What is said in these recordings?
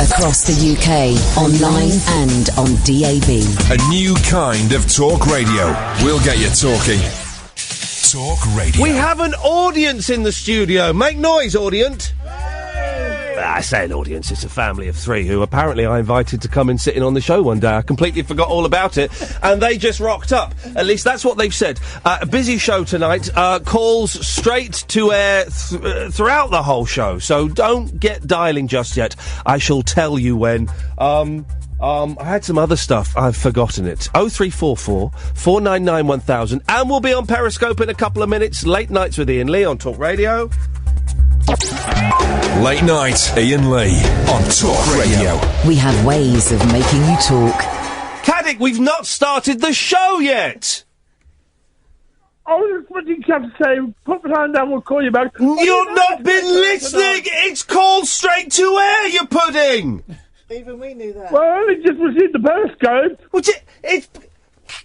Across the UK, online and on DAB. A new kind of talk radio. We'll get you talking. Talk radio. We have an audience in the studio. Make noise, audience. I say an audience, it's a family of three who apparently I invited to come and sit in on the show one day. I completely forgot all about it, and they just rocked up. At least that's what they've said. A busy show tonight, calls straight to air throughout the whole show, so don't get dialing just yet. I shall tell you when. I had some other stuff. I've forgotten it. 0344 499 1000, and we'll be on Periscope in a couple of minutes. Late Nights with Iain Lee on Talk Radio. Late Night, Iain Lee on Talk Radio. We have ways of making you talk. Caddick, we've not started the show yet. I was expecting you to say, put the hand down, we'll call you back. You've not been listening! It's called straight to air, you pudding! Even we knew that. Well, I only just received the Periscope. It's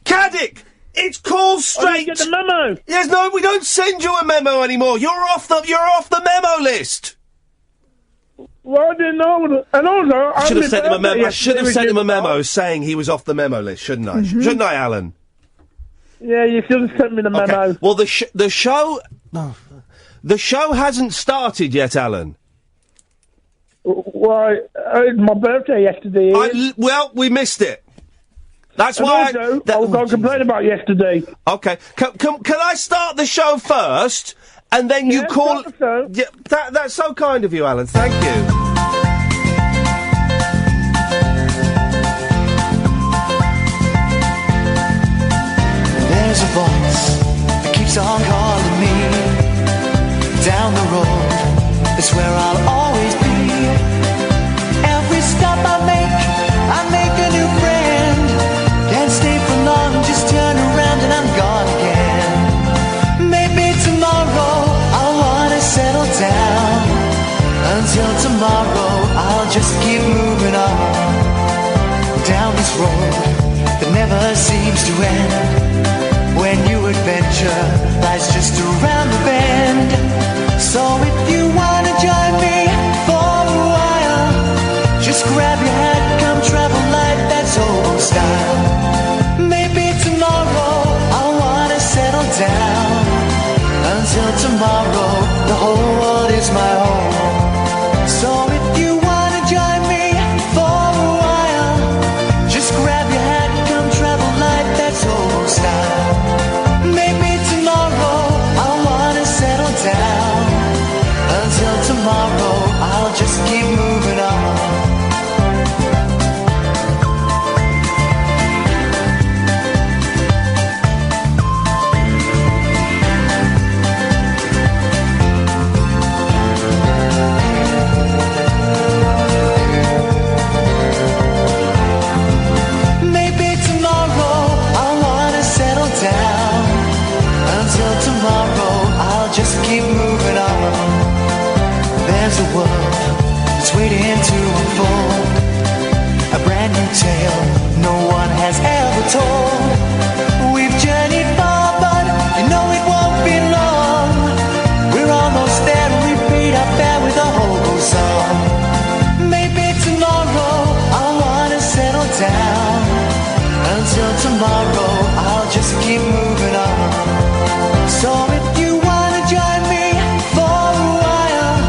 Caddick! It's called straight. I didn't get the memo. Yes, no, we don't send you a memo anymore. You're off the memo list. Well, I didn't know. And also, I should have sent him a memo. I should have sent him a memo saying he was off the memo list, shouldn't I? Mm-hmm. Shouldn't I, Alan? Yeah, you should have sent me the memo. Okay. Well, the show hasn't started yet, Alan. Well, it's my birthday yesterday. Well, we missed it. That's and why. Also, I can't complain about yesterday. Okay, can I start the show first, and then you call? Yeah, that's so kind of you, Alan. Thank you. There's a voice that keeps on calling me. Down the road, it's where I'll always be. Every stop I make a new friend. Can't stay for long, just turn around and I'm gone again. Maybe tomorrow I'll wanna settle down. Until tomorrow I'll just keep moving on. Down this road that never seems to end. When new adventure lies just around the bend. So if you wanna join me for a while, just grab your hat, come travel light, that's old style. Maybe tomorrow I'll wanna settle down. Until tomorrow, the whole world is my home. So if you wanna join me for a while, just grab your hat, come travel light, that's old style. Maybe tomorrow I'll wanna settle down. Until tomorrow, I'll just keep moving on. Maybe tomorrow I'll wanna settle down. Until tomorrow, I'll just keep moving on. There's a world that's waiting to unfold. A brand new tale no one has ever told. We've journeyed far, but you know it won't be long. We're almost there and we paid our fare with a hobo song. Maybe tomorrow I'll wanna settle down. Until tomorrow, I'll just keep moving on. So if you wanna join me for a while,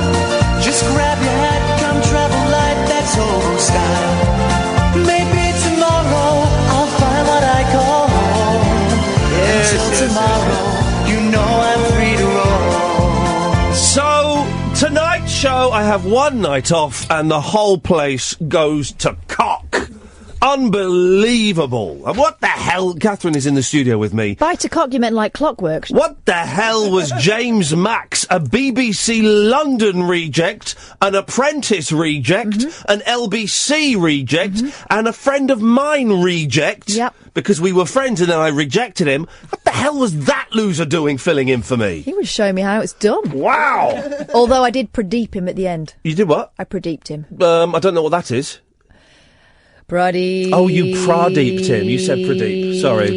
just grab your hat, come travel light, that's old style. Maybe tomorrow I'll find what I call home. Until tomorrow, you know I'm free to roam. So tonight's show, I have one night off, and the whole place goes to cock. Unbelievable. And what the hell? Catherine is in the studio with me. By to cock, you meant like clockwork. What the hell was James Max, a BBC London reject, an Apprentice reject, an LBC reject, and a friend of mine reject? Yep. Because we were friends and then I rejected him. What the hell was that loser doing filling in for me? He was showing me how it's done. Wow. Although I did pradeep him at the end. You did what? I pradeeped him. I don't know what that is. Pradeep. Oh, you pradeeped him. You said pradeep. Sorry.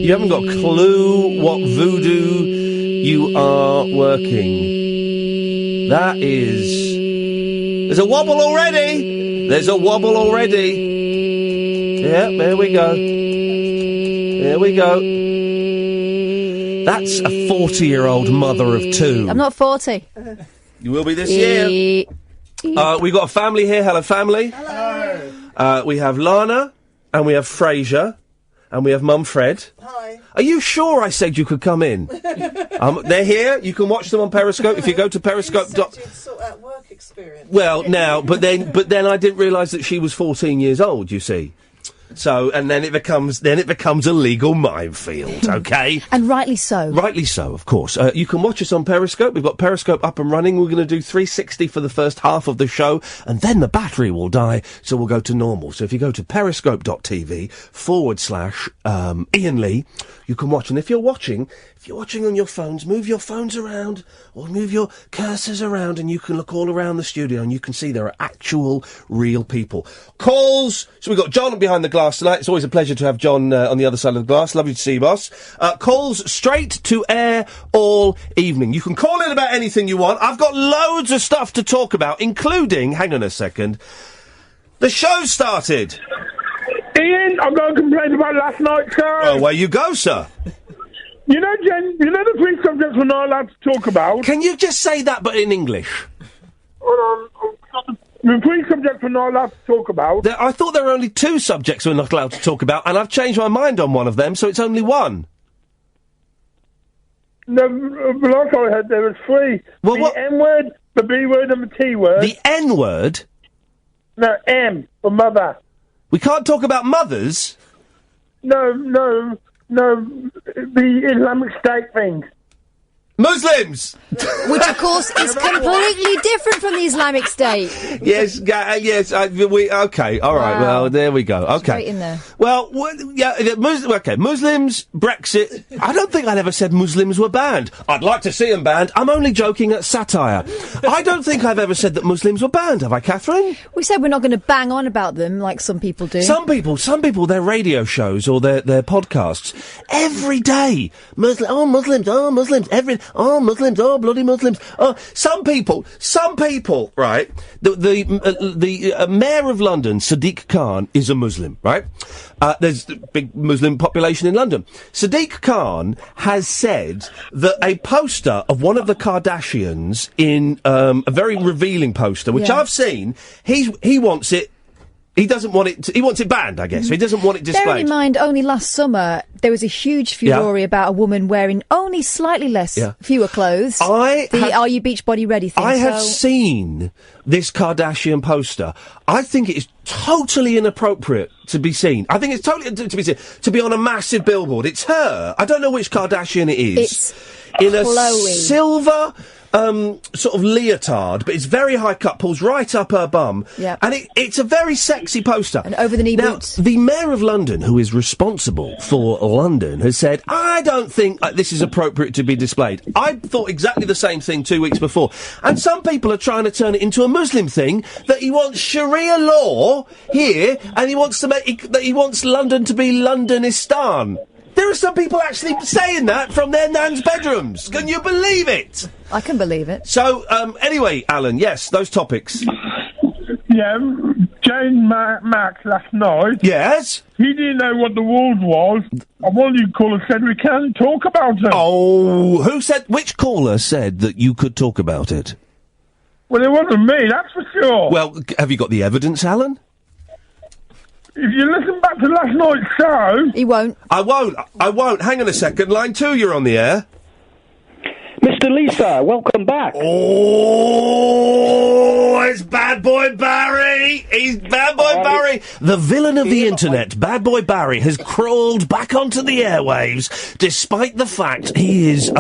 You haven't got a clue what voodoo you are working. That is... There's a wobble already. There's a wobble already. Yeah, there we go. There we go. That's a 40-year-old mother of two. I'm not 40. You will be this year. We've got a family here. Hello, family. Hello. We have Lana, and we have Fraser, and we have Mum Fred. Hi. Are you sure I said you could come in? They're here. You can watch them on Periscope. If you go to Periscope. Sort out work experience. Well, now, but then I didn't realise that she was 14 years old. You see. So, and then it becomes a legal minefield, okay? And rightly so. Rightly so, of course. You can watch us on Periscope. We've got Periscope up and running. We're going to do 360 for the first half of the show, and then the battery will die, so we'll go to normal. So if you go to periscope.tv/Iain Lee, you can watch. And if you're watching on your phones, move your phones around, or move your cursors around, and you can look all around the studio, and you can see there are actual, real people. Calls. So we've got John behind the glass tonight. It's always a pleasure to have John on the other side of the glass. Lovely to see you, boss. Calls straight to air all evening. You can call in about anything you want. I've got loads of stuff to talk about, including, hang on a second, the show started. Iain, I'm going to complain about last night's show. Oh, where you go, sir? You know, Jen, the three subjects we're not allowed to talk about? Can you just say that, but in English? Hold on. The three subjects we're not allowed to talk about. I thought there were only two subjects we're not allowed to talk about, and I've changed my mind on one of them, so it's only one. No, the last I heard there was three. Well, the what? N-word, the B-word, and the T-word. The N-word? No, M, for mother. We can't talk about mothers? No, the Islamic State thing. Muslims! Which, of course, is completely different from the Islamic State. Yes, okay, all right, Wow. well, there we go, okay. Straight in there. Well, Muslims, Brexit. I don't think I'd ever said Muslims were banned. I'd like to see them banned. I'm only joking at satire. I don't think I've ever said that Muslims were banned, have I, Catherine? We said we're not going to bang on about them like some people do. Some people, their radio shows or their podcasts, every day, Muslims, bloody Muslims. Some people, right? The Mayor of London, Sadiq Khan, is a Muslim, right? There's a big Muslim population in London. Sadiq Khan has said that a poster of one of the Kardashians in a very revealing poster, which I've seen, he wants it. He doesn't want it. He wants it banned, I guess. So he doesn't want it displayed. Bearing in mind, only last summer there was a huge furore about a woman wearing only slightly fewer clothes. Are you beach body ready thing? I have seen this Kardashian poster. I think it is totally inappropriate to be seen. I think it's totally to be seen to be on a massive billboard. It's her. I don't know which Kardashian it is. It's in Chloe. A silver. Sort of leotard, but it's very high cut, pulls right up her bum. Yeah. And it's a very sexy poster. And over the knee boots. The Mayor of London, who is responsible for London, has said, I don't think this is appropriate to be displayed. I thought exactly the same thing 2 weeks before. And some people are trying to turn it into a Muslim thing, that he wants Sharia law here, and he wants London to be Londonistan. There are some people actually saying that from their nan's bedrooms. Can you believe it? I can believe it. So, anyway, Alan, yes, those topics. Yeah, Jane Max last night. Yes? He didn't know what the word was. And one of you callers said we can't talk about it. Oh, which caller said that you could talk about it? Well, it wasn't me, that's for sure. Well, have you got the evidence, Alan? If you listen back to last night's show... He won't. I won't. Hang on a second. Line 2, you're on the air. Mr. Lisa, welcome back. Oh, it's Bad Boy Barry. He's Bad Boy Barry. The villain of the internet, Bad Boy Barry, has crawled back onto the airwaves, despite the fact he is,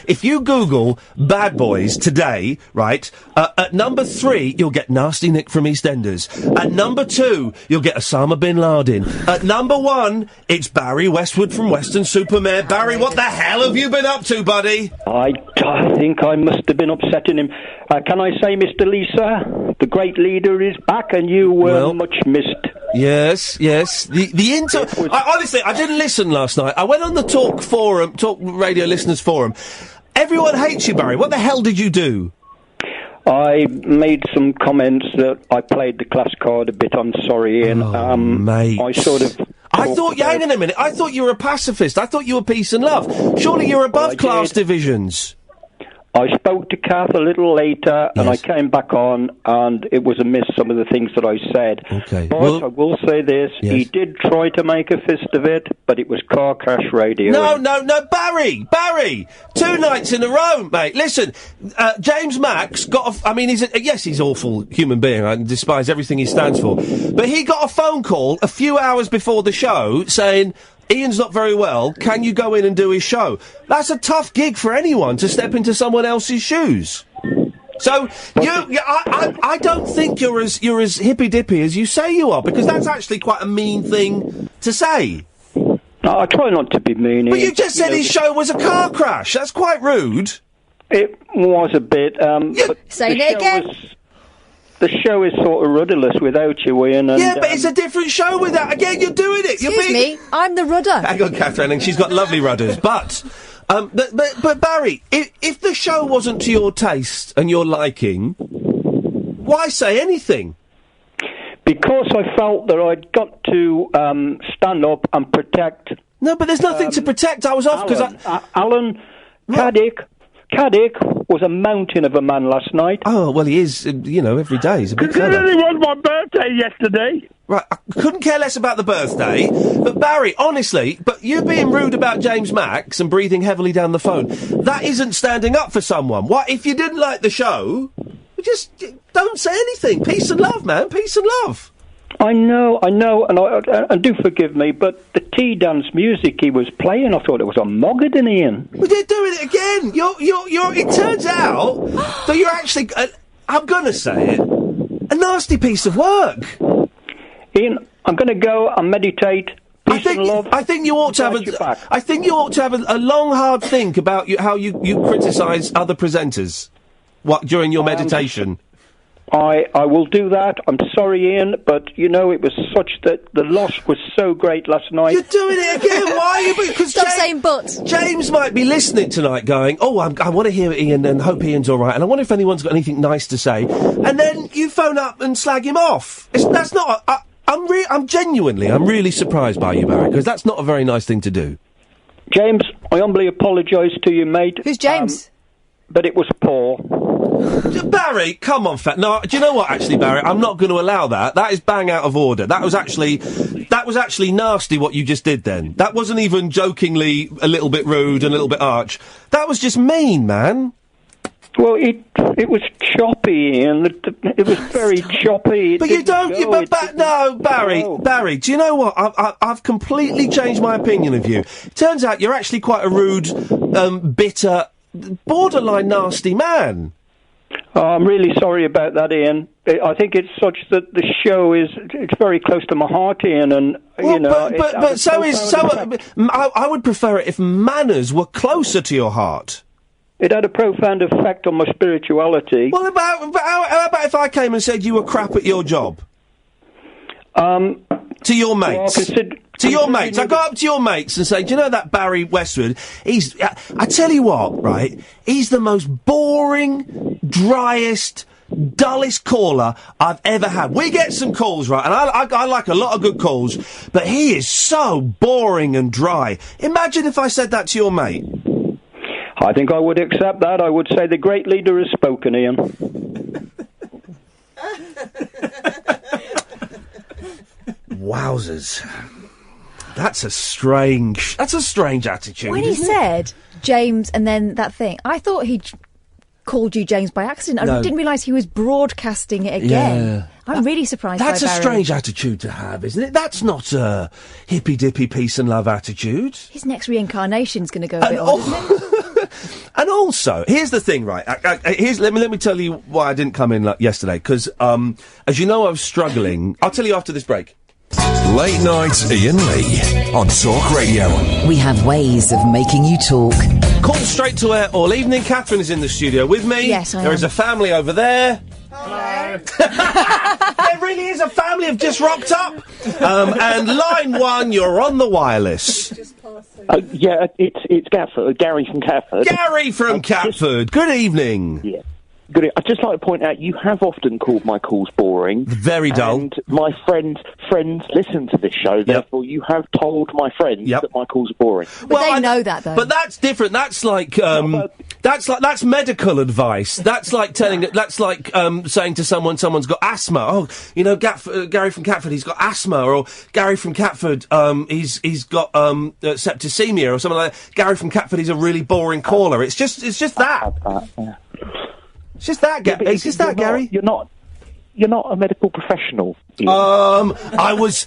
if you Google Bad Boys today, right, at number 3, you'll get Nasty Nick from EastEnders. At number 2, you'll get Osama Bin Laden. At number 1, it's Barry Westwood from Weston-Super-Mare. Barry, what the hell have you been up to, buddy? I think I must have been upsetting him. Can I say, Mr. Lisa, the great leader is back and you were much missed. Yes. Honestly, I didn't listen last night. I went on the Talk Radio Listeners Forum. Everyone hates you, Barry. What the hell did you do? I made some comments that I played the class card a bit. I'm sorry, Ian. Mate. I sort of... I thought... Hang on a minute. I thought you were a pacifist. I thought you were peace and love. Surely you're above class divisions. I spoke to Kath a little later, and I came back on, and it was amiss, some of the things that I said. Okay. But I will say this, he did try to make a fist of it, but it was car crash radio. No, Barry! 2 nights in a row, mate. Listen, James Max got he's an awful human being. I despise everything he stands for. But he got a phone call a few hours before the show saying... Ian's not very well, can you go in and do his show? That's a tough gig for anyone, to step into someone else's shoes. So, I don't think you're as hippy-dippy as you say you are, because that's actually quite a mean thing to say. No, I try not to be mean. But you just said his show was a car crash. That's quite rude. It was a bit, Saying it again. The show is sort of rudderless without you, Ian. And, but it's a different show without. Again, you're doing it. Excuse me, I'm the rudder. Hang on, Catherine, and she's got lovely rudders. But Barry, if the show wasn't to your taste and your liking, why say anything? Because I felt that I'd got to stand up and protect. No, but there's nothing to protect. I was off because Alan Caddick was a mountain of a man last night. Oh, well, he is, every day. He's a big fella. Considering it was my birthday yesterday. Right, I couldn't care less about the birthday, but Barry, honestly, but you being rude about James Max and breathing heavily down the phone, that isn't standing up for someone. What, if you didn't like the show, just don't say anything. Peace and love, man, peace and love. I know, and do forgive me, but the tea dance music he was playing, I thought it was a Mogadon, Ian. Well, they're doing it again. It turns out that you're actually, I'm going to say it, a nasty piece of work. Ian, I'm going to go and meditate. Peace and love. I think you ought to have a long, hard think about how you criticise other presenters. During your meditation. I will do that. I'm sorry, Ian, but, it was such that the loss was so great last night. You're doing it again. Why are you... Because Stop saying but. James might be listening tonight going, I want to hear Ian and hope Ian's all right, and I wonder if anyone's got anything nice to say. And then you phone up and slag him off. That's not... I'm really surprised by you, Barry, because that's not a very nice thing to do. James, I humbly apologise to you, mate. Who's James? But it was Paul. Barry, come on, No, do you know what, actually, Barry? I'm not going to allow that. That is bang out of order. That was actually nasty what you just did then. That wasn't even jokingly a little bit rude and a little bit arch. That was just mean, man. Well, it was choppy, and it was very choppy. But you don't... Barry, do you know what? I've completely changed my opinion of you. Turns out you're actually quite a rude, bitter, borderline nasty man. Oh, I'm really sorry about that, Ian. I think it's such that the show it's very close to my heart, Ian, and, I would prefer it if manners were closer to your heart. It had a profound effect on my spirituality. Well, how about if I came and said you were crap at your job? To your mates. To your mates. I go up to your mates and say, do you know that Barry Westwood? I tell you what, right? He's the most boring, driest, dullest caller I've ever had. We get some calls, right? And I like a lot of good calls, but he is so boring and dry. Imagine if I said that to your mate. I think I would accept that. I would say the great leader has spoken, Ian. Wowzers. That's a strange attitude. When he said James and then that thing, I thought he called you James by accident. I didn't realise he was broadcasting it again. Yeah. I'm really surprised by Barry. That's a strange attitude to have, isn't it? That's not a hippy-dippy peace and love attitude. His next reincarnation's going to go a bit odd, isn't it? And also, here's the thing, right? Let me tell you why I didn't come in yesterday, because, as you know, I was struggling. I'll tell you after this break. Late Night Iain Lee on Talk Radio. We have ways of making you talk. Call straight to air all evening. Catherine is in the studio with me. Yes, I am. There is a family over there. Hello. There really is a family have just rocked up. And line one, you're on the wireless. Yeah, it's Catford, Gary from Catford. Gary from Catford. Good evening. Yeah. Good. I'd just like to point out you have often called my calls boring. Very dull. And my friends listen to this show, therefore you have told my friends that my calls are boring. But they know that, though. But that's different. That's like, that's medical advice. That's like saying to someone's got asthma. Oh, you know, Gary from Catford, he's got asthma. Or Gary from Catford, he's got septicemia or something like that. Gary from Catford, he's a really boring caller. It's just that. It's just that, it's just that, Gary. You're not a medical professional. I was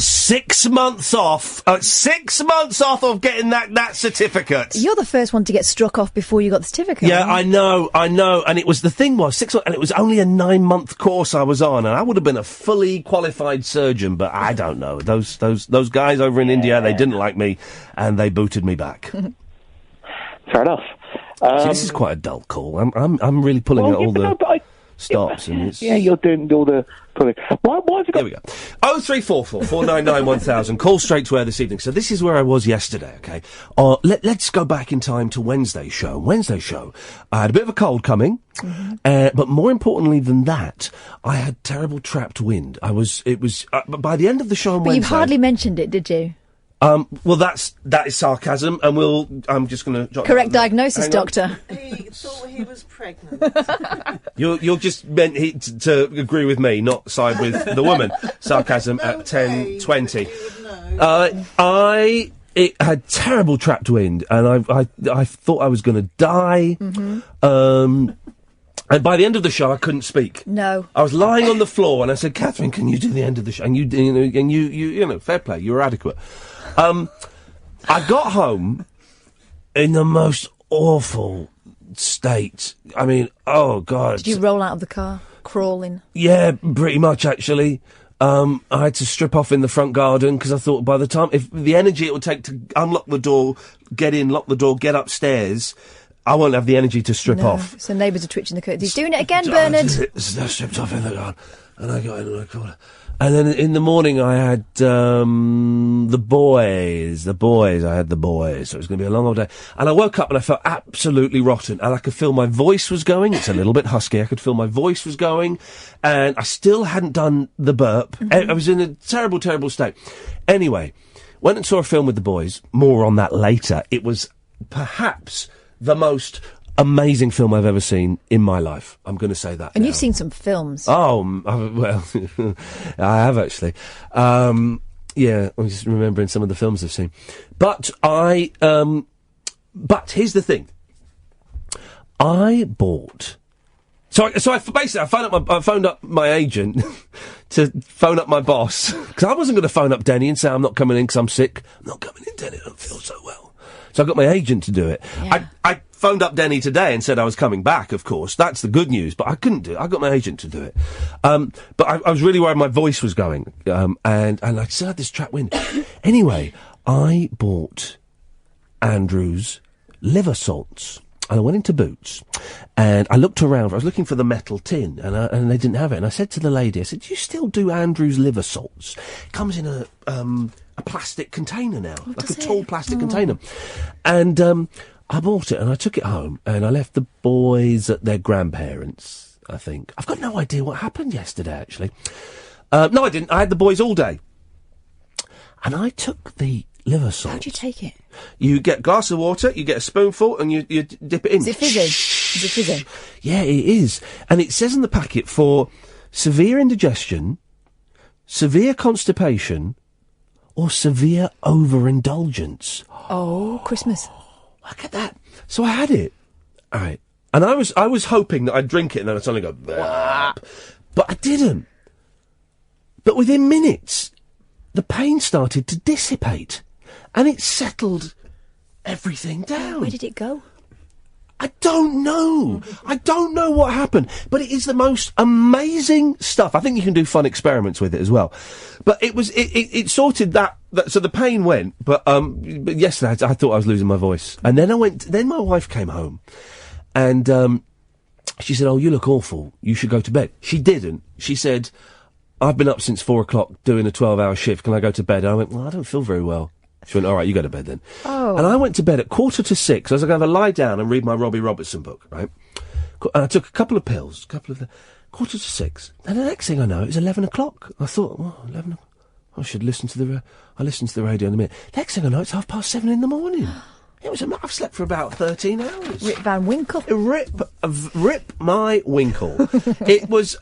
6 months off. 6 months off of getting that certificate. You're the first one to get struck off before you got the certificate. Yeah, I know. And it was 6 months, and it was only a 9-month course I was on, and I would have been a fully qualified surgeon, but I don't know. Those guys over in India, they didn't like me, and they booted me back. Fair enough. See, this is quite a dull call. I'm really pulling out all the stops, and it's... Yeah, you're doing all the pulling. Why have you got... Here we go. 0344 499 1000. Call straight to air this evening. So this is where I was yesterday, okay? Let's go back in time to Wednesday's show. Wednesday's show, I had a bit of a cold coming, but more importantly than that, I had terrible trapped wind. By the end of the show on Wednesday... But you hardly mentioned it, did you? Well, that is sarcasm, and I'm just going to... Correct diagnosis, doctor. He thought he was pregnant. You're just meant to agree with me, not side with the woman. Sarcasm at 10:20. It had terrible trapped wind, and I thought I was going to die. And by the end of the show, I couldn't speak. No. I was lying on the floor, and I said, "Catherine, can you do the end of the show?" And you fair play, you were adequate. I got home in the most awful state. I mean, oh God. Did you roll out of the car, crawling? Yeah, pretty much, actually. I had to strip off in the front garden, because I thought by the time, if the energy it would take to unlock the door, get in, lock the door, get upstairs, I won't have the energy to strip off. So neighbours are twitching the curtains. He's doing it again, Bernard. I stripped off in the garden, and I got in the corner. And then in the morning I had the boys. I had the boys, so it was going to be a long old day. And I woke up and I felt absolutely rotten, and I could feel my voice was going. It's a little bit husky. I could feel my voice was going, and I still hadn't done the burp. I was in a terrible, terrible state. Anyway, went and saw a film with the boys. More on that later. It was perhaps the most amazing film I've ever seen in my life. I'm going to say that. And now. You've seen some films. Oh, well, I have actually. Yeah, I'm just remembering some of the films I've seen. But but here's the thing. I bought... So I phoned up my agent to phone up my boss, because I wasn't going to phone up Denny and say I'm not coming in because I'm sick. I'm not coming in, Denny, I don't feel so well. So I got my agent to do it. Yeah. I phoned up Denny today and said I was coming back, of course. That's the good news, but I couldn't do it. I got my agent to do it. But I was really worried my voice was going. And I still had this trapped wind. Anyway, I bought Andrew's liver salts. And I went into Boots, and I looked around. I was looking for the metal tin, and they didn't have it. And I said to the lady, I said, "Do you still do Andrew's liver salts? It comes in a plastic container now, like a tall plastic container." And I bought it, and I took it home, and I left the boys at their grandparents', I think. I've got no idea what happened yesterday, actually. No, I didn't. I had the boys all day. And I took the liver salt. How'd you take it? You get a glass of water, you get a spoonful, and you dip it in. Is it fizzy? Is it fizzy? Yeah, it is. And it says on the packet for severe indigestion, severe constipation, or severe overindulgence. Oh, Christmas. Look at that. So I had it. All right. And I was hoping that I'd drink it and then I'd suddenly go, "Blap." But I didn't. But within minutes, the pain started to dissipate. And it settled everything down. Where did it go? I don't know. I don't know what happened. But it is the most amazing stuff. I think you can do fun experiments with it as well. But it sorted that so the pain went. But yesterday I thought I was losing my voice. And then my wife came home. And she said, "Oh, you look awful. You should go to bed." She didn't. She said, "I've been up since 4 o'clock doing a 12-hour shift. Can I go to bed?" And I went, "Well, I don't feel very well." She went, "All right, you go to bed then." Oh. And I went to bed at 5:45. I was going to have a lie down and read my Robbie Robertson book, right? And I took a couple of pills, 6:15, and the next thing I know, it was 11 o'clock. I thought, 11 o'clock. I should listen to the radio in a minute. Next thing I know, it's 7:30 in the morning. It was. I've slept for about 13 hours. Rip Van Winkle. Rip my winkle. It was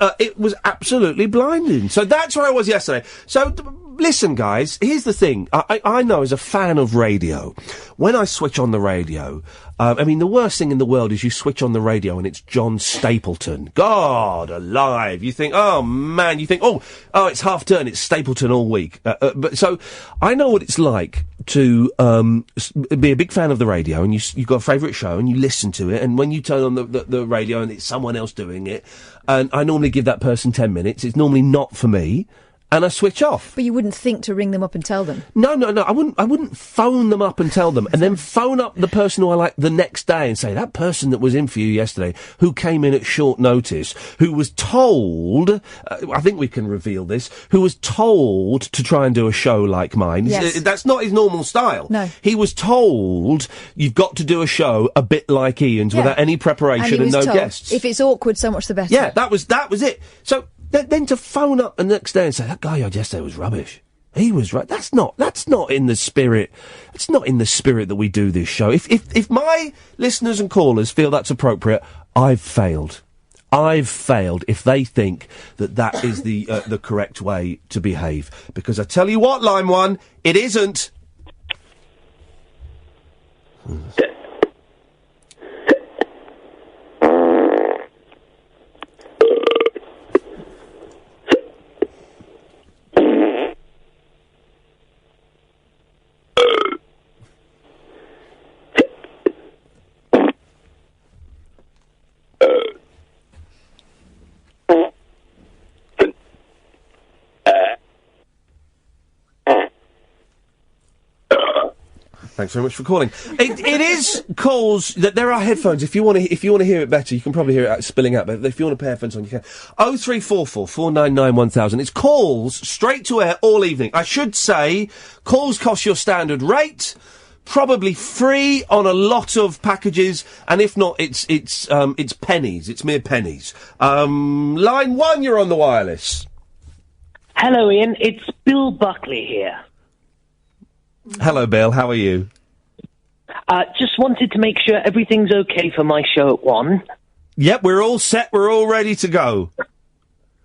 absolutely blinding. So that's where I was yesterday. So listen, guys. Here's the thing. I know as a fan of radio, when I switch on the radio, I mean the worst thing in the world is you switch on the radio and it's John Stapleton. God alive! You think, oh man, you think, oh, it's half turn. It's Stapleton all week. But so I know what it's like to be a big fan of the radio, and you've got a favourite show and you listen to it, and when you turn on the radio and it's someone else doing it, and I normally give that person 10 minutes, it's normally not for me, and I switch off. But you wouldn't think to ring them up and tell them? No, I wouldn't phone them up and tell them, and then phone up the person who I like the next day and say, that person that was in for you yesterday, who came in at short notice, who was told, I think we can reveal this, who was told to try and do a show like mine. Yes. That's not his normal style. No. He was told, you've got to do a show a bit like Ian's, without any preparation and no told, guests. If it's awkward, so much the better. Yeah, that was it. So, then to phone up the next day and say, that guy I had yesterday was rubbish. He was right. That's not in the spirit. It's not in the spirit that we do this show. If my listeners and callers feel that's appropriate, I've failed. If they think that is the correct way to behave. Because I tell you what, line one, it isn't. Thanks very much for calling. It is calls that there are headphones. If you want to hear it better, you can probably hear it spilling out. But if you want to put headphones on, you can. 0344 499 1000. It's calls straight to air all evening. I should say, calls cost your standard rate. Probably free on a lot of packages, and if not, it's pennies. It's mere pennies. Line one, you're on the wireless. Hello, Ian. It's Bill Buckley here. Hello, Bill. How are you? Just wanted to make sure everything's okay for my show at 1. Yep, we're all set. We're all ready to go.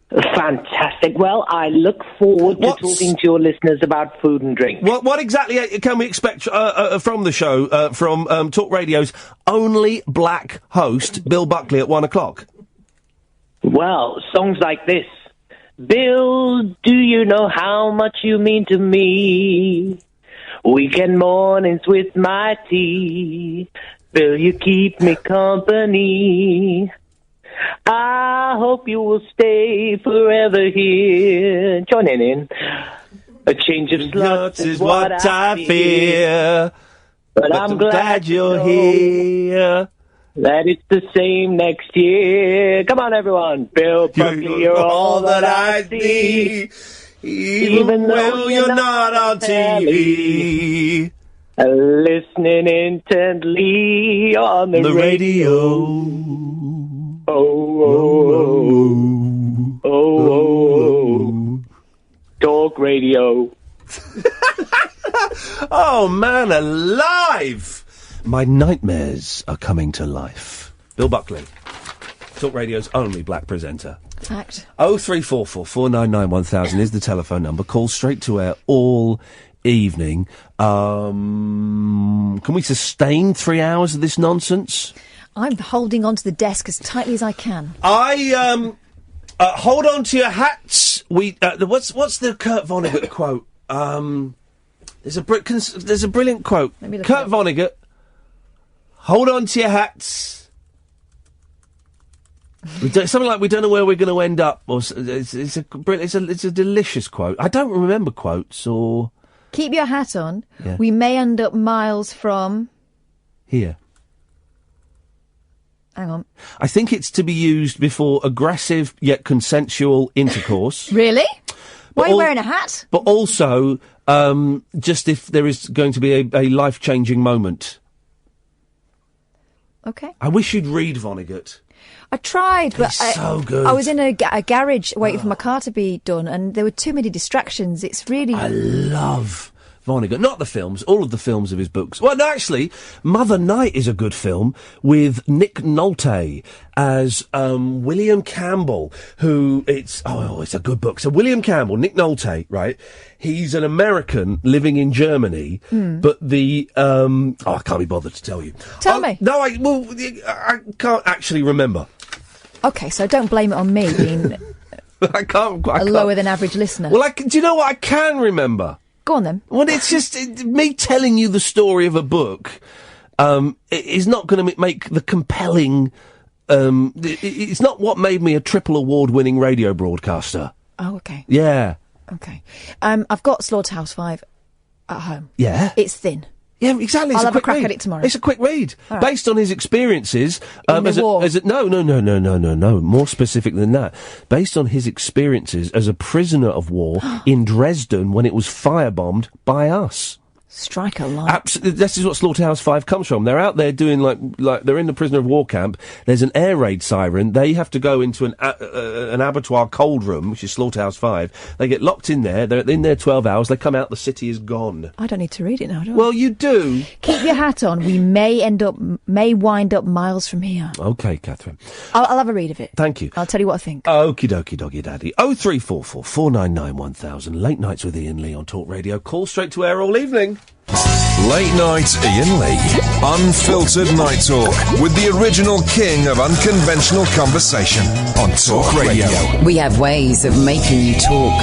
Fantastic. Well, I look forward to talking to your listeners about food and drink. What exactly can we expect from the show, from Talk Radio's only black host, Bill Buckley, at 1 o'clock? Well, songs like this. Bill, do you know how much you mean to me? Weekend mornings with my tea. Bill, you keep me company. I hope you will stay forever here. Join in. A change of slots is what I fear. But I'm glad you're here. That it's the same next year. Come on, everyone. Bill Buckley, you're all that I see. Even though you're not on TV. Listening intently on the radio. Oh. Talk radio. Oh, man alive! My nightmares are coming to life. Bill Buckley, Talk Radio's only black presenter. Fact. 0344 499 1000 is the telephone number. Call straight to air all evening. Can we sustain 3 hours of this nonsense? I'm holding onto the desk as tightly as I can. Hold on to your hats. What's the Kurt Vonnegut quote? There's a brilliant quote. Kurt Vonnegut. Hold on to your hats. Something like, we don't know where we're going to end up. Or it's a delicious quote. I don't remember quotes or. Keep your hat on. Yeah. We may end up miles from. Here. Hang on. I think it's to be used before aggressive yet consensual intercourse. Really? Why are you wearing a hat? But also, just if there is going to be a life-changing moment. Okay. I wish you'd read Vonnegut. I tried, but It's so good. I was in a garage waiting for my car to be done, and there were too many distractions. It's really... I love Vonnegut. Not the films, all of the films of his books. Well, no, actually, Mother Night is a good film with Nick Nolte as William Campbell, who it's a good book. So William Campbell, Nick Nolte, right? He's an American living in Germany, but the I can't be bothered to tell you. Tell me. No, I can't actually remember. Okay, so don't blame it on me being I can't. lower than average listener. Well, do you know what I can remember? Go on then. Well, it's just me telling you the story of a book is not going to make the compelling. It's not what made me a triple award-winning radio broadcaster. Oh, okay. Yeah. Okay. I've got Slaughterhouse-5 at home. Yeah. It's thin. Yeah, exactly. I'll have a crack at it tomorrow. It's a quick read, right. Based on his experiences. In the war. No. More specific than that. Based on his experiences as a prisoner of war in Dresden when it was firebombed by us. Strike a light. Absolutely. This is what Slaughterhouse-5 comes from. They're out there doing like they're in the prisoner of war camp. There's an air raid siren. They have to go into an abattoir cold room, which is Slaughterhouse-5. They get locked in there. They're in there 12 hours. They come out. The city is gone. I don't need to read it now, do I? Well, you do. Keep your hat on. We may wind up miles from here. Okay, Catherine. I'll have a read of it. Thank you. I'll tell you what I think. Okie dokie, doggy daddy. 0344 499 1000. Late nights with Iain Lee on Talk Radio. Call straight to air all evening. Late night Iain Lee. Unfiltered night talk with the original king of unconventional conversation on Talk Radio. We have ways of making you talk.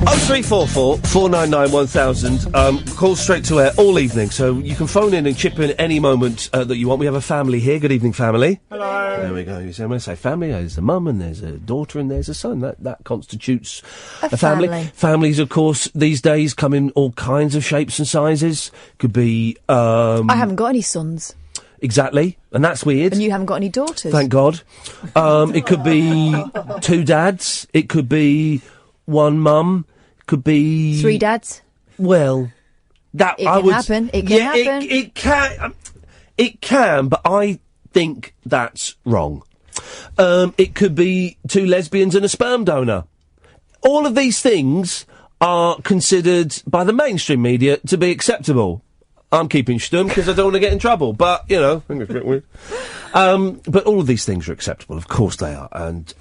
0344 499 1000. Call straight to air all evening, so you can phone in and chip in any moment that you want. We have a family here. Good evening, family. Hello. There we go. When I say family, there's a mum and there's a daughter and there's a son. That constitutes a family. Families, of course, these days come in all kinds of shapes and sizes. Could be... I haven't got any sons. Exactly, and that's weird. And you haven't got any daughters. Thank God. It could be two dads. It could be one mum. Could be... Three dads. Well, that it can happen. It can happen. It can. It can, but I think that's wrong. It could be two lesbians and a sperm donor. All of these things are considered by the mainstream media to be acceptable. I'm keeping stum because I don't want to get in trouble, but, you know, I think it's a bit weird. But all of these things are acceptable, of course they are, and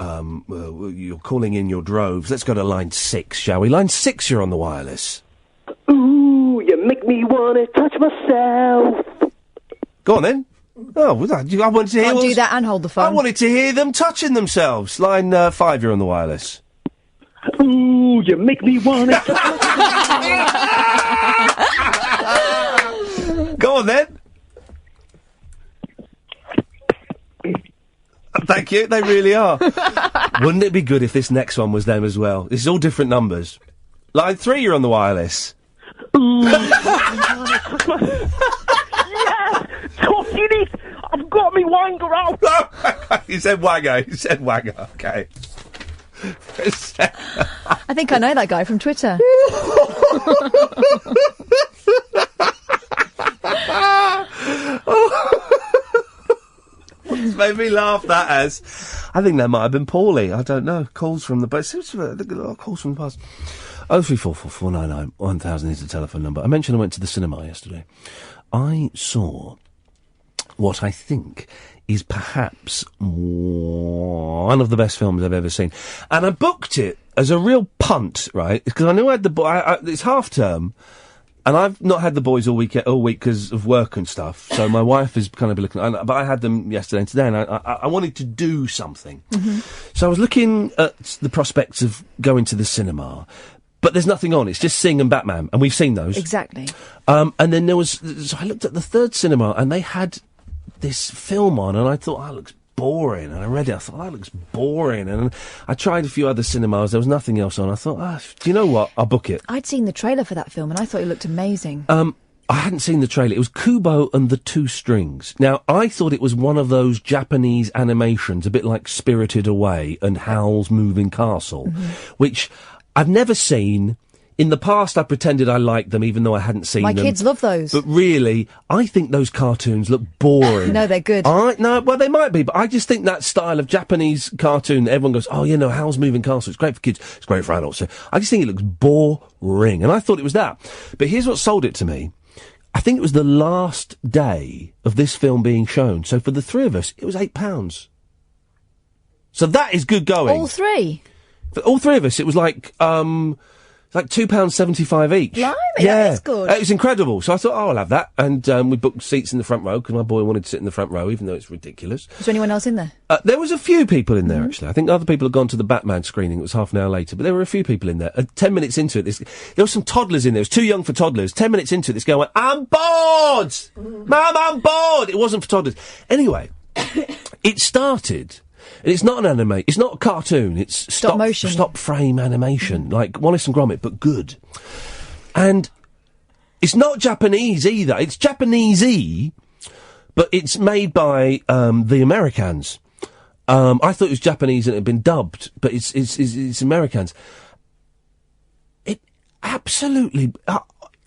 you're calling in your droves. Let's go to line 6, shall we? Line 6, you're on the wireless. Ooh, you make me want to touch myself. Go on then. Oh, well, I wanted to hear... Can't do that and hold the phone. I wanted to hear them touching themselves. Line 5, you're on the wireless. Ooh, you make me want to touch myself. Go on then. Thank you, they really are. Wouldn't it be good if this next one was them as well? This is all different numbers. Line 3, you're on the wireless. Ooh, yes! Talking it! I've got me wanger out! You said wanger, okay. I think I know that guy from Twitter. What's made me laugh that as? I think that might have been Paulie. I don't know. Calls from the bus. Calls from the past. 0344 499 1000 is the telephone number. I mentioned I went to the cinema yesterday. I saw what I think is perhaps one of the best films I've ever seen. And I booked it as a real punt, right? Because I knew I had the it's half term. And I've not had the boys all week because of work and stuff. So my wife is kind of looking. But I had them yesterday and today, and I wanted to do something. Mm-hmm. So I was looking at the prospects of going to the cinema, but there's nothing on. It's just Sing and Batman, and we've seen those exactly. And then so I looked at the third cinema, and they had this film on, and I thought, that looks boring. And I read it, I thought, that looks boring. And I tried a few other cinemas, there was nothing else on. I thought, do you know what? I'll book it. I'd seen the trailer for that film and I thought it looked amazing. I hadn't seen the trailer. It was Kubo and the Two Strings. Now, I thought it was one of those Japanese animations, a bit like Spirited Away and Howl's Moving Castle, which I've never seen. In the past, I pretended I liked them, even though I hadn't seen them. My kids love those. But really, I think those cartoons look boring. No, they're good. Well, they might be, but I just think that style of Japanese cartoon, everyone goes, oh, Howl's Moving Castle, it's great for kids, it's great for adults. So I just think it looks boring, and I thought it was that. But here's what sold it to me. I think it was the last day of this film being shown. So for the three of us, it was £8. So that is good going. All three? For all three of us, it was like £2.75 each. Blimey, that is good. It was incredible. So I thought, I'll have that. And we booked seats in the front row, because my boy wanted to sit in the front row, even though it's ridiculous. Was there anyone else in there? There was a few people in there, actually. I think other people had gone to the Batman screening. It was half an hour later. But there were a few people in there. 10 minutes into it, there were some toddlers in there. It was too young for toddlers. 10 minutes into it, this girl went, I'm bored! Mum, I'm bored! It wasn't for toddlers. Anyway, it started... And it's not an anime. It's not a cartoon. It's stop motion, stop frame animation, like Wallace and Gromit, but good. And it's not Japanese either. It's Japanesey, but it's made by the Americans. I thought it was Japanese and it had been dubbed, but it's Americans. It absolutely,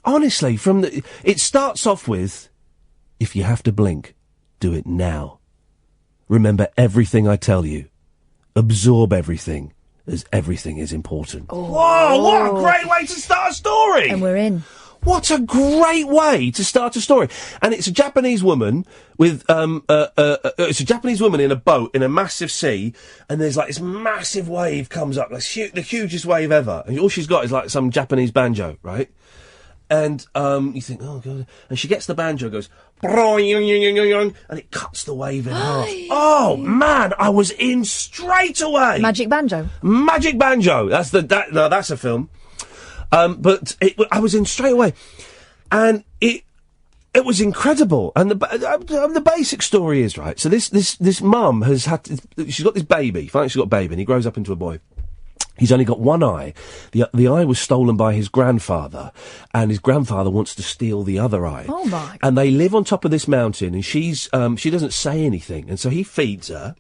honestly, it starts off with, if you have to blink, do it now. Remember everything I tell you. Absorb everything, as everything is important. Oh. Whoa, what a great way to start a story! And we're in. What a great way to start a story. And it's a Japanese woman with, it's a Japanese woman in a boat in a massive sea, and there's like this massive wave comes up, the hugest wave ever. And all she's got is like some Japanese banjo, right? And, you think, oh God. And she gets the banjo, goes, and it cuts the wave in half. Oh, man, I was in straight away. Magic Banjo. Magic Banjo. That's a film. But I was in straight away. And it was incredible. And the basic story is, right, so this mum she's got this baby, finally she's got a baby, and he grows up into a boy. He's only got one eye. The eye was stolen by his grandfather, and his grandfather wants to steal the other eye. Oh my! And they live on top of this mountain, and she doesn't say anything, and so he feeds her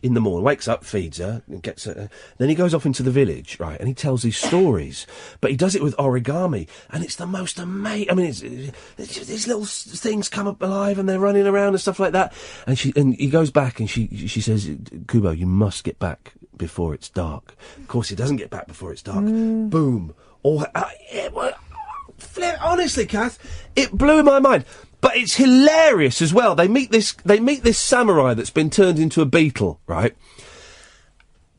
in the morning, wakes up, feeds her, and gets her. Then he goes off into the village, right, and he tells these stories, but he does it with origami, and it's the most amazing. I mean, these little things come up alive, and they're running around and stuff like that. And he goes back, and she says, Kubo, you must get back before it's dark. Of course, he doesn't get back before it's dark. Boom. Honestly, Kath, it blew my mind. But it's hilarious as well. They meet this samurai that's been turned into a beetle, right?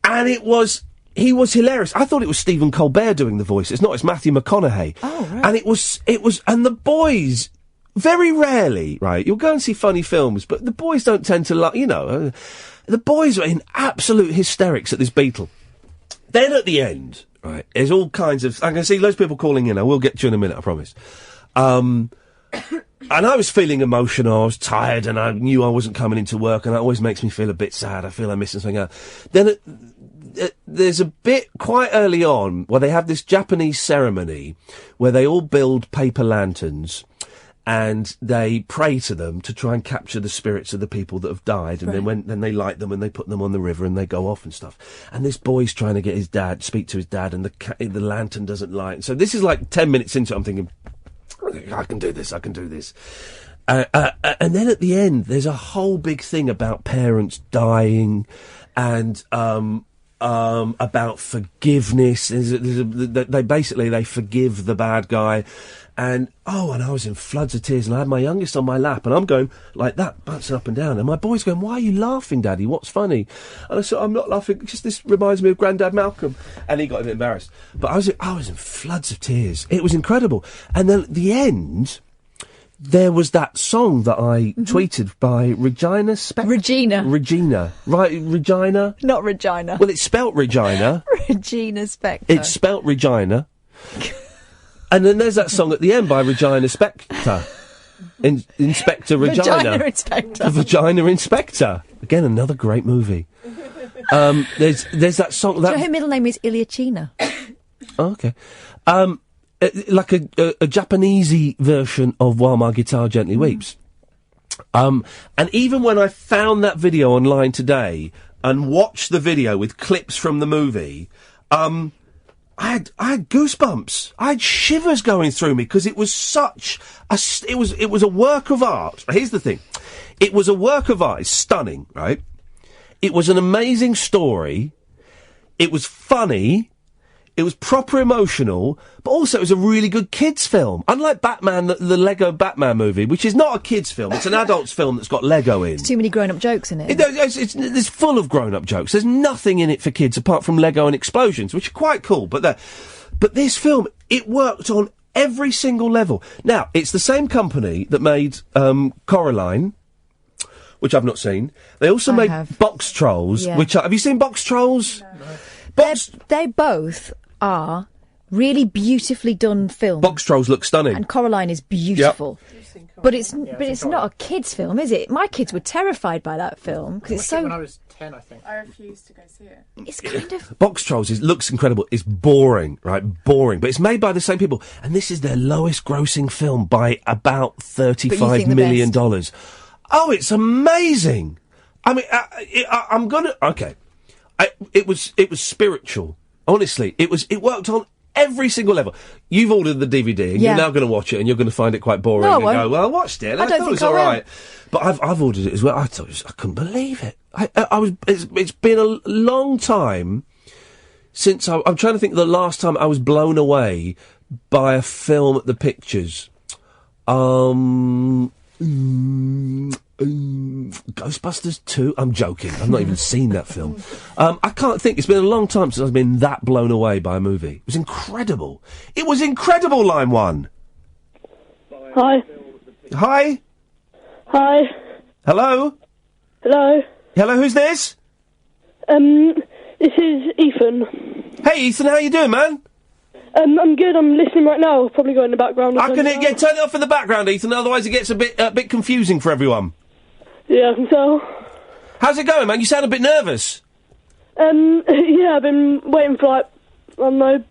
And he was hilarious. I thought it was Stephen Colbert doing the voice. It's not. It's Matthew McConaughey. Oh, right. And it was, and the boys, very rarely, right? You'll go and see funny films, but the boys don't tend to like, the boys are in absolute hysterics at this beetle. Then at the end, right, there's all kinds of, I can see loads of people calling in. I will get to you in a minute, I promise. And I was feeling emotional, I was tired, and I knew I wasn't coming into work, and that always makes me feel a bit sad. I feel I'm missing something out. Then there's a bit quite early on where they have this Japanese ceremony where they all build paper lanterns, and they pray to them to try and capture the spirits of the people that have died, and then they light them and they put them on the river and they go off and stuff. And this boy's trying to get speak to his dad, and the lantern doesn't light. So this is like 10 minutes into it, I'm thinking, I can do this. And then at the end, there's a whole big thing about parents dying and about forgiveness. They forgive the bad guy. And I was in floods of tears, and I had my youngest on my lap, and I'm going like that, bouncing up and down. And my boy's going, "Why are you laughing, Daddy? What's funny?" And I said, "I'm not laughing. Just this reminds me of Grandad Malcolm." And he got a bit embarrassed. But I was in floods of tears. It was incredible. And then at the end, there was that song that I tweeted by Regina. Right, Regina. Not Regina. Well, it's spelt Regina. Regina Spektor. It's spelt Regina. And then there's that song at the end by Regina Spektor. Inspector Regina. Vagina Inspector. The Vagina Inspector. Again, another great movie. There's that song. Do you know her middle name is Iliachina? Oh, okay. Like a Japanesey version of While My Guitar Gently Weeps. And even when I found that video online today and watched the video with clips from the movie, I had goosebumps. I had shivers going through me because it was it was a work of art. Here's the thing. It was a work of art. It's stunning, right? It was an amazing story. It was funny. It was proper emotional, but also it was a really good kids' film. Unlike Batman, the Lego Batman movie, which is not a kids' film, it's an adult's film that's got Lego in. There's too many grown-up jokes in it. It's full of grown-up jokes. There's nothing in it for kids apart from Lego and explosions, which are quite cool. But this film, it worked on every single level. Now, it's the same company that made Coraline, which I've not seen. They also made Box Trolls, which have you seen Box Trolls? No. They both are really beautifully done films. Box Trolls look stunning. And Coraline is beautiful. Yep. But it's not a kids' film, is it? My kids were terrified by that film because it's so. When I was 10, I think. I refused to go see it. It's kind of. Box Trolls looks incredible. It's boring, right? Boring. But it's made by the same people, and this is their lowest grossing film by about $35 million. Oh, it's amazing. I mean, I'm gonna. Okay. It was spiritual. Honestly, it worked on every single level. You've ordered the DVD, and you're now going to watch it, and you're going to find it quite boring. And go, well, I watched it, and I thought it was all right. But I've ordered it as well. I couldn't believe it. It's been a long time since I'm trying to think of the last time I was blown away by a film at the pictures. Ghostbusters 2? I'm joking. I've not even seen that film. I can't think. It's been a long time since I've been that blown away by a movie. It was incredible. It was incredible, Line 1. Hi. Hi? Hi. Hello? Hello. Hello, who's this? This is Ethan. Hey, Ethan, how you doing, man? I'm good. I'm listening right now. I'll probably go in the background. Turn it off in the background, Ethan, otherwise it gets a bit confusing for everyone. Yeah, I can tell. How's it going, man? You sound a bit nervous. Yeah, I've been waiting for, like, I don't know,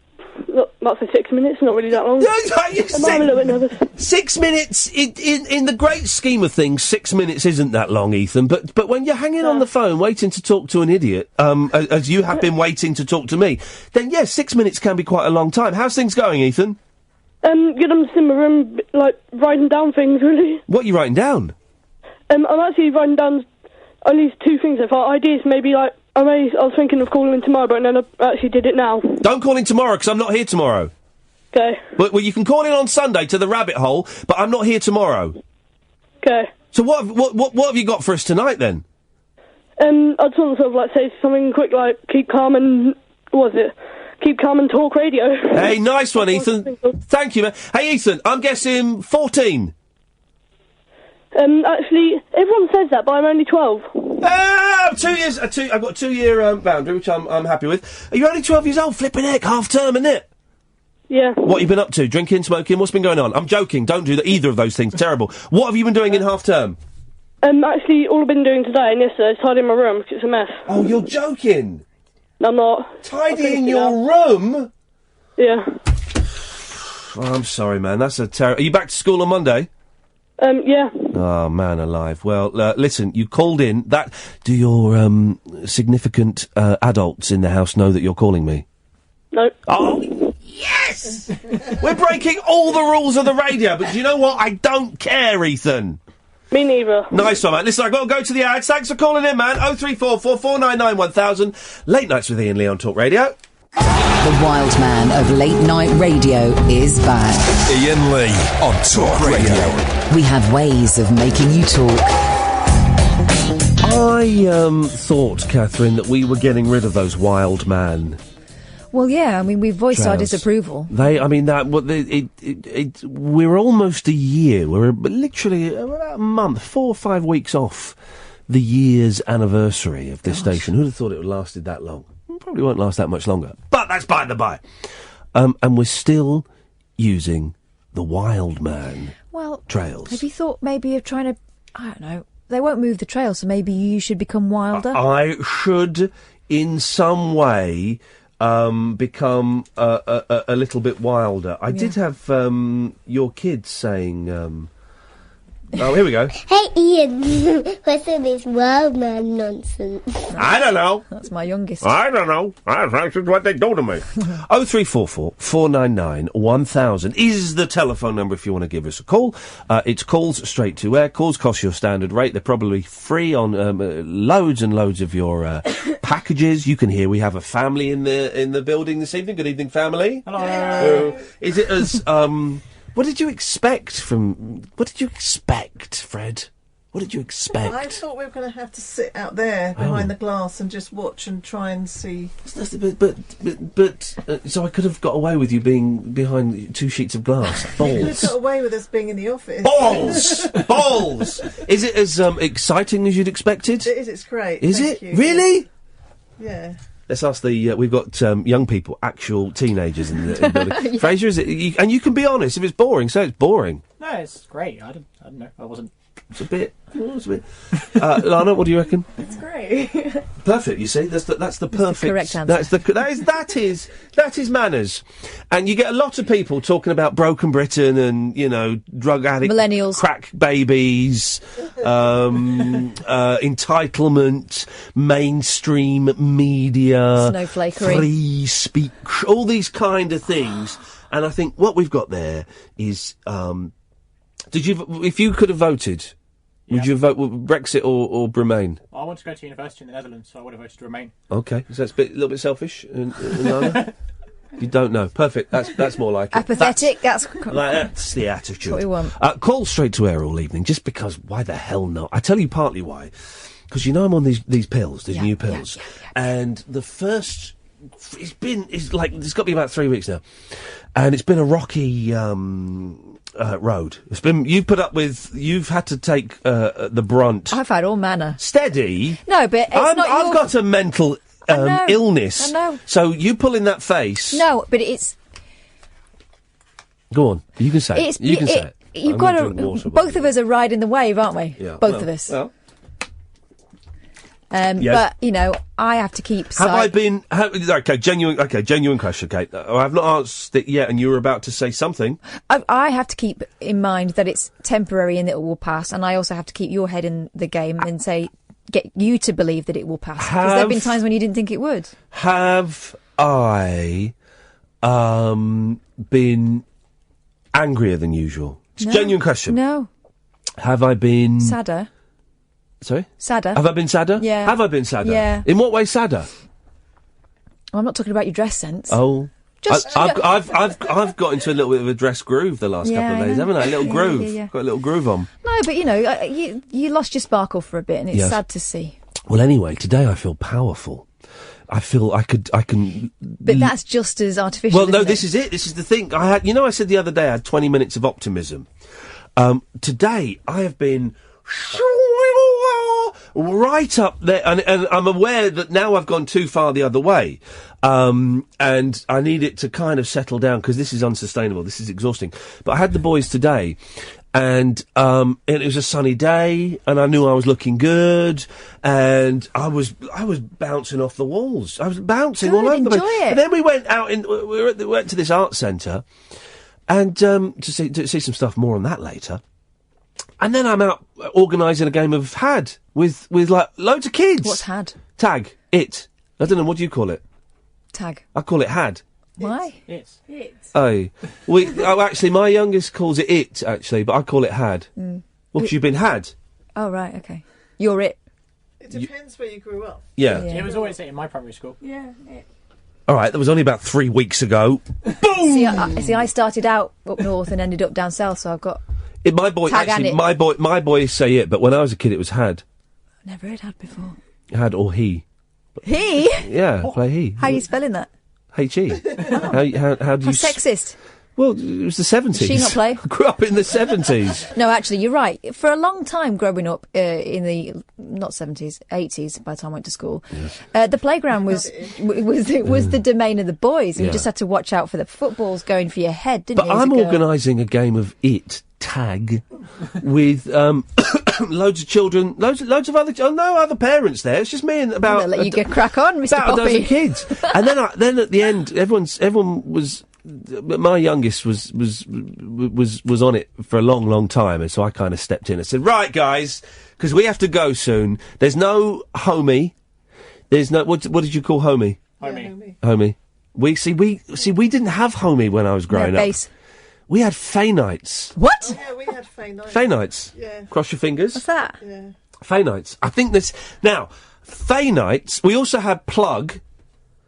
about for 6 minutes, not really that long. I'm a little bit nervous. 6 minutes, in the great scheme of things, 6 minutes isn't that long, Ethan, but when you're hanging on the phone waiting to talk to an idiot, as you have been waiting to talk to me, then yes, 6 minutes can be quite a long time. How's things going, Ethan? Good, I'm just in my room, like, writing down things, really. What are you writing down? I'm actually writing down at least two things. I thought ideas, maybe, like, I was thinking of calling in tomorrow, but then I actually did it now. Don't call in tomorrow, because I'm not here tomorrow. Okay. Well, you can call in on Sunday to the rabbit hole, but I'm not here tomorrow. Okay. So what have you got for us tonight, then? I just want to sort of, like, say something quick, like, keep calm and... What was it? Keep calm and talk radio. Hey, nice one, Ethan. Thank you, man. Hey, Ethan, I'm guessing 14. Actually, everyone says that, but I'm only 12. I'm 2 years. I've got a 2-year boundary, which I'm happy with. Are you only 12 years old? Flipping heck, half term, isn't it? Yeah. What have you been up to? Drinking, smoking? What's been going on? I'm joking. Don't do either of those things. Terrible. What have you been doing in half term? Actually, all I've been doing today and yesterday is tidying my room because it's a mess. Oh, you're joking? No, I'm not. Tidying your room? Yeah. Oh, I'm sorry, man. That's a terrible. Are you back to school on Monday? Yeah. Oh, man alive. Well, listen, you called in. Do your, significant, adults in the house know that you're calling me? No. Oh, yes! We're breaking all the rules of the radio, but do you know what? I don't care, Ethan. Me neither. Nice one, mate. Listen, I've got to go to the ads. Thanks for calling in, man. 0344 499 1000. Late Nights with Iain Lee on Talk Radio. The wild man of late night radio is back. Iain Lee on Talk Radio. We have ways of making you talk. I thought, Catherine, that we were getting rid of those wild man. Well, yeah, I mean, we voiced our Trails. disapproval. We're almost a year. We're literally about a month, 4 or 5 weeks off the year's anniversary of this station. Who'd have thought it would have lasted that long? Probably won't last that much longer. But that's by the by. And we're still using the wild man trails. Have you thought maybe of trying to, I don't know, they won't move the trail, so maybe you should become wilder? I should, in some way, become a little bit wilder. I did have your kids saying Oh, here we go. Hey, Ian. What's all this wild man nonsense? I don't know. That's my youngest. I don't know. That's what they do to me. 0344 499 1000 is the telephone number if you want to give us a call. It's calls straight to air. Calls cost your standard rate. They're probably free on loads and loads of your packages. You can hear we have a family in the building this evening. Good evening, family. Hello. Is it as what did you expect, Fred? What did you expect? I thought we were going to have to sit out there behind the glass and just watch and try and see. But so I could have got away with you being behind 2 sheets of glass. You could have Balls. got away with us being in the office. Balls! Is it as exciting as you'd expected? It is, it's great. Is Thank it? you. Really? Yeah. Let's ask we've got young people, actual teenagers in the building. Yeah. Fraser, is it? And you can be honest, if it's boring, say it's boring. No, it's great. I don't know. I wasn't. It's a bit. Lana, what do you reckon? It's great. Perfect. You see, that's the perfect. correct answer. That is manners, and you get a lot of people talking about broken Britain and drug addicts, millennials, crack babies, entitlement, mainstream media, snowflakery, free speech, all these kind of things. And I think what we've got there is, if you could have voted, would you vote Brexit or Remain? I want to go to university in the Netherlands, so I would have voted to Remain. Okay, so that's a little bit selfish. Lana? You don't know. Perfect. That's more like it. Apathetic. That's the attitude. What we want. Call straight to air all evening, just because. Why the hell not? I tell you partly why. Because I'm on these pills, these new pills, and the first. It's got to be about 3 weeks now, and it's been a rocky road. It's been you've had to take the brunt. I've had all manner. Steady. No, but I've got a mental illness. I know. So you pulling that face. No, but it's. Go on. You can say it. You can say it. You've got to. Both of us are riding the wave, aren't we? Yeah. Both of us. Well. But I have to keep. Have I been? Genuine question, Kate. I have not asked it yet, and you were about to say something. I have to keep in mind that it's temporary and that it will pass, and I also have to keep your head in the game and get you to believe that it will pass. Because there have been times when you didn't think it would. Have I been angrier than usual? It's a genuine question. No. Have I been sadder? Sorry? Sadder. Have I been sadder? Yeah. Have I been sadder? Yeah. In what way sadder? I'm not talking about your dress sense. Oh. I've got into a little bit of a dress groove the last couple of days, haven't I? A little groove. Yeah. Got a little groove on. No, but you lost your sparkle for a bit, and it's sad to see. Well, anyway, today I feel powerful. I feel I can. But that's just as artificial. Well, no, isn't this is it. This is the thing. I said the other day I had 20 minutes of optimism. Today I have been right up there, and I'm aware that now I've gone too far the other way, and I need it to kind of settle down because this is unsustainable. This is exhausting. But I had the boys today, and it was a sunny day, and I knew I was looking good, and I was bouncing off the walls. I was bouncing all over the place. Enjoy it. And then we went out we went to this art centre, and to see some stuff more on that later. And then I'm out organising a game of Had with like loads of kids. What's Had? Tag. It. I don't know, what do you call it? Tag. I call it Had. Why? It's. Oh. Actually, my youngest calls it, actually, but I call it Had. Well, because you've been had. Oh, right, okay. You're it. It depends where you grew up. Yeah. It was always it in my primary school. Yeah, it. All right, that was only about 3 weeks ago. Boom! See, I started out up north and ended up down south, so I've got... My boys say it, but when I was a kid, it was Had. I've never heard Had before. Had or he. He? Yeah, play he. How are you spelling that? H-E. How do you... How sexist. Well, it was the 70s. Did she not play? I grew up in the 70s. No, actually, you're right. For a long time growing up in the, not 70s, 80s, by the time I went to school, the playground was the domain of the boys. And you just had to watch out for the footballs going for your head, didn't you? But I'm organising a game of Tag, with loads of children, loads of other parents there. It's just me and about... Let you get crack on, Mr. About Poppy. a dozen kids. And then at the end, everyone was my youngest was on it for a long, long time, and so I kind of stepped in and said, "Right, guys, because we have to go soon. There's no homie. There's no what did you call homie? Homie. We didn't have homie when I was growing up. Base. We had Fay nights. What? Oh, yeah, we had Fay nights. Fay nights. Yeah. Cross your fingers. What's that? Yeah. Fay nights. I think this now. Fay nights. We also had plug,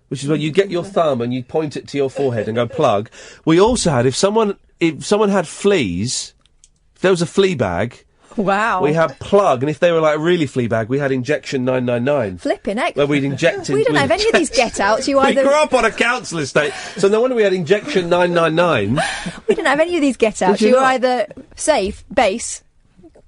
which is where you get your thumb and you point it to your forehead and go plug. We also had if someone had fleas, if there was a flea bag. Wow. We had plug, and if they were like really flea bag, we had injection 999. Flipping heck. Where we'd inject We didn't have any of these get-outs. You We either... grew up on a council estate, so no wonder we had injection 999. We didn't have any of these get-outs. Did you You were not? either safe, base,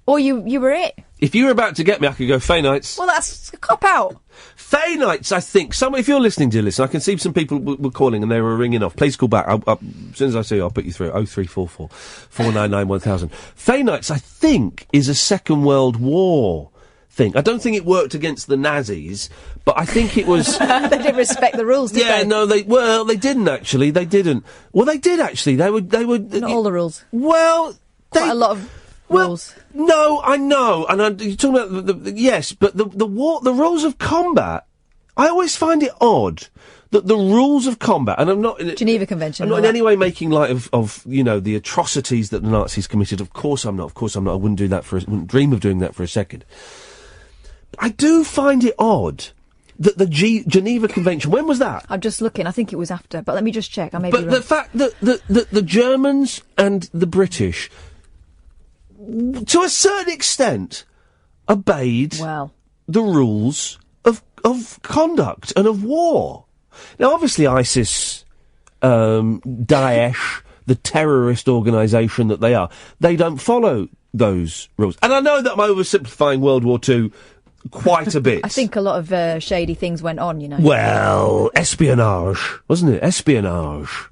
or you were it. If you were about to get me, I could go Fay nights. Well, that's a cop-out. Fay nights, I think. If you're listening to this, I can see some people were calling and they were ringing off. Please call back. As soon as I see you, I'll put you through. 0344 499 1000. Fay nights, I think, is a Second World War thing. I don't think it worked against the Nazis, but I think it was... They didn't respect the rules, did they? Yeah, no, they didn't actually. They didn't. Well, they did actually. They were. Not all the rules. Well, Quite a lot of rules. No, I know, and you're talking about yes, but the rules of combat. I always find it odd that the rules of combat, and I'm not Geneva Convention. I'm not in any way making light of the atrocities that the Nazis committed. Of course I'm not. I wouldn't do that wouldn't dream of doing that for a second. I do find it odd that the Geneva Convention. When was that? I'm just looking. I think it was after, but let me just check. I may be But wrong. the fact that the Germans and the British, to a certain extent, obeyed the rules of conduct and of war. Now, obviously, ISIS, Daesh, the terrorist organisation that they are, they don't follow those rules. And I know that I'm oversimplifying World War II quite a bit. I think a lot of shady things went on, you know. Well, espionage, wasn't it? Espionage.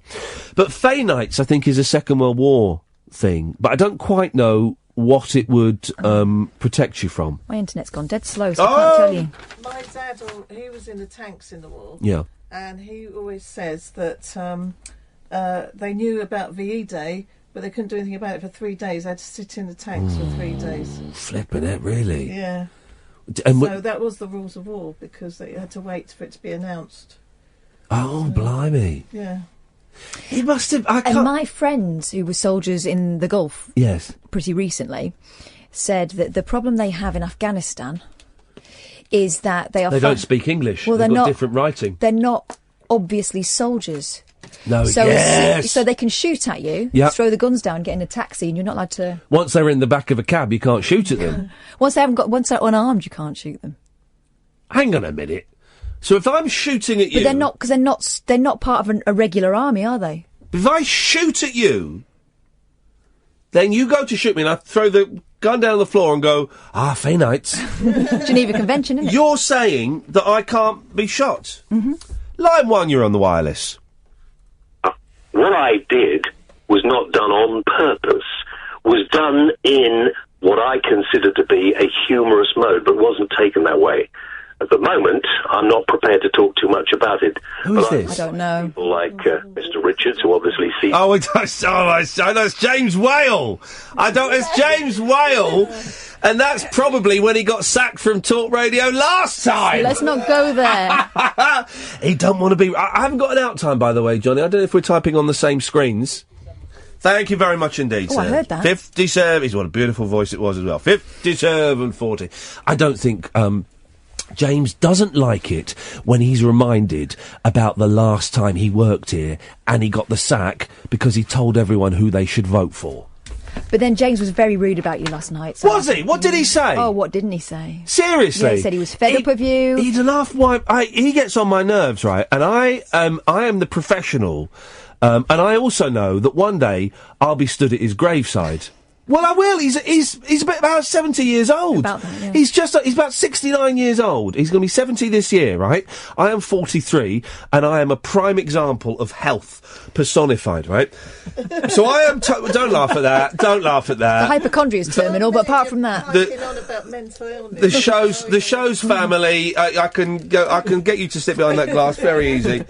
But Fay nights, I think, is a Second World War thing. But I don't quite know what it would protect you from. My internet's gone dead slow, so I can't tell you. My dad, he was in the tanks in the war. Yeah. And he always says that they knew about VE Day, but they couldn't do anything about it for 3 days. They had to sit in the tanks for 3 days. Flipping it, really? Yeah. And so that was the rules of war, because they had to wait for it to be announced. Oh, blimey. Yeah. He must have... And my friends who were soldiers in the Gulf Yes. pretty recently said that the problem they have in Afghanistan is that they are... They don't speak English. Well, They've they're got not, different writing. They're not obviously soldiers. No, So, yes! so they can shoot at you, Yep. throw the guns down, get in a taxi, and you're not allowed to... Once they're in the back of a cab, you can't shoot at them. Once they're unarmed, you can't shoot them. Hang on a minute. So if I'm shooting at you... But they're not, because they're not part of a regular army, are they? If I shoot at you, then you go to shoot me and I throw the gun down on the floor and go, Fay nights. Geneva Convention, isn't it? You're saying that I can't be shot? Mm-hmm. Line 1, you're on the wireless. What I did was not done on purpose, was done in what I consider to be a humorous mode, but wasn't taken that way. At the moment, I'm not prepared to talk too much about it. Who is this? I don't know. People like Mr. Richards, who obviously sees... Oh, I know, it's James Whale. It's James Whale. And that's probably when he got sacked from Talk Radio last time. Let's not go there. He don't want to be... I haven't got an out time, by the way, Johnny. I don't know if we're typing on the same screens. Thank you very much indeed, Oh, sir. I heard that. 57... What a beautiful voice it was as well. 5740. I don't think... James doesn't like it when he's reminded about the last time he worked here and he got the sack because he told everyone who they should vote for. But then James was very rude about you last night. So Was he? What did he say? Oh, what didn't he say? Seriously? Yeah, he said he was fed up of you. He's an half-wipe. He gets on my nerves, right? And I am the professional, and I also know that one day I'll be stood at his graveside. Well, I will. He's about 70 years old. About that, yeah. He's about 69 years old. He's going to be 70 this year, right? I am 43, and I am a prime example of health personified, right? So I am. Don't laugh at that. Don't laugh at that. The hypochondria is terminal, but apart from that, On about mental illness. The show's family. I can get you to sit behind that glass very easy.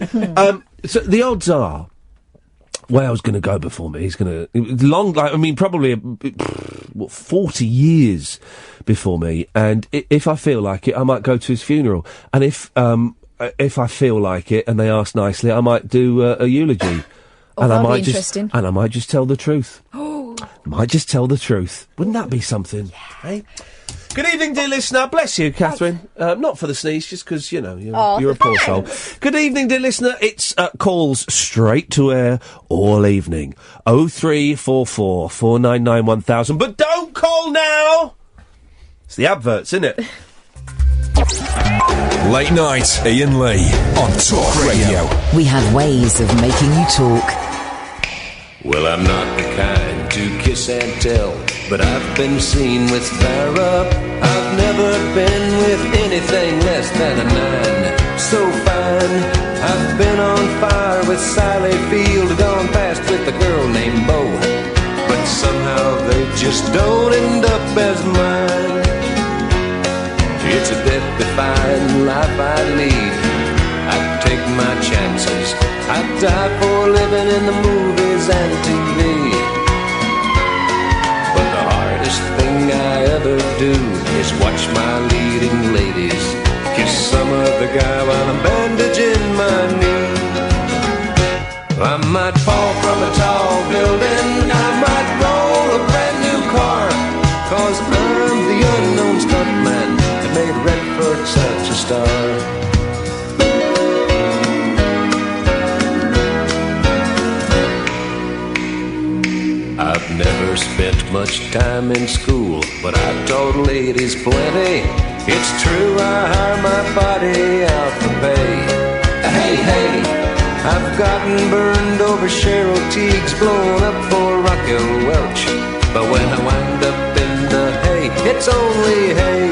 So the odds are Wales going to go before me. He's going to probably 40 years before me. And if I feel like it, I might go to his funeral. And if I feel like it, and they ask nicely, I might do a eulogy. And I might just tell the truth. Might just tell the truth. Wouldn't that be something? Yeah. Eh? Good evening, dear listener. Bless you, Catherine. Not for the sneeze, just because, you're a poor soul. Good evening, dear listener. It's calls straight to air all evening. 0344 499 1000. But don't call now! It's the adverts, isn't it? Late night, Iain Lee on Talk Radio. We have ways of making you talk. Well, I'm not the kind to kiss and tell, but I've been seen with Farrah. I've never been with anything less than a 9. So fine, I've been on fire with Sally Field, gone past with a girl named Bo, but somehow they just don't end up as mine. It's a death-defying life I lead. I take my chances. I die for living in the movies and TV. But the hardest thing I ever do is watch my leading ladies kiss some other guy while I'm bandaging my knee. I might fall from a tall building, I might roll a brand new car, 'cause I'm the unknown stuntman that made Redford such a star. I've never spent much time in school, but I've taught ladies plenty. It's true, I hire my body out for pay. Hey, hey, I've gotten burned over Cheryl Teague's, blown up for Raquel Welch. But when I wind up in the hay, it's only hay.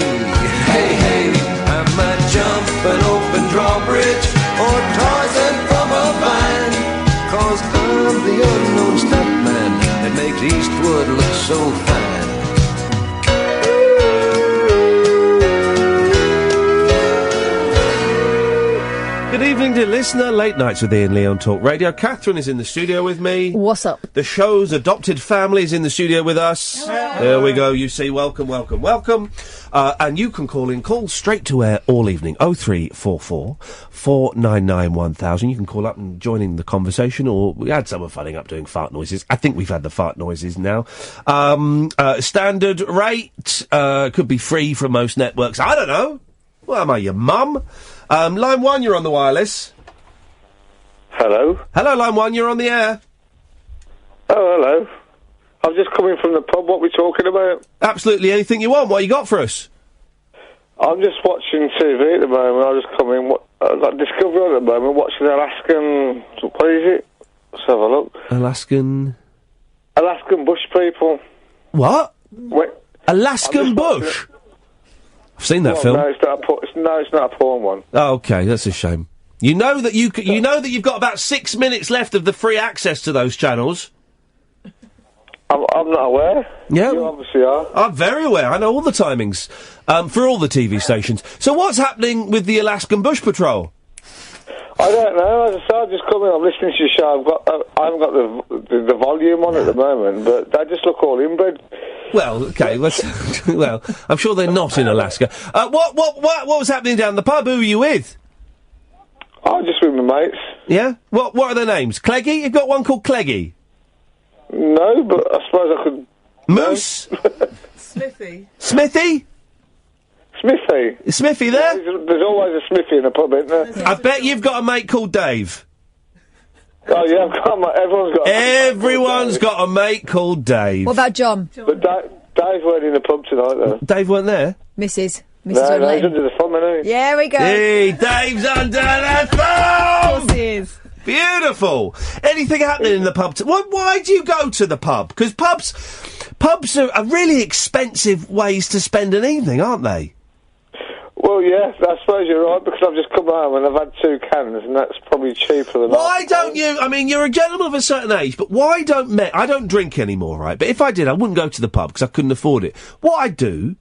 Hey, hey, I might jump an open drawbridge or Tarzan from a vine, 'cause I'm the unknown stuntman that makes Eastwood look so fine. Good evening, dear listener. Late nights with Iain Lee on Talk Radio. Catherine is in the studio with me. What's up? The show's adopted family is in the studio with us. Hello. There we go. You see, welcome, welcome, welcome. And you can call in. Call straight to air all evening. 0344 499 1000. You can call up and join in the conversation, or we had someone phoning up doing fart noises. I think we've had the fart noises now. Standard rate could be free from most networks. I don't know. Well, am I your mum? Line 1, you're on the wireless. Hello? Hello, Line 1, you're on the air. Oh, hello. I'm just coming from the pub. What are we talking about? Absolutely anything you want. What you got for us? I'm just watching TV at the moment. I just come in, I've got Discovery at the moment, watching Alaskan... What is it? Let's have a look. Alaskan bush people. What? Wait, Alaskan bush? I've seen that film. No, it's not a porn one. Oh, okay, that's a shame. You know that you know that you've got about 6 minutes left of the free access to those channels. I'm not aware. Yeah, you obviously are. I'm very aware. I know all the timings for all the TV stations. So what's happening with the Alaskan Bush Patrol? I don't know. As I said, I've just come in. I'm listening to your show. I haven't got the volume on at the moment, but they just look all inbred. Well, okay. Well, I'm sure they're not in Alaska. What was happening down the pub? Who were you with? I'm just with my mates. Yeah. What are their names? Cleggy? You've got one called Cleggy. No, but I suppose I could. Moose. Smithy. Smithy. Smithy. Is Smithy there? There's always a Smithy in a pub, isn't there? I bet you've got a mate called Dave. Oh yeah, Everyone's got a mate called Dave. What about John? But Dave weren't in the pub tonight, though. Dave weren't there? Mrs. No, he's under the thumb, isn't he? Yeah, we go. Hey, Dave's under the thumb! Of course he is. Beautiful. Anything happening in the pub? Why do you go to the pub? Because pubs are really expensive ways to spend an evening, aren't they? Well, yeah, I suppose you're right, because I've just come home and I've had 2 cans, and that's probably cheaper than... Why don't you... I mean, you're a gentleman of a certain age, but why don't... I don't drink anymore, right? But if I did, I wouldn't go to the pub, because I couldn't afford it. What I'd do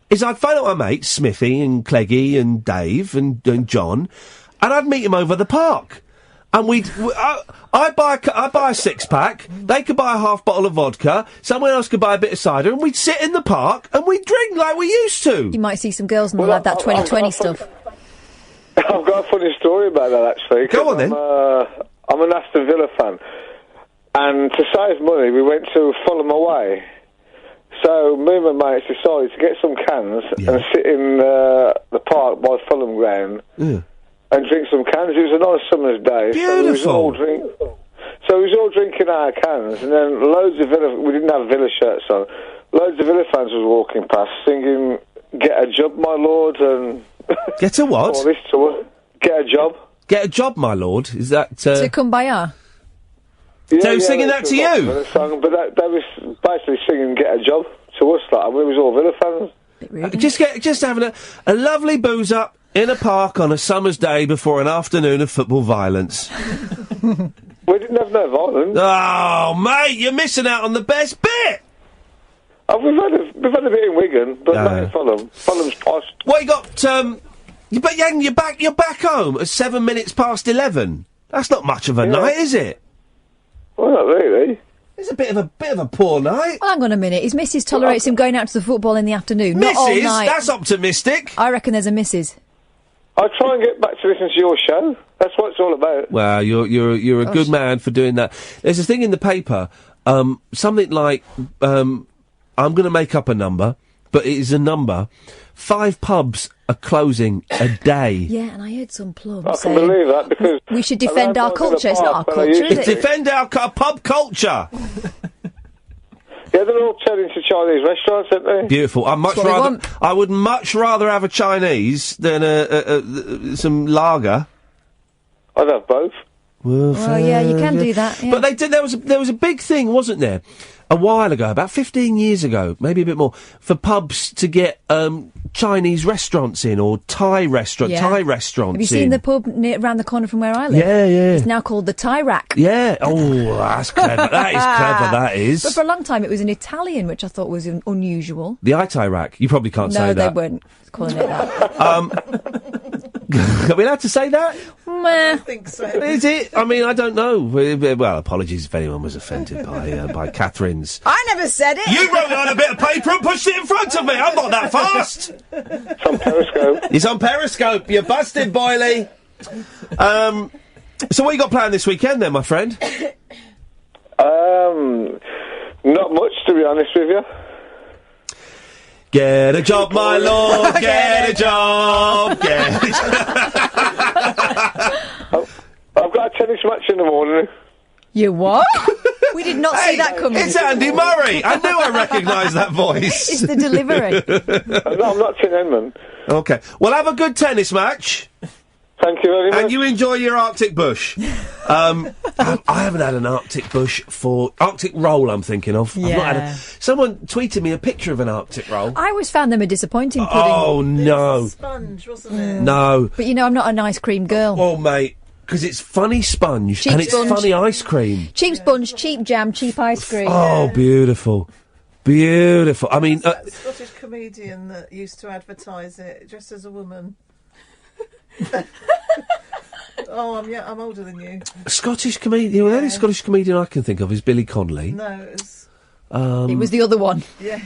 is I'd phone up my mates, Smithy and Cleggy and Dave and John, and I'd meet them over the park. and I buy a six-pack, they could buy a half bottle of vodka, someone else could buy a bit of cider, and we'd sit in the park and we'd drink like we used to. You might see some girls and they'll have that 2020 stuff. I've got a funny story about that, actually. Go on, then. I'm an Aston Villa fan, and to save money, we went to Fulham away. So me and my mates decided to get some cans and sit in the park by Fulham ground and drink some cans. It was a nice summer's day. Beautiful. So we was all drinking our cans, and then loads of we didn't have Villa shirts on. Loads of Villa fans was walking past singing "Get a job, my lord," and get a what? All this to get a job. Get a job, my lord. Is that to Kumbaya? So singing that to you? Song, but they was basically singing "Get a job" to us. Like, we was all Villa fans. Just having a lovely booze up in a park on a summer's day before an afternoon of football violence. We didn't have no violence. Oh, mate, you're missing out on the best bit. We've had a bit in Wigan, but not in Fulham. Fulham's posh. What you got? But you're back home at 7 minutes past 11. That's not much of a night, is it? Well, not really. It's a bit of a poor night. Well, hang on a minute. His missus tolerates him going out to the football in the afternoon. Not all Missus? night. That's optimistic. I reckon there's a missus. I try and get back to listen to your show. That's what it's all about. Well, you're a good man for doing that. There's a thing in the paper, something like, I'm going to make up a number, but it is a number. 5 pubs are closing a day. Yeah, and I heard some plums I saying can believe that, because we should defend our culture. It's not our culture, is it? Defend our pub culture. Yeah, they're all turning to Chinese restaurants, aren't they? Beautiful. I would much rather have a Chinese than some lager. I'd have both. Well, yeah, you can do that. Yeah. But they did. There was a big thing, wasn't there, a while ago, about 15 years ago, maybe a bit more, for pubs to get Chinese restaurants in, or Thai restaurants. Have you seen the pub around the corner from where I live? Yeah, yeah. It's now called the Thai Rack. Yeah. Oh, that's clever. That is clever. That is. But for a long time, it was an Italian, which I thought was unusual. The Thai Rack. You probably can't say that. No, they weren't calling it that. Are we allowed to say that? I think so. Is it? I mean, I don't know. Well, apologies if anyone was offended by Catherine's. I never said it. You wrote it on a bit of paper and pushed it in front of me. I'm not that fast. It's on Periscope. It's on Periscope. You're busted, Boyley. So what you got planned this weekend, then, my friend? Not much, to be honest with you. Get a job, my lord. Get a job. Get a job. I've got a tennis match in the morning. You what? We did not see that coming. It's Andy Murray. I knew I recognised that voice. It's the delivery. No, I'm not Tim Edmund. Okay. Well, have a good tennis match. Thank you very much. And you enjoy your Arctic bush. I haven't had an Arctic bush for... Arctic roll, I'm thinking of. Yeah. I've not had someone tweeted me a picture of an Arctic roll. I always found them a disappointing pudding. Oh, no. Sponge, wasn't it? No. But, you know, I'm not an ice cream girl. Oh, mate. Because it's funny sponge Cheap and it's sponge. funny ice cream. Cheap sponge, cheap jam, cheap ice cream. Oh, beautiful. Beautiful. I mean... That Scottish comedian that used to advertise it dressed as a woman. Oh, I'm older than you. A Scottish comedian? The only Scottish comedian I can think of is Billy Connolly. No, it was... It was the other one. Yeah.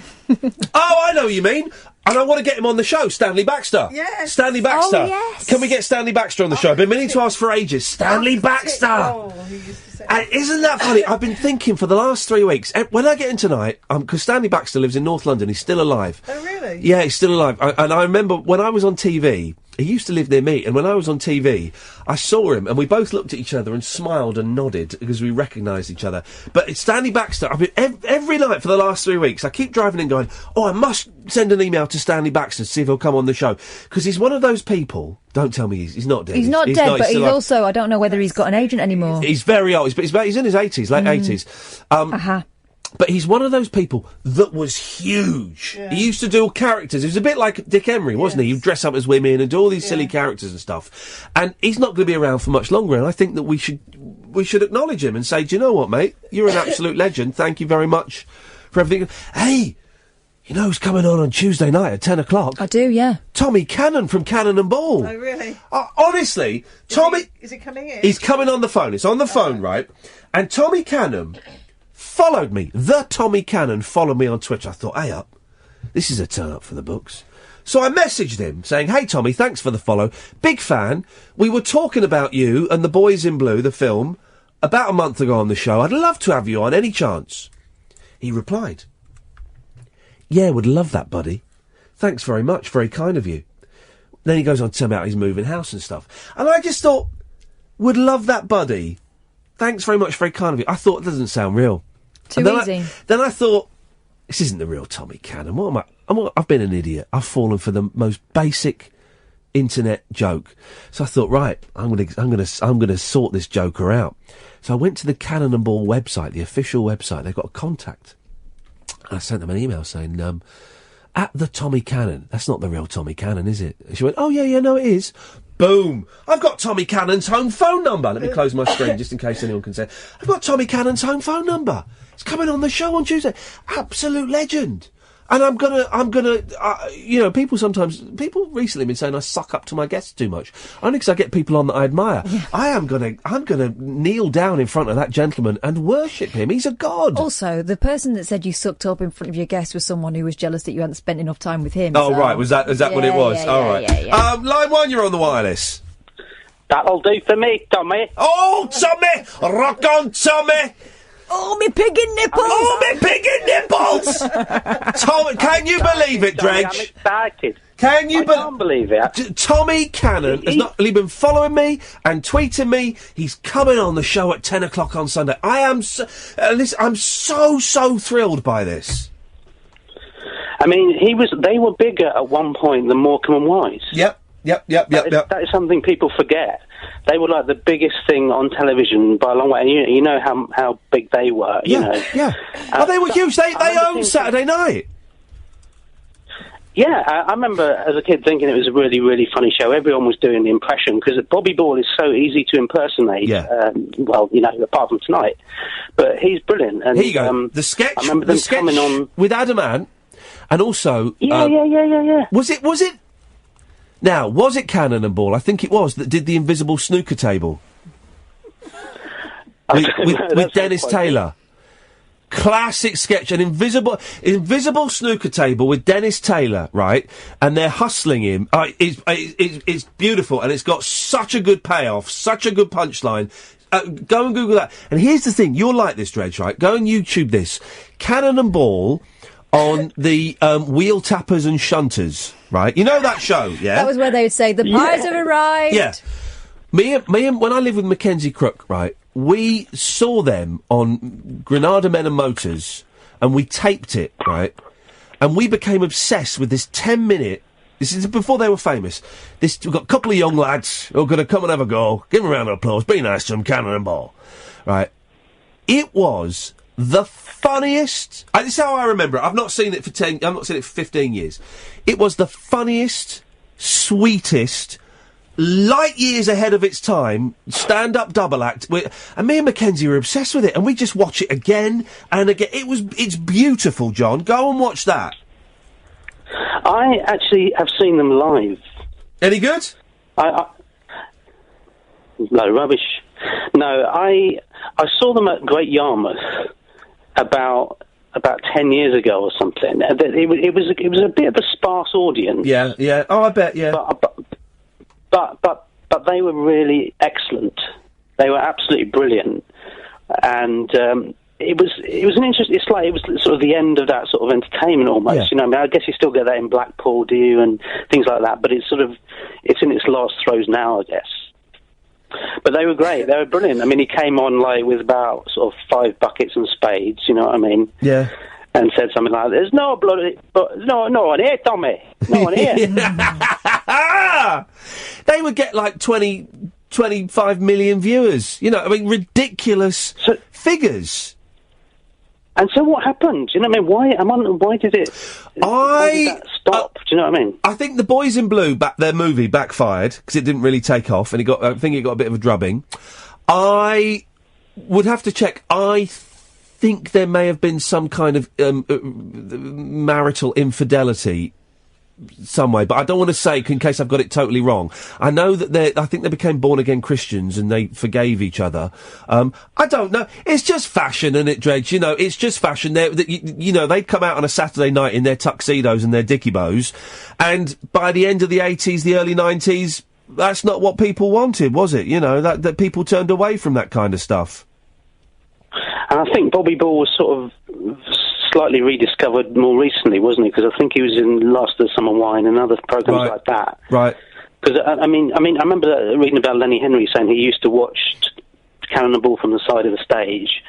Oh, I know what you mean. And I want to get him on the show, Stanley Baxter. Yes. Stanley Baxter. Oh, yes. Can we get Stanley Baxter on the show? I've been meaning to ask for ages. Stanley Baxter. Oh, he used to say... And isn't that funny? I've been thinking for the last 3 weeks, when I get in tonight, because Stanley Baxter lives in North London, he's still alive. Oh, really? Yeah, he's still alive. And I remember when I was on TV, he used to live near me, and when I was on TV, I saw him, and we both looked at each other and smiled and nodded, because we recognised each other. But it's Stanley Baxter. I mean, every night for the last 3 weeks, I keep driving in going, I must send an email to Stanley Baxter to see if he'll come on the show. Because he's one of those people... Don't tell me he's not dead. He's not dead, but he's also... I don't know whether he's got an agent anymore. He's very old. He's in his 80s, late 80s. But he's one of those people that was huge. Yeah. He used to do characters. He was a bit like Dick Emery, wasn't he? He'd dress up as women and do all these silly characters and stuff. And he's not going to be around for much longer. And I think that we should acknowledge him and say, do you know what, mate? You're an absolute legend. Thank you very much for everything. Hey, You know who's coming on Tuesday night at 10 o'clock? I do, yeah. Tommy Cannon from Cannon and Ball. Oh, really? Honestly, Tommy... Is he coming in? He's coming on the phone. It's on the phone, right? And Tommy Cannon followed me. The Tommy Cannon followed me on Twitter. I thought, hey up, this is a turn up for the books. So I messaged him saying, hey Tommy, thanks for the follow. Big fan. We were talking about you and The Boys in Blue, the film, about a month ago on the show. I'd love to have you on, any chance. He replied, yeah, would love that, buddy. Thanks very much. Very kind of you. Then he goes on to tell me about his moving house and stuff. And I just thought, would love that, buddy. Thanks very much. Very kind of you. I thought, it doesn't sound real. Too easy. Then I thought, this isn't the real Tommy Cannon. What am I? I've been an idiot. I've fallen for the most basic internet joke. So I thought, right, I'm gonna sort this joker out. So I went to the Cannon and Ball website, the official website. They've got a contact. I sent them an email saying, at the Tommy Cannon. That's not the real Tommy Cannon, is it? She went, oh, yeah, no, it is. Boom. I've got Tommy Cannon's home phone number. Let me close my screen just in case anyone can say. I've got Tommy Cannon's home phone number. It's coming on the show on Tuesday. Absolute legend. And I'm gonna, people recently have been saying I suck up to my guests too much. Only because I get people on that I admire. Yeah. I'm gonna kneel down in front of that gentleman and worship him. He's a god. Also, the person that said you sucked up in front of your guest was someone who was jealous that you hadn't spent enough time with him. Oh, so. Right. Is that what it was? Yeah, all right. Yeah. Line 1, you're on the wireless. That'll do for me, Tommy. Oh, Tommy! Rock on, Tommy! Oh, me piggy nipples! Oh, me piggy nipples! Tom, can you believe it, Dredge? I'm excited. Can you can't believe it. Tommy Cannon has not only been following me and tweeting me, he's coming on the show at 10 o'clock on Sunday. I'm so thrilled by this. I mean, they were bigger at one point than Morecambe and Wise. Yep. That is something people forget. They were like the biggest thing on television by a long way. And you know how big they were. You know. Yeah. They were huge. They owned Saturday Night. Yeah, I remember as a kid thinking it was a really, really funny show. Everyone was doing the impression because Bobby Ball is so easy to impersonate. Yeah. Apart from tonight, but he's brilliant. And, here you go. The sketch. I remember them coming on with Adam Ant, and also. Yeah. Was it? Now, was it Cannon and Ball? I think it was that did the invisible snooker table with Dennis Taylor. Classic sketch, an invisible snooker table with Dennis Taylor, right? And they're hustling him. It's beautiful, and it's got such a good payoff, such a good punchline. Go and Google that. And here's the thing: you'll like this, Dredge, right? Go and YouTube this. Cannon and Ball on the wheel tappers and shunters, right? You know that show, yeah? That was where they would say, the pies have arrived. Yeah. Me and when I lived with Mackenzie Crook, right, we saw them on Granada Men and Motors, and we taped it, right? And we became obsessed with this 10-minute... This is before they were famous. We've got a couple of young lads who are going to come and have a go. Give them a round of applause. Be nice to them, Cannon and Ball. Right? It was the funniest... this is how I remember it. I've not seen it for 15 years. It was the funniest, sweetest, light years ahead of its time, stand-up double act. And me and Mackenzie were obsessed with it, and we just watch it again and again. It's beautiful, John. Go and watch that. I actually have seen them live. Any good? No, rubbish. No, I saw them at Great Yarmouth about 10 years ago or something. It was a bit of a sparse audience. Yeah. Oh, I bet, yeah. But they were really excellent. They were absolutely brilliant, and it was an interest. It's like it was sort of the end of that sort of entertainment almost. Yeah. You know, I mean, I guess you still get that in Blackpool, do you, and things like that. But it's in its last throes now, I guess. But they were great. They were brilliant. I mean, he came on like with about sort of 5 buckets and spades. You know what I mean? Yeah. And said something like, "There's no blood, but no one here, Tommy. No one here." They would get like 25 million viewers. You know, I mean, ridiculous figures. And so what happened? Do you know what I mean? Why did that stop? Do you know what I mean? I think The Boys in Blue, their movie, backfired because it didn't really take off, and I think it got a bit of a drubbing. I would have to check. I think there may have been some kind of marital infidelity some way, but I don't want to say in case I've got it totally wrong. I know that I think they became born-again Christians and they forgave each other. I don't know. It's just fashion, isn't it, Dredge? You know, it's just fashion. You know, they'd come out on a Saturday night in their tuxedos and their dicky bows, and by the end of the 80s, the early 90s, that's not what people wanted, was it? You know, that people turned away from that kind of stuff. And I think Bobby Ball was sort of slightly rediscovered more recently, wasn't he? Because I think he was in Last of the Summer Wine and other programmes like that. Right. Because, I mean, I remember reading about Lenny Henry saying he used to watch Cannonball from the side of the stage,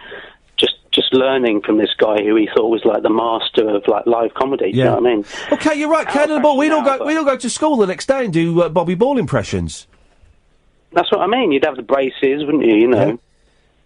just learning from this guy who he thought was like the master of like live comedy. Do you know what I mean? Okay, you're right. Cannonball. We'd all go to school the next day and do Bobby Ball impressions. That's what I mean. You'd have the braces, wouldn't you? You know.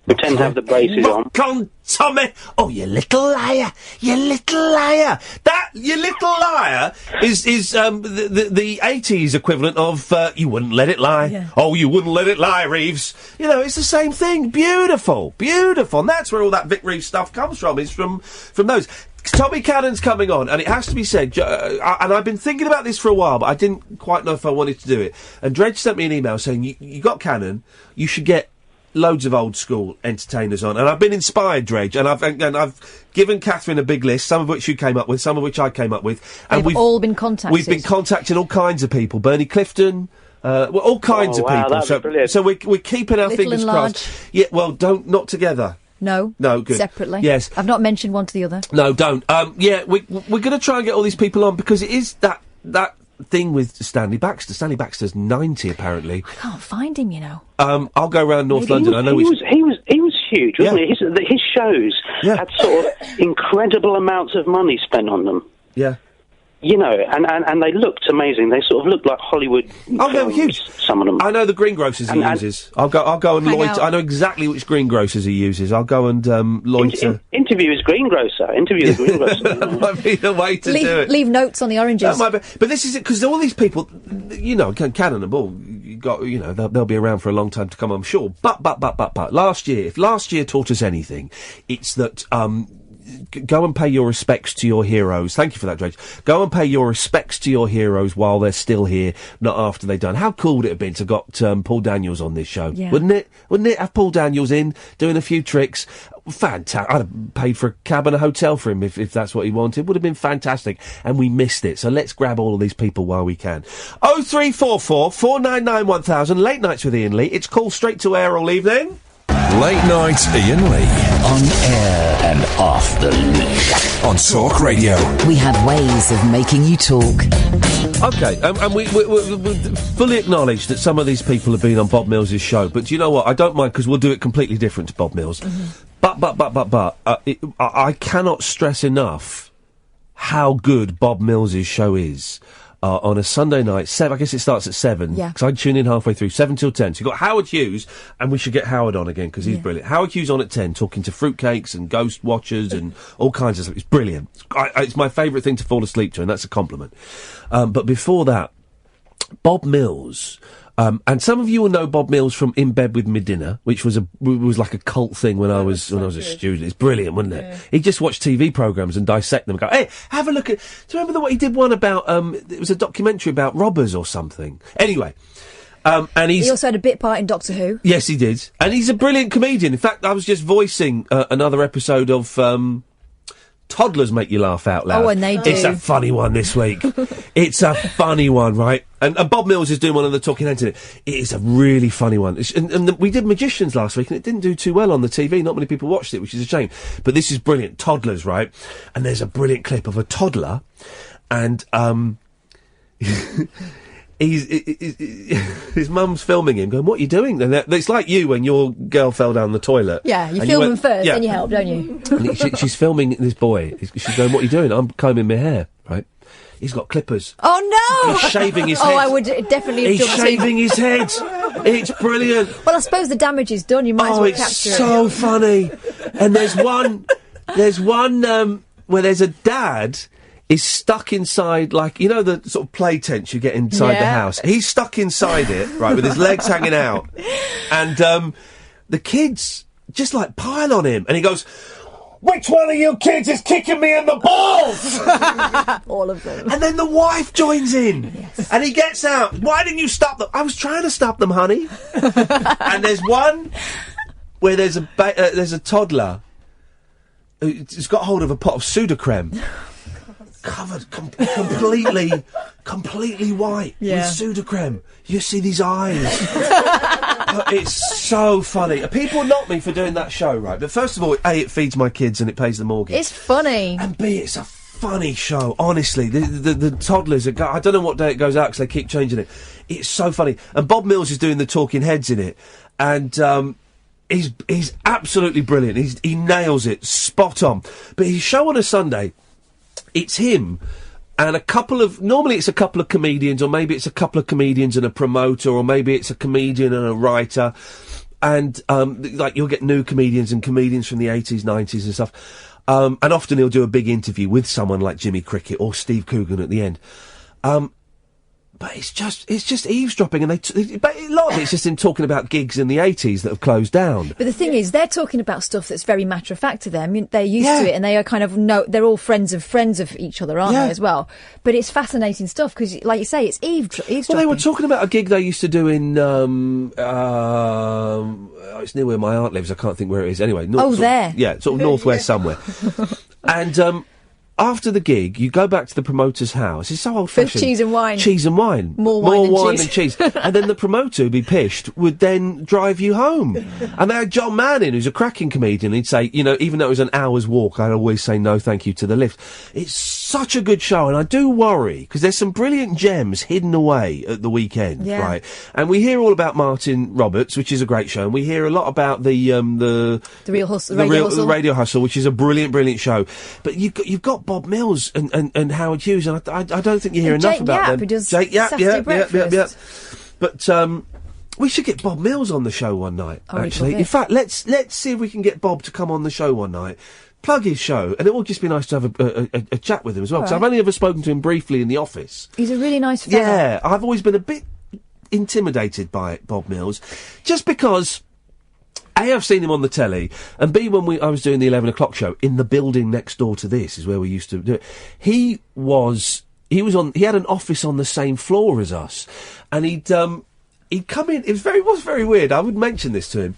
Pretend to have the braces on. Rock on, Tommy! Oh, you little liar! You little liar! That, you little liar, is the 80s equivalent of, you wouldn't let it lie. Yeah. Oh, you wouldn't let it lie, Reeves. You know, it's the same thing. Beautiful. Beautiful. And that's where all that Vic Reeves stuff comes from, is from those. Tommy Cannon's coming on, and it has to be said, and I've been thinking about this for a while, but I didn't quite know if I wanted to do it. And Dredge sent me an email saying, you got Cannon, you should get loads of old school entertainers on, and I've been inspired, Dredge, and I've given Catherine a big list, some of which you came up with, some of which I came up with, and we've all been contacted. We've been contacting all kinds of people, Bernie Clifton, all kinds of people. So we're keeping our fingers crossed. Yeah, well, not together. No, good. Separately. Yes, I've not mentioned one to the other. No, don't. Yeah, we're going to try and get all these people on because it is that thing with Stanley Baxter. Stanley Baxter's 90 apparently. I can't find him, you know. I'll go around North London. He was huge, wasn't he? His shows had sort of incredible amounts of money spent on them. Yeah. You know, and they looked amazing. They sort of looked like Hollywood films, they were huge. Some of them. I know the greengrocers he uses. I'll go and loiter. I know exactly which greengrocers he uses. I'll go and loiter. Interview his greengrocer. Interview the greengrocer. That might be the way to do it. Leave notes on the oranges. That might be, but this is it, because all these people, you know, Cannon and Ball, they'll be around for a long time to come, I'm sure. But last year, if last year taught us anything, it's that go and pay your respects to your heroes. Thank you for that, Dredge. Go and pay your respects to your heroes while they're still here, not after they're done. How cool would it have been to got Paul Daniels on this show? Yeah. Wouldn't it? Wouldn't it? Have Paul Daniels in, doing a few tricks. Fantastic. I'd have paid for a cab and a hotel for him if that's what he wanted. Would have been fantastic. And we missed it. So let's grab all of these people while we can. 0344 499 1000. Late Nights with Iain Lee. It's Call Straight to Air all evening. Late Night Iain Lee. On air and off the leash. On Talk Radio. We have ways of making you talk. Okay, and we fully acknowledge that some of these people have been on Bob Mills' show, but do you know what? I don't mind, because we'll do it completely different to Bob Mills. Mm-hmm. But, I cannot stress enough how good Bob Mills' show is. On a Sunday night, I guess it starts at 7. Yeah. Because I tune in halfway through, 7 till 10. So you've got Howard Hughes, and we should get Howard on again, because he's brilliant. Howard Hughes on at 10, talking to fruitcakes and ghost watchers and all kinds of stuff. It's brilliant. It's my favourite thing to fall asleep to, and that's a compliment. But before that, Bob Mills... and some of you will know Bob Mills from In Bed With Me Dinner, which was like a cult thing when I was a student. It's brilliant, wasn't it? Yeah. He'd just watch TV programmes and dissect them and go, hey, have a look at... Do you remember he did one about... it was a documentary about robbers or something. Anyway... and he also had a bit part in Doctor Who. Yes, he did. And he's a brilliant comedian. In fact, I was just voicing another episode of... Toddlers Make You Laugh Out Loud. Oh, and they do. It's a funny one this week. It's a funny one, right? And Bob Mills is doing one of the talking heads in it. It is a really funny one. We did Magicians last week, and it didn't do too well on the TV. Not many people watched it, which is a shame. But this is brilliant. Toddlers, right? And there's a brilliant clip of a toddler, and his mum's filming him, going, "What are you doing?" And it's like you when your girl fell down the toilet. Yeah, you film them first, then you help, don't you? And she's filming this boy. She's going, "What are you doing?" "I'm combing my hair." Right? He's got clippers. Oh no! He's shaving his head. Oh, I would definitely have He's shaving his head. It's brilliant. Well, I suppose the damage is done. You might as well capture it. Oh, it's so funny. And there's one where there's a dad is stuck inside, like, you know, the sort of play tents you get inside the house. He's stuck inside it, right, with his legs hanging out. And the kids just, like, pile on him. And he goes, which one of you kids is kicking me in the balls? All of them. And then the wife joins in. And he gets out. Why didn't you stop them? I was trying to stop them, honey. And there's one where there's a toddler who's got hold of a pot of Sudocrem. Covered completely white with Sudocrem. You see these eyes. It's so funny. People knock me for doing that show, right? But first of all, A, it feeds my kids and it pays the mortgage. It's funny. And B, it's a funny show. Honestly, the toddlers are. I don't know what day it goes out because they keep changing it. It's so funny. And Bob Mills is doing the talking heads in it, and he's absolutely brilliant. He nails it, spot on. But his show on a Sunday. It's him and normally it's a couple of comedians, or maybe it's a couple of comedians and a promoter, or maybe it's a comedian and a writer. And, like, you'll get new comedians and comedians from the 80s, 90s and stuff. And often he'll do a big interview with someone like Jimmy Cricket or Steve Coogan at the end. But it's just eavesdropping, and but a lot of it's just him talking about gigs in the 80s that have closed down. But the thing is, they're talking about stuff that's very matter of fact to them. They're used to it, and they are kind of they're all friends of each other, aren't they, as well? But it's fascinating stuff because, like you say, it's eavesdropping. Well, they were talking about a gig they used to do in it's near where my aunt lives. I can't think where it is. Anyway, there. Yeah, sort of northwest somewhere. And after the gig, you go back to the promoter's house. It's so old-fashioned. With cheese and wine. Cheese and wine. More wine than cheese. And then the promoter, who'd be pished, would then drive you home. And they had John Manning, who's a cracking comedian. He'd say, you know, even though it was an hour's walk, I'd always say no thank you to the lift. It's such a good show, and I do worry, because there's some brilliant gems hidden away at the weekend, right? And we hear all about Martin Roberts, which is a great show, and we hear a lot about the Real Hustle, the Radio Hustle, which is a brilliant show. But you've got Bob Mills and Howard Hughes, and I don't think you hear enough about them. Jake Yap, yeah. But we should get Bob Mills on the show one night. Actually, in fact, let's see if we can get Bob to come on the show one night. Plug his show, and it will just be nice to have a chat with him as well. Because I've only ever spoken to him briefly in the office. He's a really nice fella. Yeah, I've always been a bit intimidated by Bob Mills, just because A, I've seen him on the telly, and B, when I was doing the 11 o'clock show in the building next door to this is where we used to do it. He had an office on the same floor as us, and he'd come in. It was very weird. I would mention this to him.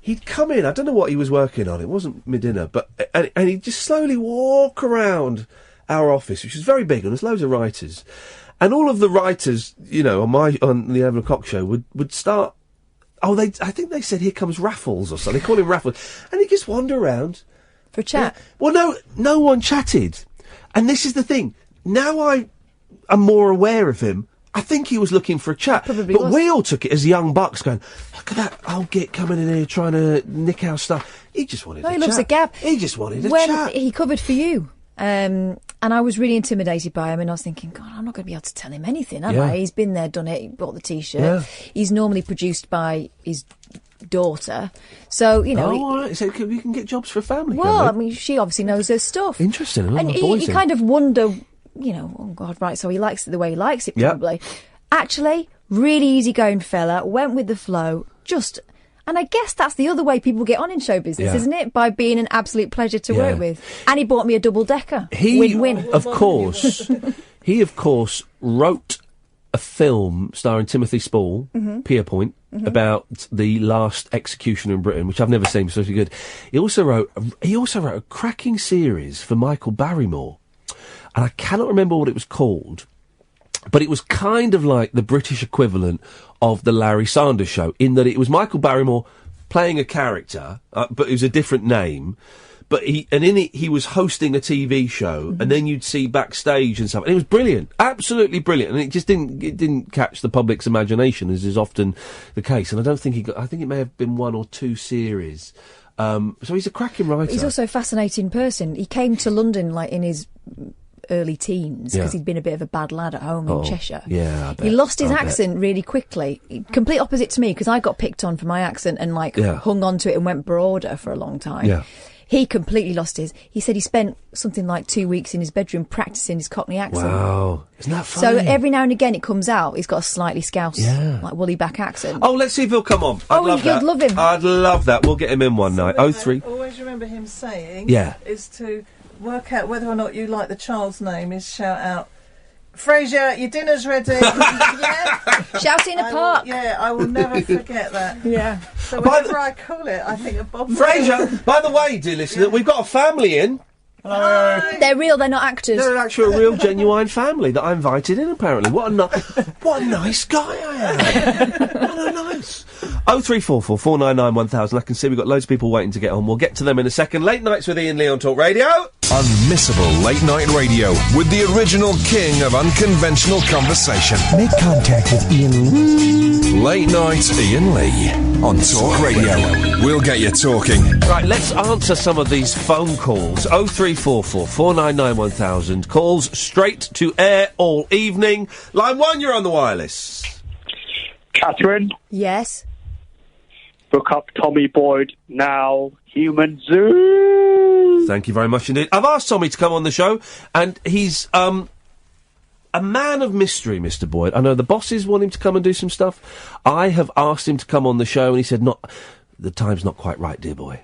He'd come in. I don't know what he was working on. It wasn't my dinner, but and he'd just slowly walk around our office, which is very big, and there's loads of writers, and all of the writers, you know, on the 11 o'clock show would start. Oh, I think they said, "Here comes Raffles" or something. They call him Raffles, and he'd just wander around for a chat. Well, no one chatted, and this is the thing. Now I am more aware of him. I think he was looking for a chat, but we all took it as young bucks going, look at that old git coming in here trying to nick our stuff. He just wanted a chat. He loves a gap. He just wanted a when chat. He covered for you. And I was really intimidated by him, and I was thinking, God, I'm not going to be able to tell him anything, am I? He's been there, done it, he bought the T-shirt. Yeah. He's normally produced by his daughter. So, you know... all right. So you can get jobs for family. Well, I mean, she obviously knows her stuff. Interesting. And you kind of wonder... You know, oh God, right, so he likes it the way he likes it, probably. Yep. Actually, really easygoing fella, went with the flow, and I guess that's the other way people get on in show business, isn't it? By being an absolute pleasure to work with. And he bought me a double-decker. Win-win. Of course, he, of course, wrote a film starring Timothy Spall, Pierpoint, about the last executioner in Britain, which I've never seen, so it's good. He also wrote a cracking series for Michael Barrymore. And I cannot remember what it was called, but it was kind of like the British equivalent of the Larry Sanders Show, in that it was Michael Barrymore playing a character, but it was a different name. But in it, he was hosting a TV show, and then you'd see backstage and stuff. And it was brilliant, absolutely brilliant. And it just didn't catch the public's imagination, as is often the case. And I don't think I think it may have been 1 or 2 series. So he's a cracking writer. He's also a fascinating person. He came to London like in his early teens because he'd been a bit of a bad lad at home in Cheshire. Yeah, I bet. He lost his accent really quickly. Complete opposite to me, because I got picked on for my accent and hung on to it and went broader for a long time. Yeah. He completely lost his. He said he spent something like 2 weeks in his bedroom practising his Cockney accent. Wow. Isn't that funny? So every now and again it comes out. He's got a slightly Scouse, Yeah. like woolly back accent. Oh, let's see if he'll come on. I'd love you'd that. love him. I'd love that. We'll get him in one night. 03. Always remember him saying, Yeah. is to work out whether or not you like the child's name, is shout out, Frasier, your dinner's ready. Yeah? Shout in a park. I will never forget that. Yeah. So whenever I call it, I think of Bob Frasier, by the way, dear listener, we've got a family in. Hello. They're real, they're not actors. They're actually a real, genuine family that I invited in, apparently. What a nice guy I am. What a nice. 0344 499 1000. I can see we've got loads of people waiting to get on. We'll get to them in a second. Late Nights with Iain Lee on Talk Radio. Unmissable late night radio with the original king of unconventional conversation. Make contact with Iain. Late night Iain Lee on Talk Radio. We'll get you talking. Right, let's answer some of these phone calls. 0344 499 1000. Calls straight to air all evening. Line 1, you're on the wireless. Catherine, Yes. book up Tommy Boyd now. Human Zoo. Thank you very much indeed. I've asked Tommy to come on the show, and he's a man of mystery, Mr. Boyd. I know the bosses want him to come and do some stuff. I have asked him to come on the show, and he said, the time's not quite right, dear boy.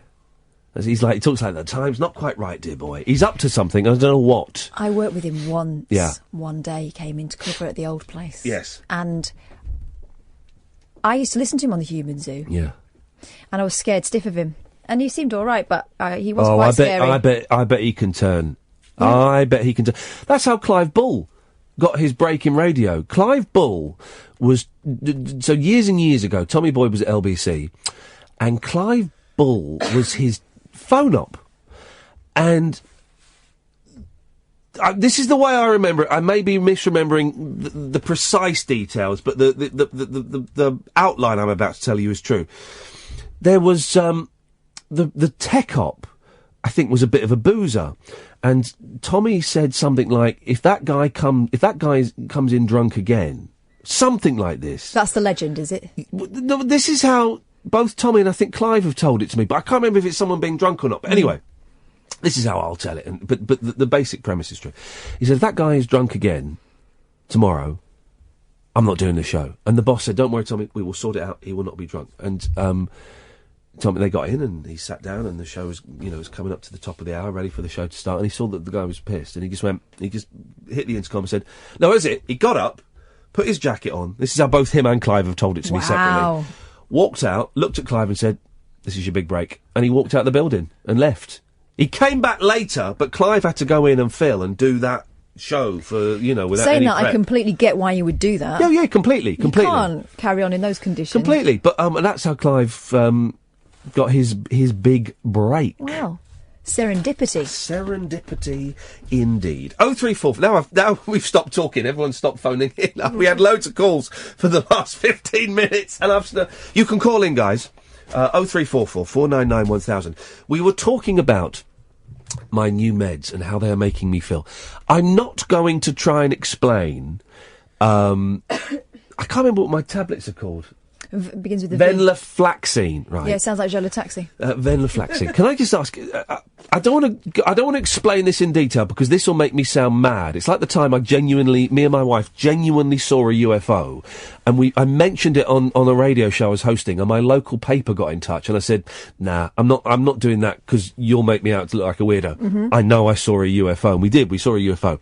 As he talks like that, the time's not quite right, dear boy. He's up to something, I don't know what. I worked with him once. Yeah. One day he came in to cover at the old place. Yes. And I used to listen to him on the Human Zoo. Yeah. And I was scared stiff of him. And he seemed all right, but he was quite scary. I bet he can turn. Yeah. I bet he can turn. That's how Clive Bull got his break in radio. Clive Bull was... So years and years ago, Tommy Boyd was at LBC, and Clive Bull was his phone-op. And... this is the way I remember it. I may be misremembering the precise details, but the outline I'm about to tell you is true. There was the tech op, I think, was a bit of a boozer, and Tommy said something like, "If that guy comes in drunk again," something like this. That's the legend, is it? No, this is how both Tommy and I think Clive have told it to me, but I can't remember if it's someone being drunk or not. But anyway. This is how I'll tell it, but the basic premise is true. He said, if that guy is drunk again tomorrow, I'm not doing the show. And the boss said, don't worry, Tommy, we will sort it out. He will not be drunk. And Tommy, they got in and he sat down and the show was, was coming up to the top of the hour, ready for the show to start. And he saw that the guy was pissed and he just hit the intercom and said, no, is it? He got up, put his jacket on. This is how both him and Clive have told it to me separately. Walked out, looked at Clive and said, this is your big break. And he walked out the building and left. He came back later, but Clive had to go in and fill and do that show for, without Saying any that, prep. I completely get why you would do that. Yeah, completely. You can't carry on in those conditions. Completely. But and that's how Clive got his big break. Wow. Serendipity. Serendipity, indeed. 034. Now we've stopped talking. Everyone's stopped phoning in. We had loads of calls for the last 15 minutes, and you can call in, guys. 0344 499 1000. We were talking about my new meds and how they are making me feel. I'm not going to try and explain. I can't remember what my tablets are called. Begins with the venlafaxine, right? Yeah, it sounds like Jolotaxi. Venlafaxine. Can I just ask? I don't want to explain this in detail because this will make me sound mad. It's like the time me and my wife genuinely saw a UFO, and I mentioned it on a radio show I was hosting, and my local paper got in touch, and I said, "Nah, I'm not doing that because you'll make me out to look like a weirdo." Mm-hmm. I know I saw a UFO, and we did. We saw a UFO.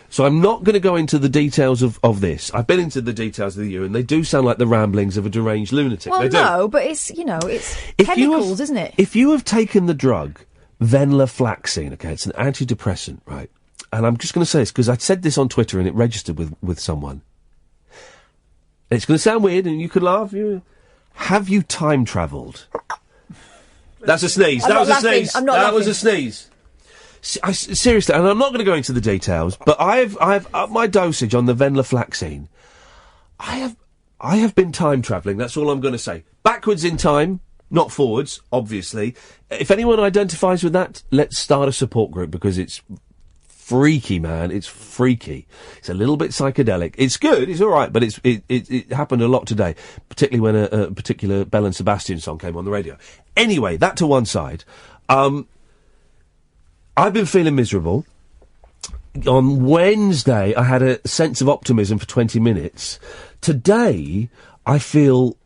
So I'm not going to go into the details of this. I've been into the details of the UFO, and they do sound like the ramblings of a deranged lunatic. Well, they do. no, but it's chemicals, isn't it? If you have taken the drug venlafaxine, okay, it's an antidepressant, right? And I'm just going to say this because I said this on Twitter and it registered with someone. It's going to sound weird, and you could laugh. Have you time travelled? That's a sneeze. That was a sneeze. That was a sneeze. Seriously, and I'm not going to go into the details, but I've upped my dosage on the venlafaxine. I have been time travelling. That's all I'm going to say. Backwards in time, not forwards, obviously. If anyone identifies with that, let's start a support group because it's freaky, man. It's freaky. It's a little bit psychedelic. It's good. It's all right, but it happened a lot today, particularly when a particular Bell and Sebastian song came on the radio. Anyway, that to one side. I've been feeling miserable. On Wednesday, I had a sense of optimism for 20 minutes. Today, I feel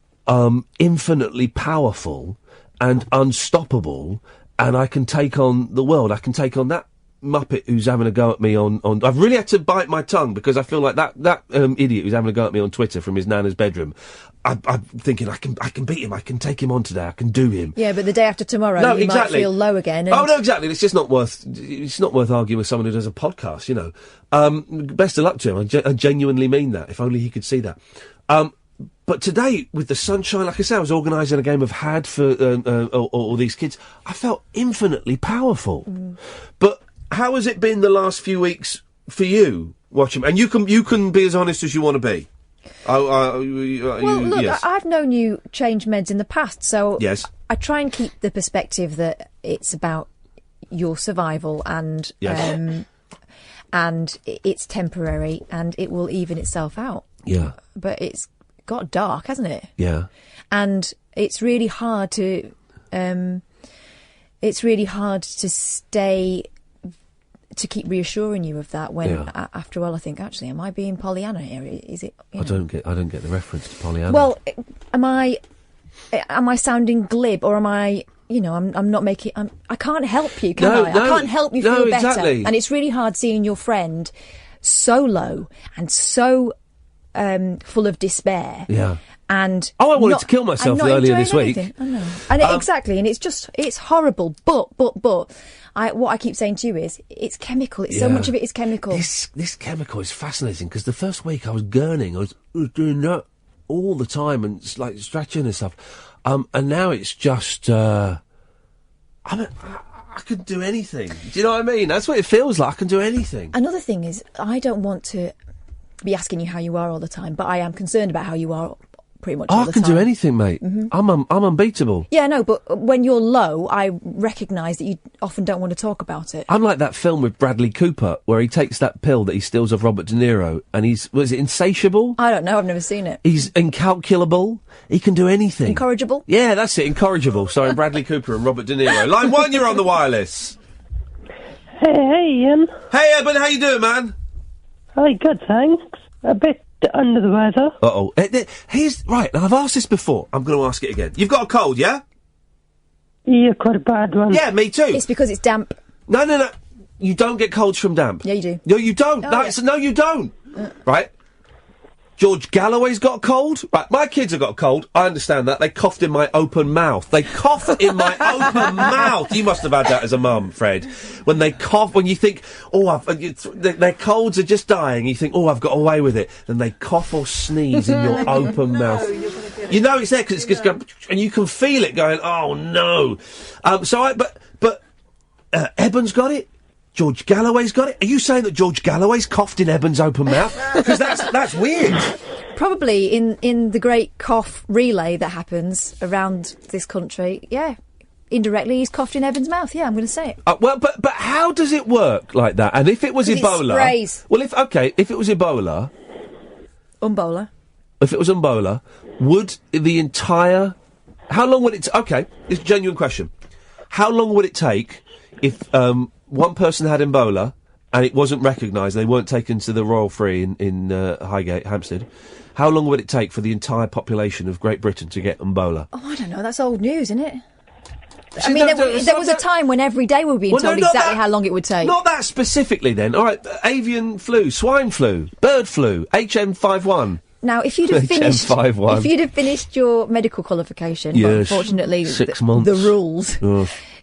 infinitely powerful and unstoppable, and I can take on the world. I can take on that muppet who's having a go at me on I've really had to bite my tongue because I feel like that idiot who's having a go at me on Twitter from his nana's bedroom. I'm thinking I can beat him. I can take him on today. I can do him. Yeah, but the day after tomorrow, you might feel low again. Oh no, exactly. It's just not worth. It's not worth arguing with someone who does a podcast. You know. Best of luck to him. I genuinely mean that. If only he could see that. But today, with the sunshine, like I said, I was organising a game of Had for all these kids. I felt infinitely powerful. But how has it been the last few weeks for you watching? And you can be as honest as you want to be. Look, yes. I've known you change meds in the past, so yes. I try and keep the perspective that it's about your survival and yes. And it's temporary and it will even itself out. Yeah. But it's got dark, hasn't it? Yeah. And it's really hard to keep reassuring you of that when after all I think, actually, am I being Pollyanna here? Is it? I don't get the reference to Pollyanna. Well, am I sounding glib, or am I? You know, I'm not making. I can't help you, can I? I can't help you feel better. Exactly. And it's really hard seeing your friend so low and so full of despair. Yeah. And I wanted to kill myself earlier this week. I know. And exactly, and it's horrible. But what I keep saying to you is, it's chemical. So much of it is chemical. This chemical is fascinating because the first week I was gurning. I was doing that all the time and like stretching and stuff. And now it's just. I could do anything. Do you know what I mean? That's what it feels like. I can do anything. Another thing is, I don't want to be asking you how you are all the time, but I am concerned about how you are pretty much all the time. I can do anything, mate. Mm-hmm. I'm unbeatable. Yeah, no, but when you're low, I recognise that you often don't want to talk about it. I'm like that film with Bradley Cooper where he takes that pill that he steals off Robert De Niro and was it insatiable? I don't know, I've never seen it. He's incalculable. He can do anything. Incorrigible? Yeah, that's it, Incorrigible, starring Bradley Cooper and Robert De Niro. Line 1, you're on the wireless. Hey, Ian. Hey, Eben, how you doing, man? Hi, good, thanks. A bit under the weather. Uh-oh. Right, now I've asked this before. I'm going to ask it again. You've got a cold, yeah? Yeah, quite a bad one. Yeah, me too. It's because it's damp. No. You don't get colds from damp. Yeah, you do. No, you don't. Oh, No, you don't. Right? George Galloway's got a cold. Right, my kids have got a cold. I understand that. They coughed in my open mouth. They cough in my open mouth. You must have had that as a mum, Fred. When they cough, when you think, their colds are just dying, you think, I've got away with it. Then they cough or sneeze in your open mouth. You know it's there because it's just going, and you can feel it going, oh no. But Eben's got it. George Galloway's got it. Are you saying that George Galloway's coughed in Eben's open mouth? Because that's weird. Probably in the great cough relay that happens around this country, yeah. Indirectly, he's coughed in Eben's mouth. Yeah, I'm going to say it. Well, but how does it work like that? And if it was Ebola, sprays. Well, if it was Ebola, Umbola. If it was Umbola, would the entire? How long would it? Okay, it's a genuine question. How long would it take if one person had Ebola and it wasn't recognised, they weren't taken to the Royal Free in Highgate, Hampstead? How long would it take for the entire population of Great Britain to get Ebola? Oh, I don't know. That's old news, isn't it? I mean, there was a time when every day we were being told exactly how long it would take. Not that specifically, then. All right, avian flu, swine flu, bird flu, HM51. Now, if you'd have finished your medical qualification, yes, well, unfortunately, 6 months. The rules,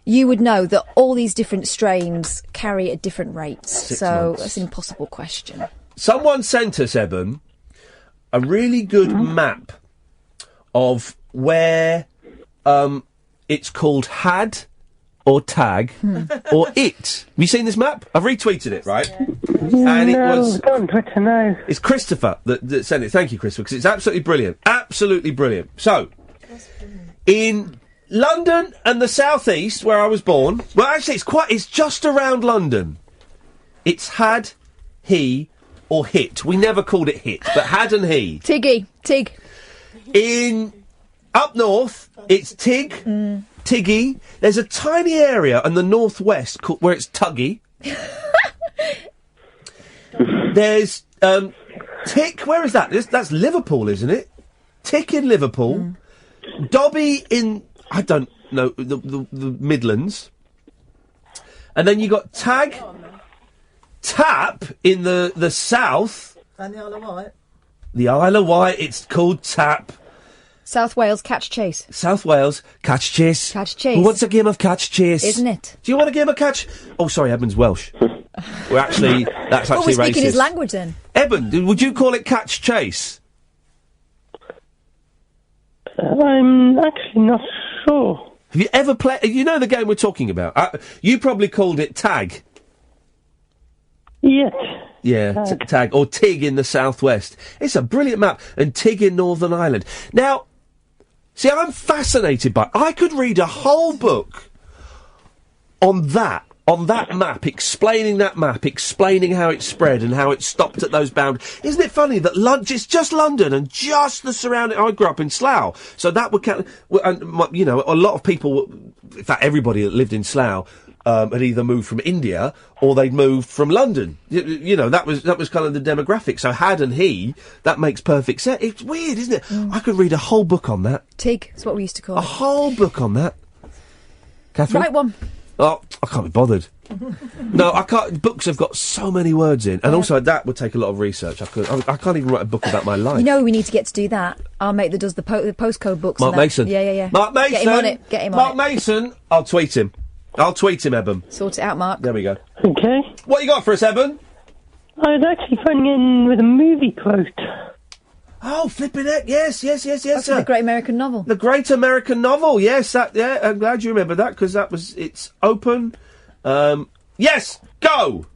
you would know that all these different strains carry at different rates. 6 so months. that's an impossible question. Someone sent us, Eben, a really good map of where it's called Had or Tag or It. Have you seen this map? I've retweeted it, right? And it was on Twitter now. It's Christopher that sent it. Thank you, Christopher, because it's absolutely brilliant. Absolutely brilliant. So, in London and the South East, where I was born, well, actually, it's just around London. It's Had, He, or Hit. We never called it Hit, but Had and He. Tig. In up north, it's Tig, Tiggy. There's a tiny area in the northwest where it's Tuggy. There's Tick. Where is that? That's Liverpool, isn't it? Tick in Liverpool. Dobby in, I don't know, the Midlands. And then you got Tap in the south. And the Isle of Wight. The Isle of Wight, it's called Tap. South Wales, catch chase. South Wales, catch chase. Catch chase. Who wants a game of catch chase? Isn't it? Do you want a game of catch? Oh, sorry, Eben's Welsh. That's actually we're speaking racist. his language then. Eben, would you call it catch chase? I'm actually not sure. Have you ever played? You know the game we're talking about. You probably called it tag. Yes. Yeah, tag or Tig in the southwest. It's a brilliant map, and Tig in Northern Ireland. Now, see, I'm fascinated by. I could read a whole book on that map, explaining how it spread and how it stopped at those boundaries. Isn't it funny that it's just London and just the surrounding... I grew up in Slough, so that would count... And, you know, a lot of people, in fact, everybody that lived in Slough had either moved from India or they'd moved from London. You know, that was kind of the demographic. So had and he, that makes perfect sense. It's weird, isn't it? I could read a whole book on that. Tig, that's what we used to call it. A whole book on that. Catherine? Right one. Oh, I can't be bothered. No, I can't. Books have got so many words in, and also that would take a lot of research. I can't even write a book about my life. You know, we need to get to do that. Our mate that does the postcode books. Mark and that. Mason. Yeah. Mark Mason. Get him on it. Get him on Mark it. Mason. I'll tweet him, Eben. Sort it out, Mark. There we go. Okay. What you got for us, Eben? I was actually phoning in with a movie quote. Oh, flipping heck! Yes, That's sir. the Great American Novel. The Great American Novel. Yes, I'm glad you remember that because it's open. Yes, go.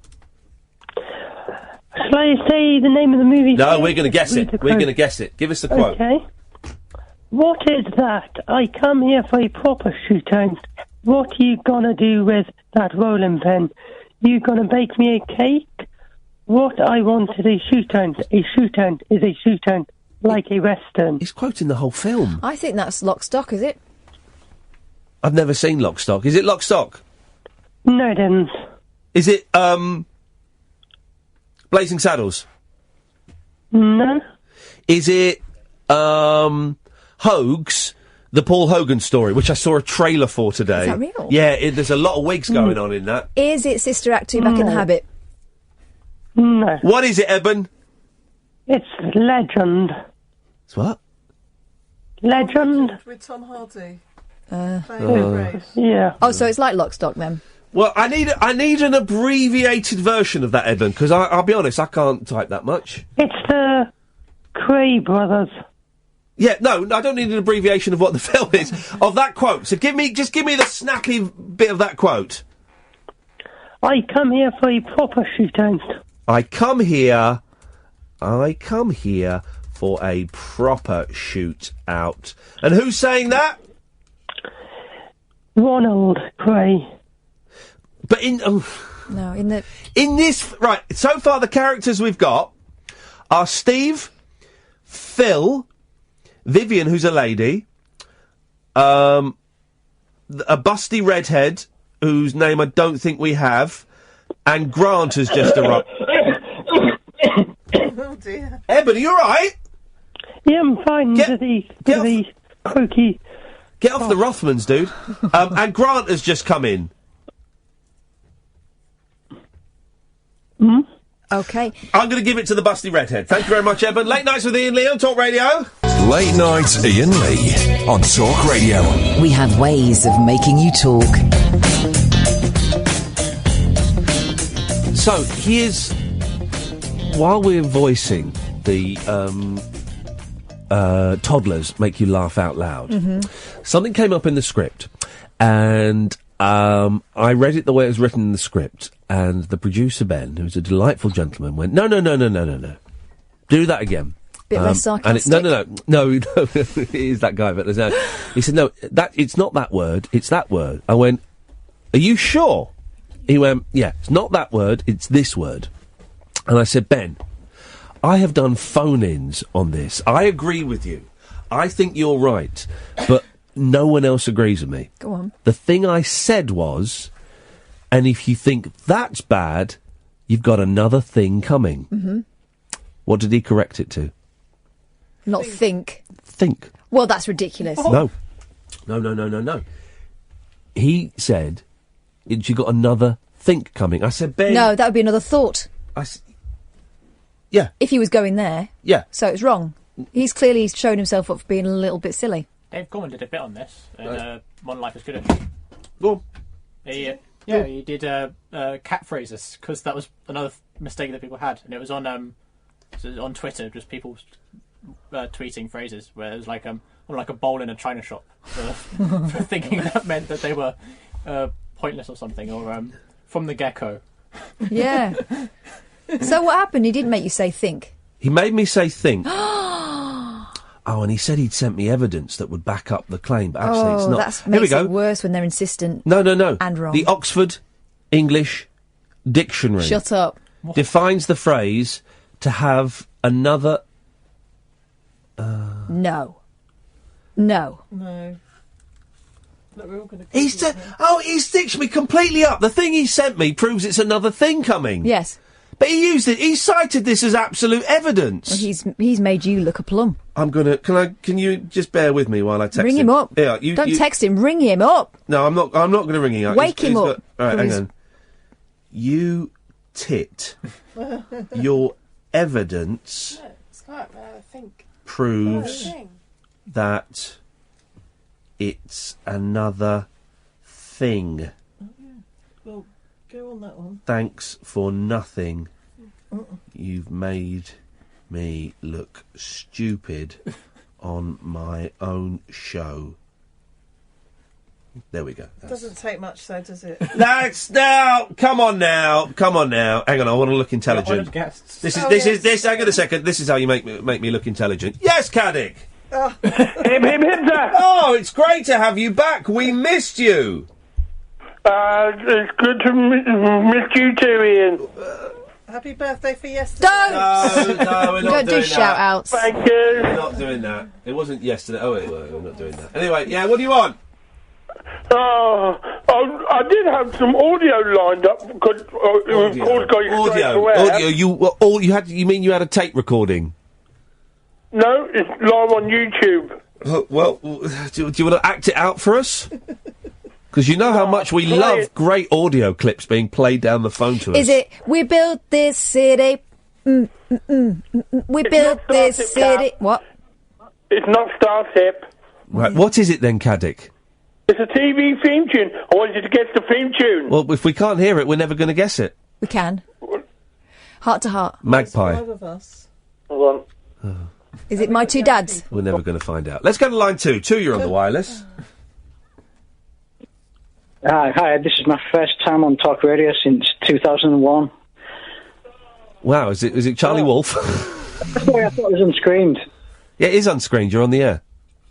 Shall I say the name of the movie? No, we're going to guess it. We're going to guess it. Give us the quote. Okay. What is that? I come here for a proper shootout. What you gonna do with that rolling pin? You gonna bake me a cake? What I want is a shootout. A shootout is a shootout, like a western. He's quoting the whole film. I think that's Lock, Stock, is it? I've never seen Lock, Stock. Is it Lock, Stock? No, it isn't. Is it, Blazing Saddles? No. Is it, Hogs, the Paul Hogan story, which I saw a trailer for today? Is that real? Yeah, there's a lot of wigs going on in that. Is it Sister Act 2 Back in the Habit? No. What is it, Eben? It's Legend. It's what? Legend. With Tom Hardy. Yeah. Oh, so it's like Lock, Stock then? Well, I need an abbreviated version of that, Eben, because I'll be honest, I can't type that much. It's the Cray brothers. Yeah, no, I don't need an abbreviation of what the film is, of that quote. So give me the snappy bit of that quote. I come here for a proper shootout. I come here for a proper shootout. And who's saying that? Ronald Cray. But in this right, so far the characters we've got are Steve, Phil, Vivian, who's a lady, a busty redhead whose name I don't think we have, and Grant has just arrived. Oh dear. Eben, are you all right? Yeah, I'm fine. The croaky. Get off the Rothmans, dude. And Grant has just come in. Okay. I'm going to give it to the busty redhead. Thank you very much, Eben. Late Nights with Iain Lee on Talk Radio. Late Night Iain Lee on Talk Radio. We have ways of making you talk. So, here's... While we're voicing the toddlers make you laugh out loud, something came up in the script, and I read it the way it was written in the script, and the producer, Ben, who's a delightful gentleman, went, No. Do that again. Bit less sarcastic. And no, he is that guy, but there's no... He said, no, it's not that word, it's that word. I went, are you sure? He went, yeah, it's not that word, it's this word. And I said, Ben, I have done phone-ins on this. I agree with you. I think you're right. But no one else agrees with me. Go on. The thing I said was, and if you think that's bad, you've got another thing coming. Mm-hmm. What did he correct it to? Not think. Think. Well, that's ridiculous. No. No. He said, you got another think coming. I said, Ben. No, that would be another thought. Yeah. If he was going there. Yeah. So it's wrong. He's clearly shown himself up for being a little bit silly. Dave Gorman did a bit on this in Modern Life is Good. Go on. He did cat phrases, because that was another mistake that people had, and it was on Twitter, just people tweeting phrases where it was like on like a bowl in a china shop for thinking that meant that they were pointless or something, or from the gecko. Yeah. So what happened? He didn't make you say think. He made me say think. Oh, and he said he'd sent me evidence that would back up the claim, but actually it's not. That Here we makes go. it worse when they're insistent. No. And wrong. The Oxford English Dictionary. Shut up. Defines the phrase to have another... No. No. He stitched me completely up. The thing he sent me proves it's another thing coming. Yes. But he cited this as absolute evidence. Well, he's made you look a plum. I'm gonna. Can you just bear with me while I text him? Ring him up. Yeah, Don't text him. Ring him up. No, I'm not gonna ring him up. Wake him up. All right, hang on. You tit. Your evidence It's quite I think. proves that it's another thing. Well, go on that one. Thanks for nothing. You've made me look stupid on my own show. There we go. Doesn't take much, though, does it? Come on now. Hang on, I want to look intelligent. This. Hang on a second. This is how you make me look intelligent. Yes, Caddick. Oh, it's great to have you back. We missed you. It's good to miss you too, Ian. Happy birthday for yesterday. No, we're not Don't do doing shout-outs. Thank you. We're not doing that. It wasn't yesterday. Oh, we're not doing that. Anyway, yeah, what do you want? I did have some audio lined up because it was called Audio. You mean you had a tape recording? No, it's live on YouTube. Well, do you want to act it out for us? Because you know how much we love great audio clips being played down the phone to us. Is it, we built this city, we built this city, what? It's not Starship. Right, what is it then, Caddick? It's a TV theme tune. I wanted you to guess the theme tune. Well, if we can't hear it, we're never going to guess it. We can. Heart to heart. Magpie. Five of us. Hold on. Is it My Two Dads? We're never going to find out. Let's go to line 2. 2, you're on the wireless. Hi, this is my first time on Talk Radio since 2001. Wow, is it Charlie Wolf? Sorry, I thought it was unscreened. Yeah, it is unscreened. You're on the air.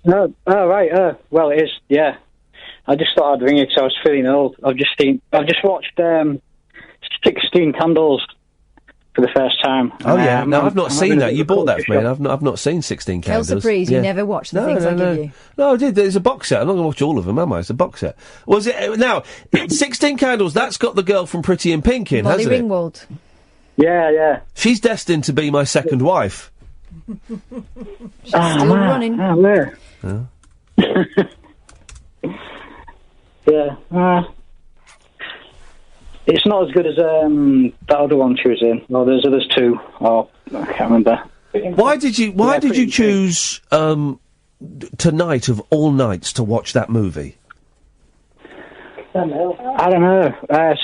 No, right. Well, it is. Yeah, I just thought I'd ring it because I was feeling old. I've just watched 16 Candles for the first time. Oh yeah, no, I've not seen that. You bought that for me. And I've not seen 16 Candles. Surprise, you never watched the things I give you. No, I did. There's a box set. I'm not going to watch all of them, am I? It's a box set. Was it now? 16 Candles. That's got the girl from Pretty in Pink in, Molly hasn't it? Ringwald. Yeah. She's destined to be my second wife. She's still running. Oh, where? Yeah. It's not as good as the other one she was in. Well, there's others too. Oh, I can't remember. Why did you choose tonight of all nights to watch that movie? I don't know.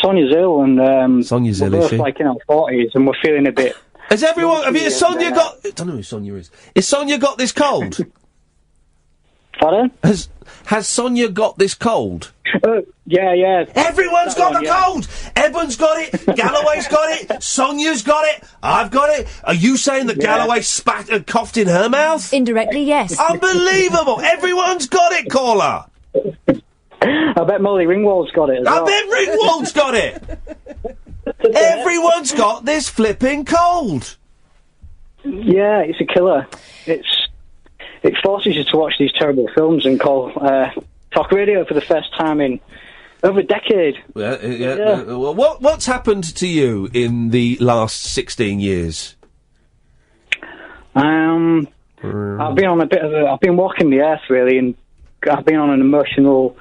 Sonia's ill, and Sonia's we're ill, is both she? like in our 40s, and we're feeling a bit. Has everyone? Has Sonia got? I don't know who Sonia is. Is Sonia got this cold? Pardon? Has Sonia got this cold? Yeah. Everyone's got the cold. Evan's got it. Galloway's got it. Sonia's got it. I've got it. Are you saying that Galloway spat and coughed in her mouth? Indirectly, yes. Unbelievable. Everyone's got it, caller. I bet Molly Ringwald's got it as well. I bet Ringwald's got it. Everyone's got this flipping cold. Yeah, it's a killer. It's it forces you to watch these terrible films and call talk radio for the first time in over a decade. Well, what's happened to you in the last 16 years? I've been on I've been walking the earth, really, and I've been on an emotional,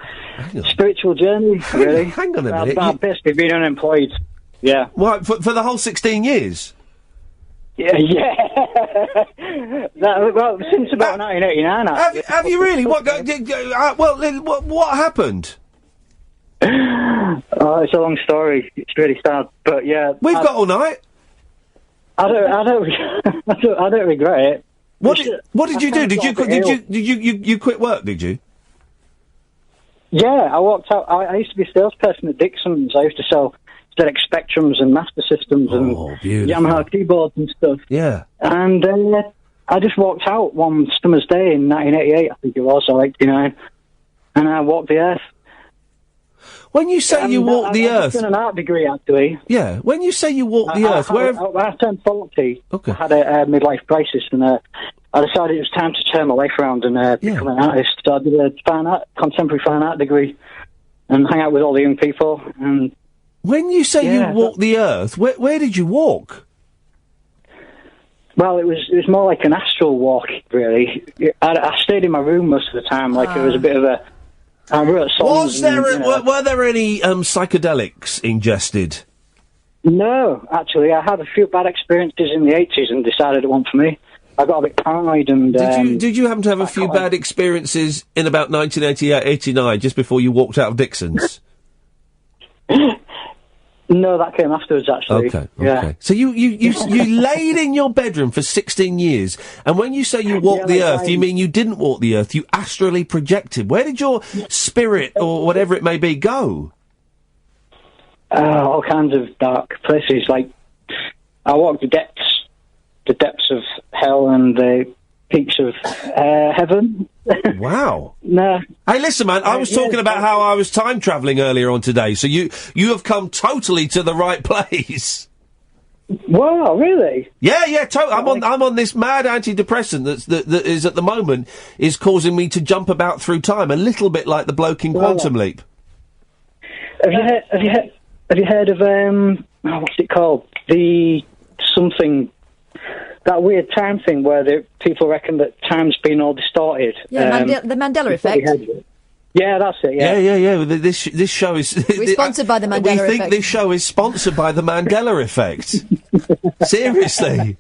spiritual journey, really. Hang on a minute. I've basically been unemployed, yeah. What, for the whole 16 years? Yeah. Well, since about 1989, actually. Have you really? What happened? Oh, it's a long story. It's really sad, but yeah. We've got all night. I don't regret it. What did you do? Did you quit work? Did you? Yeah, I walked out. I used to be a salesperson at Dixon's. I used to sell ZX Spectrums and Master Systems and Yamaha keyboards and stuff. Yeah. And I just walked out one summer's day in 1988, I think it was, or 89, and I walked the earth. When you say you walk the earth... I've done an art degree, actually. Yeah, when you say you walk the earth, where... When I turned 40, I had a midlife crisis, and I decided it was time to turn my life around and become an artist. So I did a contemporary fine art degree and hang out with all the young people. And when you say you walk the earth, where did you walk? Well, it was more like an astral walk, really. I stayed in my room most of the time, like it was a bit of a... I wrote songs. Were there any psychedelics ingested? No, actually. I had a few bad experiences in the 80s and decided it wasn't for me. I got a bit paranoid and... Did you happen to have a few bad experiences in about 1988, 89, just before you walked out of Dixon's? No, that came afterwards, actually. Okay. So you laid in your bedroom for 16 years, and when you say you walked the earth, you mean you didn't walk the earth, you astrally projected. Where did your spirit, or whatever it may be, go? All kinds of dark places. Like, I walked the depths of hell and the peaks of heaven. Wow. No. Hey, listen, man, I was talking about how I was time travelling earlier on today, so you have come totally to the right place. Wow, really? Yeah, totally. I'm on this mad antidepressant that is at the moment is causing me to jump about through time, a little bit like the bloke in Quantum Leap. Have you heard of what's it called? That weird time thing where people reckon that time's been all distorted. Yeah, the Mandela effect. Yeah, that's it. Yeah. This show is sponsored by the Mandela effect. We think this show is sponsored by the Mandela effect. Seriously.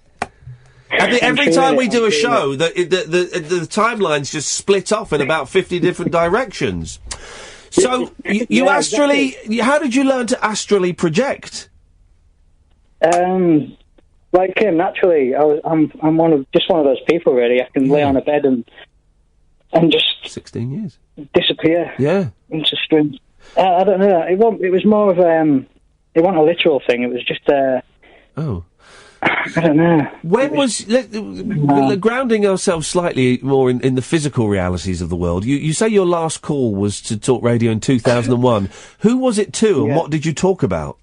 Every time we do a show, the timeline's just split off in about 50 different directions. So you astrally, exactly. How did you learn to astrally project? Like him, naturally. I'm one of those people, really. I can lay on a bed and just 16 years disappear. Yeah, into streams. I don't know. It was more of it wasn't a literal thing. It was just I don't know. When grounding ourselves slightly more in the physical realities of the world? You say your last call was to Talk Radio in 2001. Who was it to, and what did you talk about?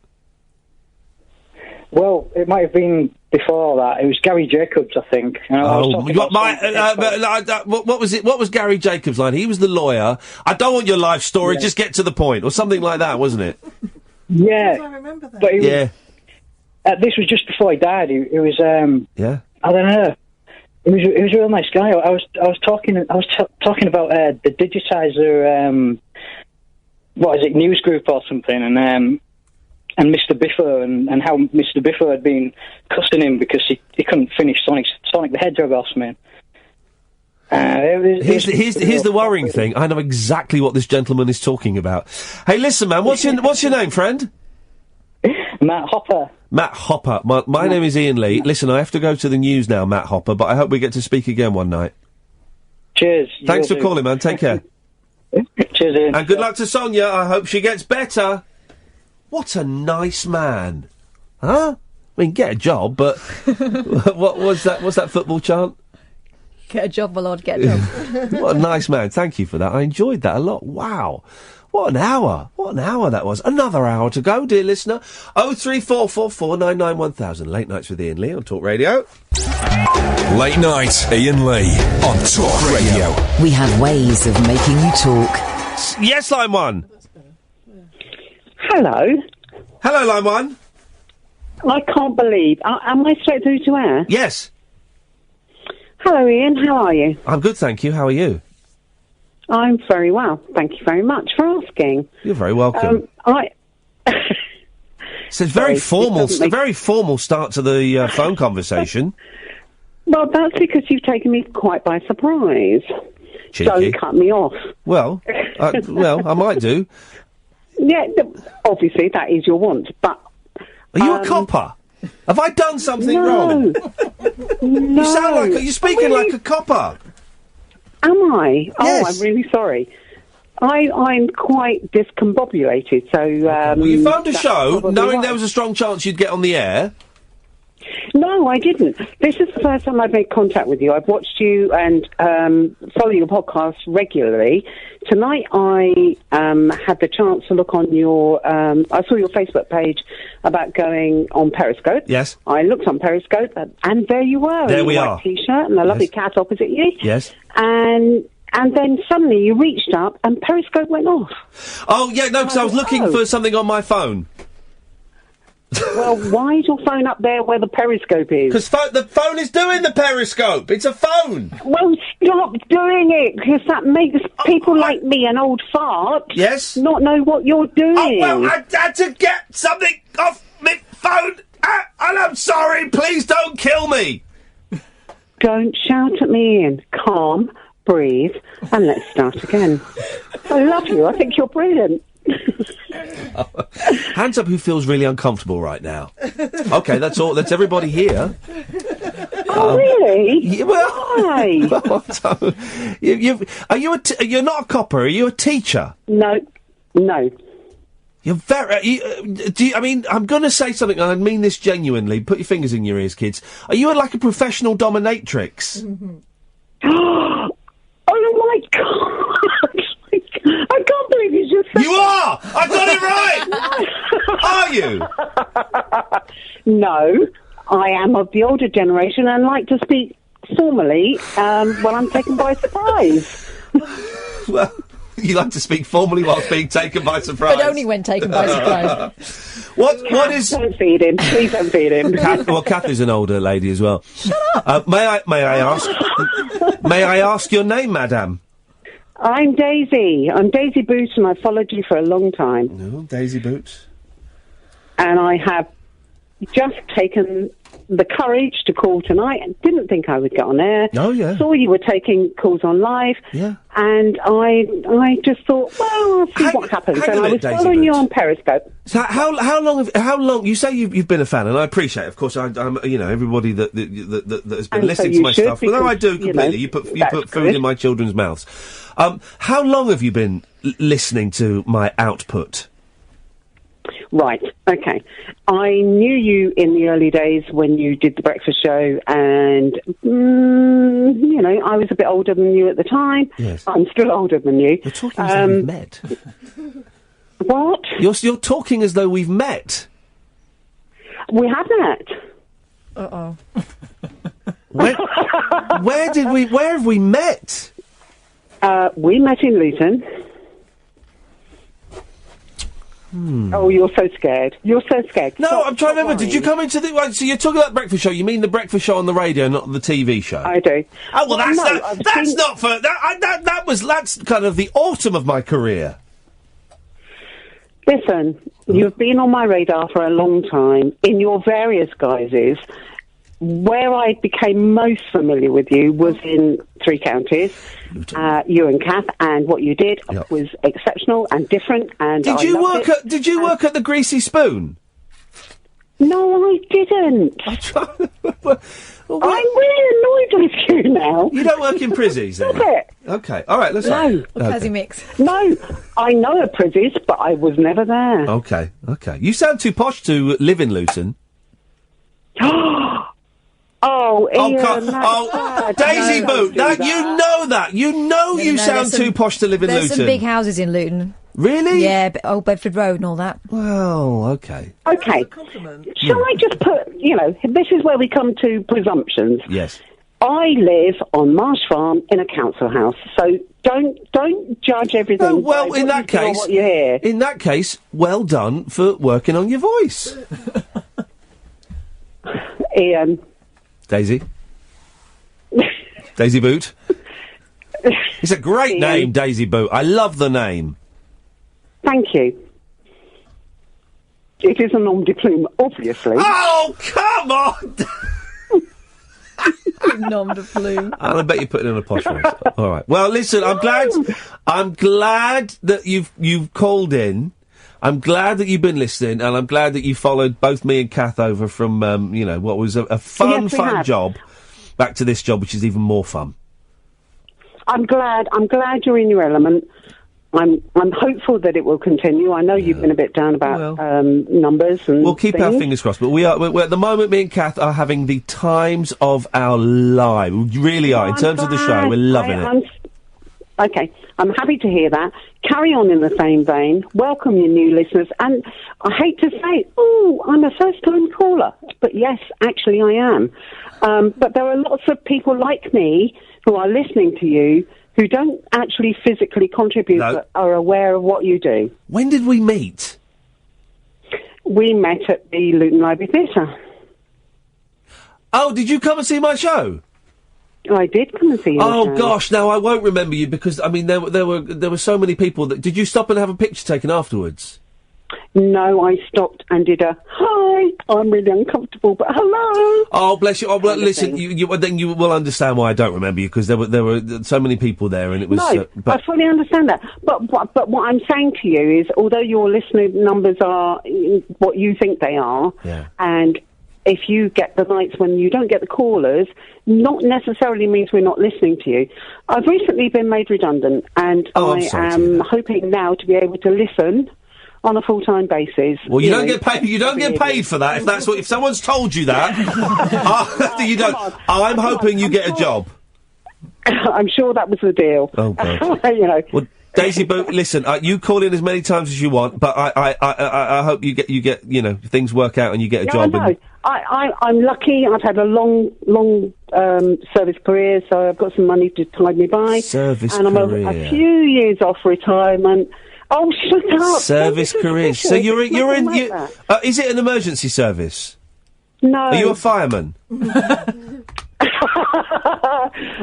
Well, it might have been before that. It was Gary Jacobs, I think. What was it? What was Gary Jacobs' line? He was the lawyer. I don't want your life story. Just get to the point, or something like that, wasn't it? Yeah, I remember that. But this was just before he died. He was. I don't know. He was a real nice guy. I was talking about the digitizer. What is it? News group or something, and Mr. Biffo, and how Mr. Biffo had been cussing him because he couldn't finish Sonic the Hedgehog or something. Here's the worrying thing. I know exactly what this gentleman is talking about. Hey, listen, man, what's your name, friend? Matt Hopper. Matt Hopper. My name is Iain Lee. Listen, I have to go to the news now, Matt Hopper, but I hope we get to speak again one night. Cheers. Thanks for calling, man. Take care. Cheers, Iain. And good luck to Sonia. I hope she gets better. What a nice man. Huh? I mean, get a job, but what was that? What's that football chant? Get a job, my lord, get a job. What a nice man. Thank you for that. I enjoyed that a lot. Wow. What an hour. What an hour that was. Another hour to go, dear listener. 03444991000. Late Nights with Iain Lee on Talk Radio. Late night, Iain Lee on Talk Radio. We have ways of making you talk. Yes, line 1. Hello. Hello, line 1. I can't believe... am I straight through to air? Yes. Hello, Iain. How are you? I'm good, thank you. How are you? I'm very well. Thank you very much for asking. You're very welcome. It's a very formal start to the phone conversation. Well, that's because you've taken me quite by surprise. Cheeky. Don't cut me off. Well, I might do. Yeah, obviously that is your want, but... Are you a copper? Have I done something wrong? No. You sound like... You're speaking like a copper. Am I? Yes. Oh, I'm really sorry. I'm quite discombobulated, so... Well, you phoned a show knowing why. there was a strong chance you'd get on the air. No, I didn't. This is the first time I've made contact with you. I've watched you and follow your podcast regularly. Tonight I had the chance to look on your... I saw your Facebook page about going on Periscope. Yes. I looked on Periscope and there you were. There in we your are. white T-shirt and a lovely cat opposite you. Yes. And then suddenly you reached up and Periscope went off. Oh, yeah, no, because I was looking for something on my phone. Well, why is your phone up there where the Periscope is? Because the phone is doing the Periscope. It's a phone. Well, stop doing it, because that makes people like me, an old fart, not know what you're doing. Oh, well, I had to get something off my phone, and I'm sorry. Please don't kill me. Don't shout at me, Ian. Calm, breathe, and let's start again. I love you. I think you're brilliant. Hands up who feels really uncomfortable right now. Okay, that's all. That's everybody here. Oh, really? Yeah, well, why? You're not a copper. Are you a teacher? No. You're very... I'm going to say something, and I mean this genuinely. Put your fingers in your ears, kids. Are you like a professional dominatrix? Oh, my God. I can't believe you just said You are! I got it right! Are you? No, I am of the older generation and like to speak formally when I'm taken by surprise. Well, you like to speak formally while being taken by surprise. But only when taken by surprise. What is... Don't feed him. Please don't feed him. Kathy's an older lady as well. Shut up! May I ask your name, madame? I'm Daisy. I'm Daisy Boots, and I've followed you for a long time. No, Daisy Boots. And I have just taken the courage to call tonight and didn't think I would get on air. Oh, yeah. Saw you were taking calls on live. Yeah. And I just thought, well, I'll see what happens. And I was following you on Periscope. So how long? You say you've been a fan, and I appreciate it. Of course, I'm everybody that has been listening to my stuff. Well, no, I do completely. You put food in my children's mouths. How long have you been listening to my output? Right, okay. I knew you in the early days when you did the breakfast show, and, I was a bit older than you at the time. Yes. I'm still older than you. You're talking as though we've met. What? You're talking as though we've met. We have met. Uh-oh. Where have we met? We met in Luton. Oh, you're so scared. You're so scared. No, I'm trying to remember. Did you come into the... Right, so you're talking about the breakfast show. You mean the breakfast show on the radio, not the TV show? I do. Oh, well, that's not for... That's kind of the autumn of my career. Listen, you've been on my radar for a long time in your various guises. Where I became most familiar with you was in Three Counties, you and Kath, and what you did was exceptional and different. And Did you work at the Greasy Spoon? No, I didn't. I'm really annoyed with you now. You don't work in Prizzies, then? Stop it. Okay, all right, let's... No. Okay. Mix. No, I know of Prizzies, but I was never there. Okay. You sound too posh to live in Luton. Oh, Ian, Daisy Boot, you know that. You know you sound too posh to live in Luton. There's some big houses in Luton. Really? Yeah, Old Bedford Road and all that. Well, okay. Okay. Shall I just put, this is where we come to presumptions. Yes. I live on Marsh Farm in a council house, so don't judge everything. Oh, well, in that case, what you hear. In that case, well done for working on your voice. Ian. Daisy. Daisy Boot. It's a great name, Daisy Boot. I love the name. Thank you. It is a nom de plume, obviously. Oh, come on! Nom de plume. I bet you put it in a posh voice. All right. Well, listen, I'm glad that you've called in. I'm glad that you've been listening, and I'm glad that you followed both me and Kath over from, what was a fun job back to this job, which is even more fun. I'm glad you're in your element. I'm hopeful that it will continue. I know you've been a bit down about numbers and we'll keep our fingers crossed, but we're at the moment, me and Kath are having the times of our lives. We really are. In terms of the show, we're loving it. Okay, I'm happy to hear that. Carry on in the same vein. Welcome your new listeners. And I hate to say, I'm a first-time caller. But yes, actually I am. But there are lots of people like me who are listening to you who don't actually physically contribute but are aware of what you do. When did we meet? We met at the Luton Library Theatre. Oh, did you come and see my show? I did come and see you. Oh gosh, now I won't remember you because there were so many people that. Did you stop and have a picture taken afterwards? No, I stopped and did a hi. I'm really uncomfortable, but hello. Oh bless you. Oh, well, listen, then you will understand why I don't remember you because there were so many people there and it was. No, I fully understand that. But what I'm saying to you is, although your listener numbers are what you think they are, and if you get the nights when you don't get the callers, not necessarily means we're not listening to you. I've recently been made redundant, and I am hoping now to be able to listen on a full-time basis. Well, you don't get paid. You don't get paid for that. If someone's told you that, you don't. I'm hoping you get a job. I'm sure that was the deal. Oh God. Well, Daisy Boot, listen. You call in as many times as you want, but I hope you get things work out and you get a job. I know. I'm lucky. I've had a long service career, so I've got some money to tide me by. And I'm a few years off retirement. Oh, shut up! Service career. So you're in. Is it an emergency service? No. Are you a fireman?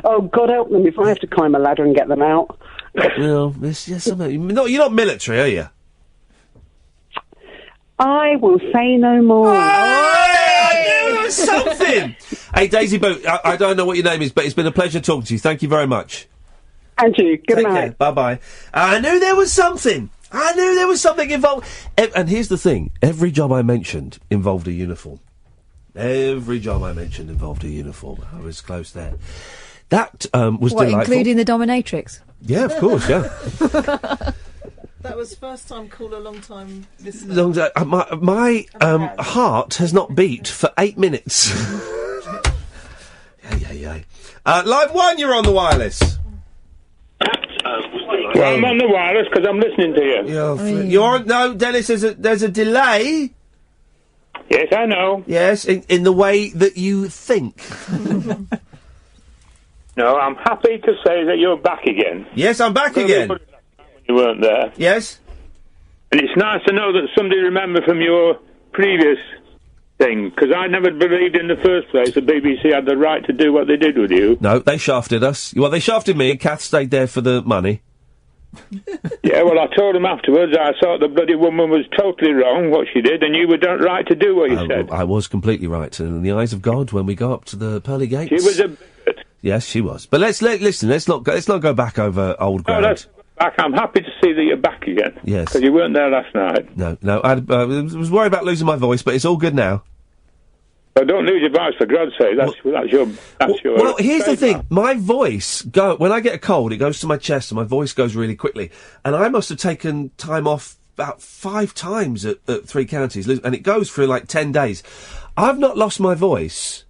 Oh, God help them if I have to climb a ladder and get them out. Well, you're not military, are you? I will say no more. I knew something. Hey, Daisy Boot, I don't know what your name is, but it's been a pleasure talking to you. Thank you very much. And you. Good night. Bye-bye. I knew there was something. Involved. And here's the thing. Every job I mentioned involved a uniform. Every job I mentioned involved a uniform. I was close there. That was delightful. Including the dominatrix? Yeah, of course, yeah. That was first time caller, long time listener. My heart has not beat for 8 minutes. Yeah. Live one, you're on the wireless. Well, I'm on the wireless because I'm listening to you. No, Dennis, there's a delay. Yes, I know. Yes, in the way that you think. No, I'm happy to say that you're back again. Yes, I'm back again. When you weren't there. Yes. And it's nice to know that somebody remembered from your previous thing, because I never believed in the first place the BBC had the right to do what they did with you. No, they shafted us. Well, they shafted me, and Kath stayed there for the money. Yeah, well, I told them afterwards I thought the bloody woman was totally wrong, what she did, and you were right to do what you said. I was completely right, and in the eyes of God, when we go up to the pearly gates... She was a bigot. Yes, she was. But let's not go back over old ground. No, let's go back. I'm happy to see that you're back again. Yes. Because you weren't there last night. No, I was worried about losing my voice, but it's all good now. Well, don't lose your voice, for God's sake. That's your... Well, here's the thing. My voice, when I get a cold, it goes to my chest and my voice goes really quickly. And I must have taken time off about 5 times at 3 counties, and it goes for like 10 days. I've not lost my voice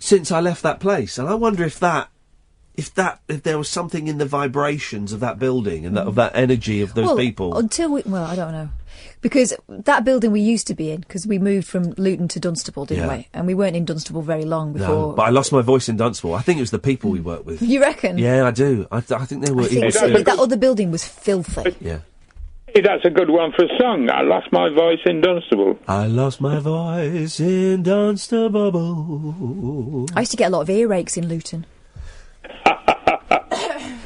since I left that place, and I wonder if there was something in the vibrations of that building and of that energy of those people. I don't know. Because that building we used to be in, because we moved from Luton to Dunstable, didn't we? And we weren't in Dunstable very long before. No, but I lost my voice in Dunstable. I think it was the people we worked with. You reckon? Yeah, I do. I think they were. That other building was filthy. Yeah. Hey, that's a good one for a song. I lost my voice in Dunstable. I lost my voice in Dunstable. I used to get a lot of earaches in Luton.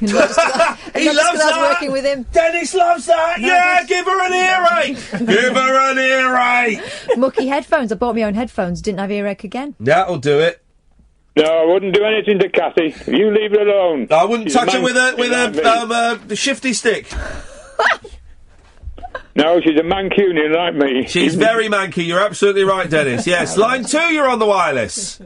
He loves that. Working with him. Dennis loves that. No, yeah, give her an earache. Give her an earache. Mucky headphones. I bought my own headphones. Didn't have earache again. That'll do it. No, I wouldn't do anything to Kathy. You leave her alone. I wouldn't touch her with a shifty stick. No, she's a Mancunian like me. She's very manky. You're absolutely right, Dennis. Yes, line 2. You're on the wireless.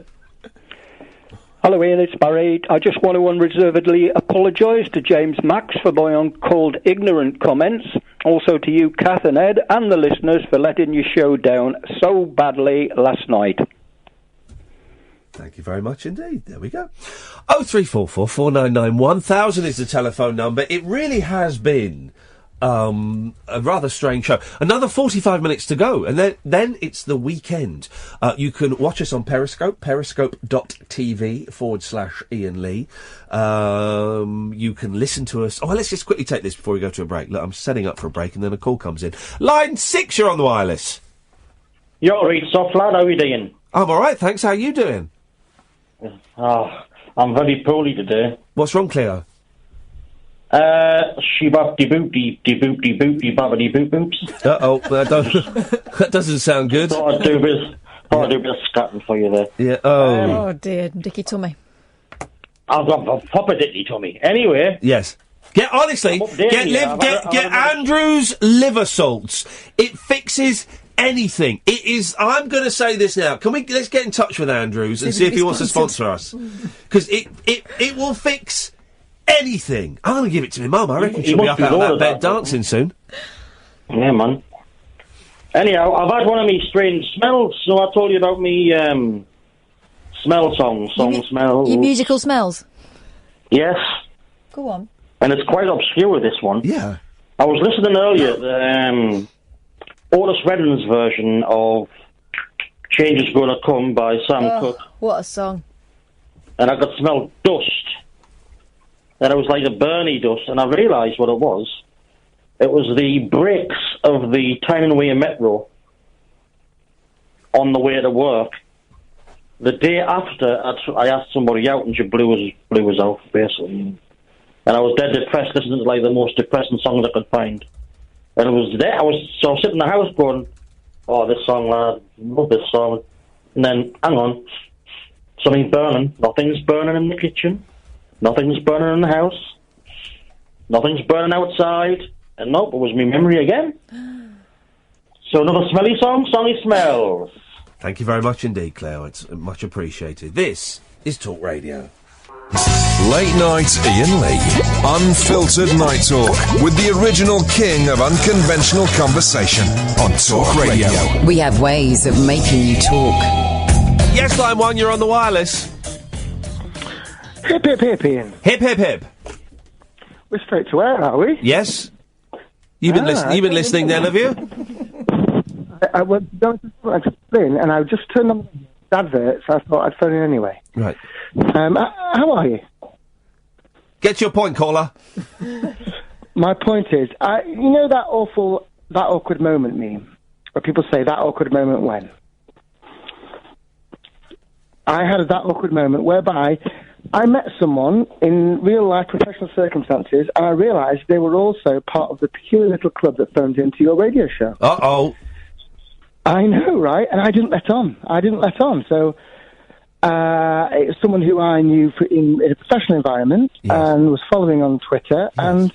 Hello, Ian, it's Barry. I just want to unreservedly apologise to James Max for my uncalled ignorant comments. Also to you, Kath and Ed, and the listeners for letting your show down so badly last night. Thank you very much indeed. There we go. 0344 499 1000 is the telephone number. It really has been a rather strange show. Another 45 minutes to go, and then it's the weekend. You can watch us on Periscope, periscope.tv/Iain Lee. You can listen to us. Oh, let's just quickly take this before we go to a break. Look, I'm setting up for a break, and then a call comes in. Line 6, you're on the wireless. You're all right, soft lad. How are you doing? I'm all right, thanks. How are you doing? Oh, I'm very poorly today. What's wrong, Cleo? She bop de boop de boop de boop de bobbity boop boops. That doesn't sound good. Thought I'd do a bit of scatting for you there. Yeah. Oh dear, dicky tummy. I've got a proper dicky tummy. Anyway. Yes. Get Andrew's liver salts. It fixes anything. It is. I'm going to say this now. Let's get in touch with Andrews and see if he wants to sponsor us, because it will fix anything. I'm going to give it to my mum. I reckon she'll be up out of that bed dancing soon. Yeah, man. Anyhow, I've had one of me strange smells, so I told you about me smell smells. Your musical smells? Yes. Go on. And it's quite obscure, this one. Yeah. I was listening earlier, Otis Redding's version of Change Is Gonna Come by Sam Cooke. What a song. And I could smell dust. And it was like a burny dust, and I realised what it was. It was the brakes of the Tyne and Wear Metro on the way to work. The day after, I asked somebody out, and she blew us out, basically. And I was dead depressed, listening to like the most depressing songs I could find. And it was there. I was sitting in the house going, "Oh, this song, lad, love this song." And then, hang on, something's burning. Nothing's burning in the kitchen. Nothing's burning in the house. Nothing's burning outside. And nope, it was me memory again. So another smelly song, Sonny Smells. Thank you very much indeed, Cleo. It's much appreciated. This is Talk Radio. Late night Iain Lee. Unfiltered night talk with the original king of unconventional conversation on Talk Radio. We have ways of making you talk. Yes, line 1, you're on the wireless. Hip, hip, hip, Ian. Hip, hip, hip. We're straight to air, are we? Yes. You've been listening then, have you? I was going to explain, and I just turned on the advert, so I thought I'd phone in anyway. Right. How are you? Get to your point, caller. My point is, you know that awkward moment meme, where people say that awkward moment when? I had that awkward moment whereby I met someone in real-life professional circumstances, and I realised they were also part of the peculiar little club that phoned into your radio show. Uh-oh. I know, right? And I didn't let on. So it was someone who I knew in a professional environment, and was following on Twitter, and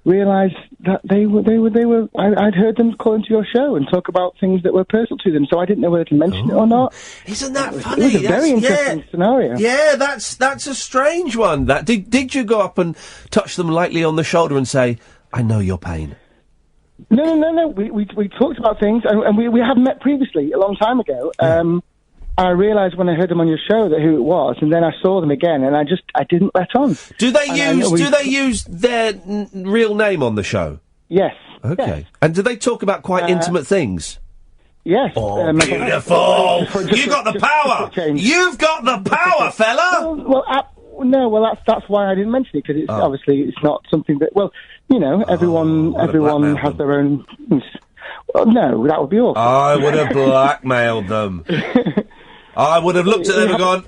realised that they were. I'd heard them call into your show and talk about things that were personal to them, so I didn't know whether to mention it or not. Isn't that funny? It was a very interesting scenario. Yeah, that's a strange one. That did you go up and touch them lightly on the shoulder and say, "I know your pain"? No. We talked about things, and we had met previously a long time ago. I I realised when I heard them on your show that who it was, and then I saw them again, and I didn't let on. Do they use their real name on the show? Yes. Okay. Yes. And do they talk about quite intimate things? Yes. Oh, beautiful! You've got the power! You've got the power, fella! Well, that's why I didn't mention it, because obviously it's not something that, everyone has their own... Well, no, that would be awful. I would have blackmailed them. I would have looked at them and gone,